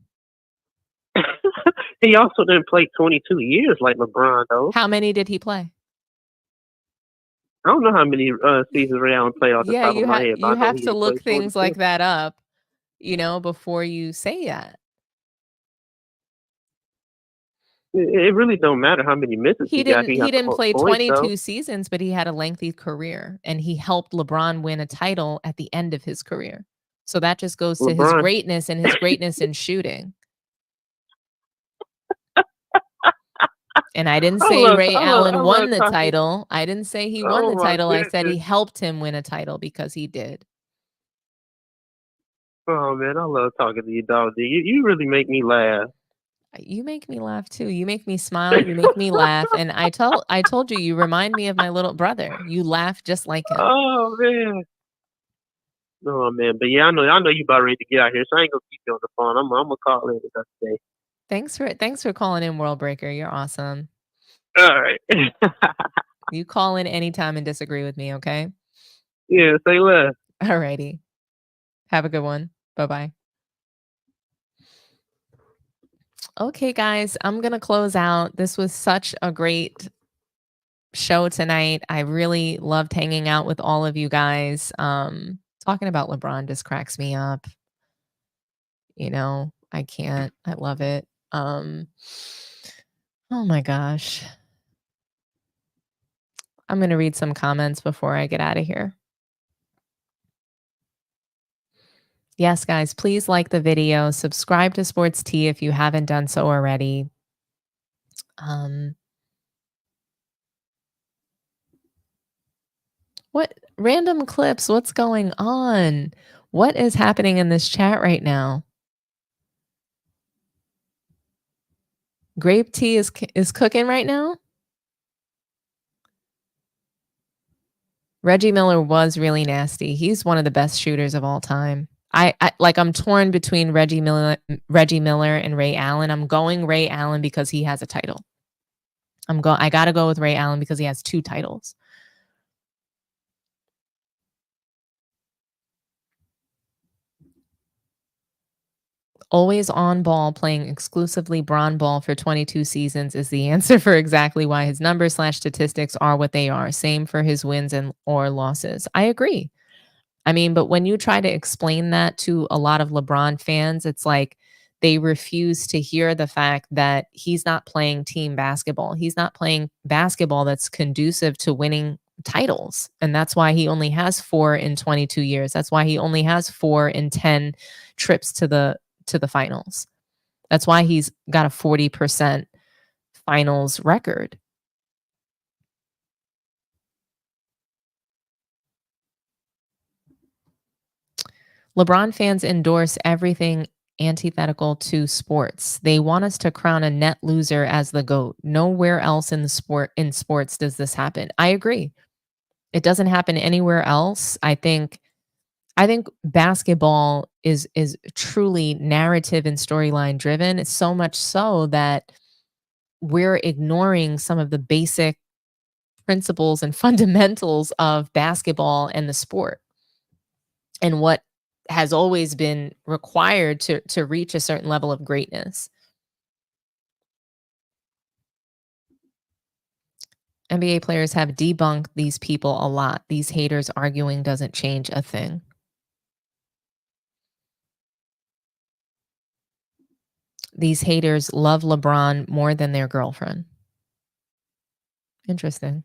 He also didn't play 22 years like LeBron though. How many did he play? I don't know how many seasons Ray Allen played off the Yeah, top of my head. But I you know have he to look played things 42. like that up, before you say that. It really don't matter how many misses He got. didn't Got the most play points, 22 though. seasons, but he had a lengthy career, and he helped LeBron win a title at the end of his career. So that just goes to his LeBron. greatness and his greatness in shooting. And I didn't say Ray Allen won the title. I didn't say he won the my title. I said he goodness. helped him win a title because he did. Oh man, I love talking to you, dog. You really make me laugh. You make me laugh too. You make me smile. You make me laugh. And I told you remind me of my little brother. You laugh just like him. Oh man. Oh man, but yeah, I know you about ready to get out here, so I ain't gonna keep you on the phone. I'm gonna call later today. Thanks for calling in, World Breaker. You're awesome. All right. You call in anytime and disagree with me, okay? Yeah, say less. Alrighty. Have a good one. Bye-bye. Okay, guys, I'm going to close out. This was such a great show tonight. I really loved hanging out with all of you guys. Talking about LeBron just cracks me up. I can't. I love it. Oh my gosh. I'm going to read some comments before I get out of here. Yes, guys, please like the video. Subscribe to Sports Tea if you haven't done so already. What random clips? What's going on? What is happening in this chat right now? Grape tea is cooking right now? Reggie Miller was really nasty. He's one of the best shooters of all time. I'm torn between Reggie Miller and Ray Allen. I'm going Ray Allen because he has a title. I got to go with Ray Allen because he has 2 titles. Always on ball, playing exclusively Bron ball for 22 seasons is the answer for exactly why his numbers/statistics are what they are. Same for his wins and or losses. I agree. I mean, but when you try to explain that to a lot of LeBron fans, it's like they refuse to hear the fact that he's not playing team basketball. He's not playing basketball that's conducive to winning titles. And that's why he only has 4 in 22 years. That's why he only has 4 in 10 trips to the finals. That's why he's got a 40% finals record. LeBron fans endorse everything antithetical to sports. They want us to crown a net loser as the GOAT. Nowhere else in sports does this happen. I agree. It doesn't happen anywhere else. I think basketball is truly narrative and storyline driven. It's so much so that we're ignoring some of the basic principles and fundamentals of basketball and the sport and what has always been required to reach a certain level of greatness. NBA players have debunked these people a lot. These haters arguing doesn't change a thing. These haters love LeBron more than their girlfriend. Interesting.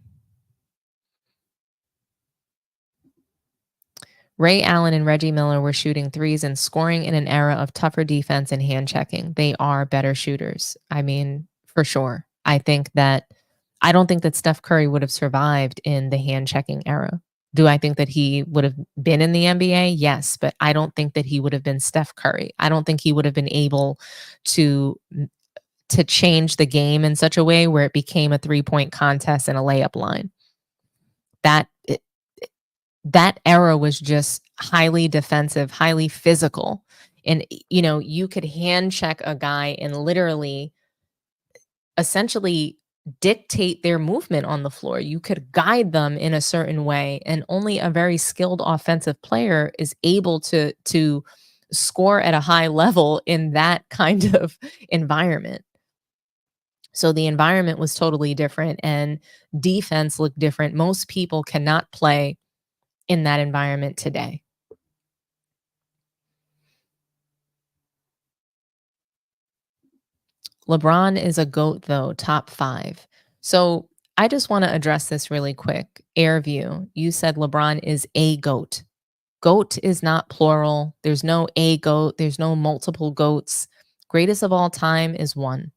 Ray Allen and Reggie Miller were shooting threes and scoring in an era of tougher defense and hand checking. They are better shooters. I mean, for sure. I don't think that Steph Curry would have survived in the hand checking era. Do I think that he would have been in the NBA? Yes, but I don't think that he would have been Steph Curry. I don't think he would have been able to change the game in such a way where it became a 3-point contest and a layup line. That era was just highly defensive, highly physical. And, you could hand check a guy and literally essentially dictate their movement on the floor. You could guide them in a certain way, and only a very skilled offensive player is able to score at a high level in that kind of environment. So the environment was totally different and defense looked different. Most people cannot play in that environment today. LeBron is a GOAT, though, top 5. So I just want to address this really quick. Airview, you said LeBron is a GOAT. GOAT is not plural. There's no a GOAT. There's no multiple GOATs. Greatest of all time is one.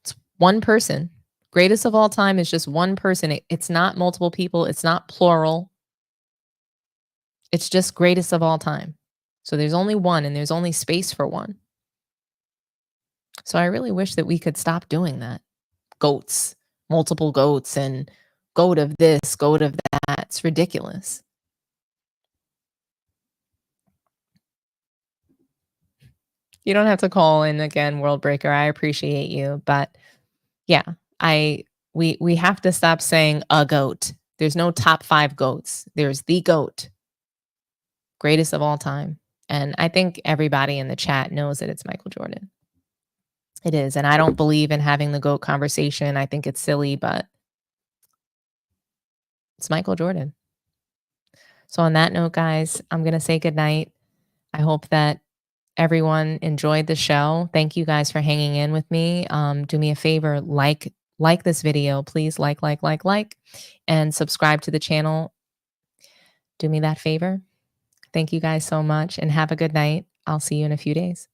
It's one person. Greatest of all time is just one person. It's not multiple people. It's not plural. It's just greatest of all time. So there's only one, and there's only space for one. So I really wish that we could stop doing that. GOATs, multiple GOATs, and GOAT of this, GOAT of that. It's ridiculous. You don't have to call in again, World Breaker. I appreciate you. But yeah, we have to stop saying a GOAT. There's no top 5 GOATs. There's the GOAT. Greatest of all time. And I think everybody in the chat knows that it's Michael Jordan. It is. And I don't believe in having the GOAT conversation. I think it's silly, but it's Michael Jordan. So on that note, guys, I'm going to say goodnight. I hope that everyone enjoyed the show. Thank you guys for hanging in with me. Do me a favor, like this video, please. Like, and subscribe to the channel. Do me that favor. Thank you guys so much and have a good night. I'll see you in a few days.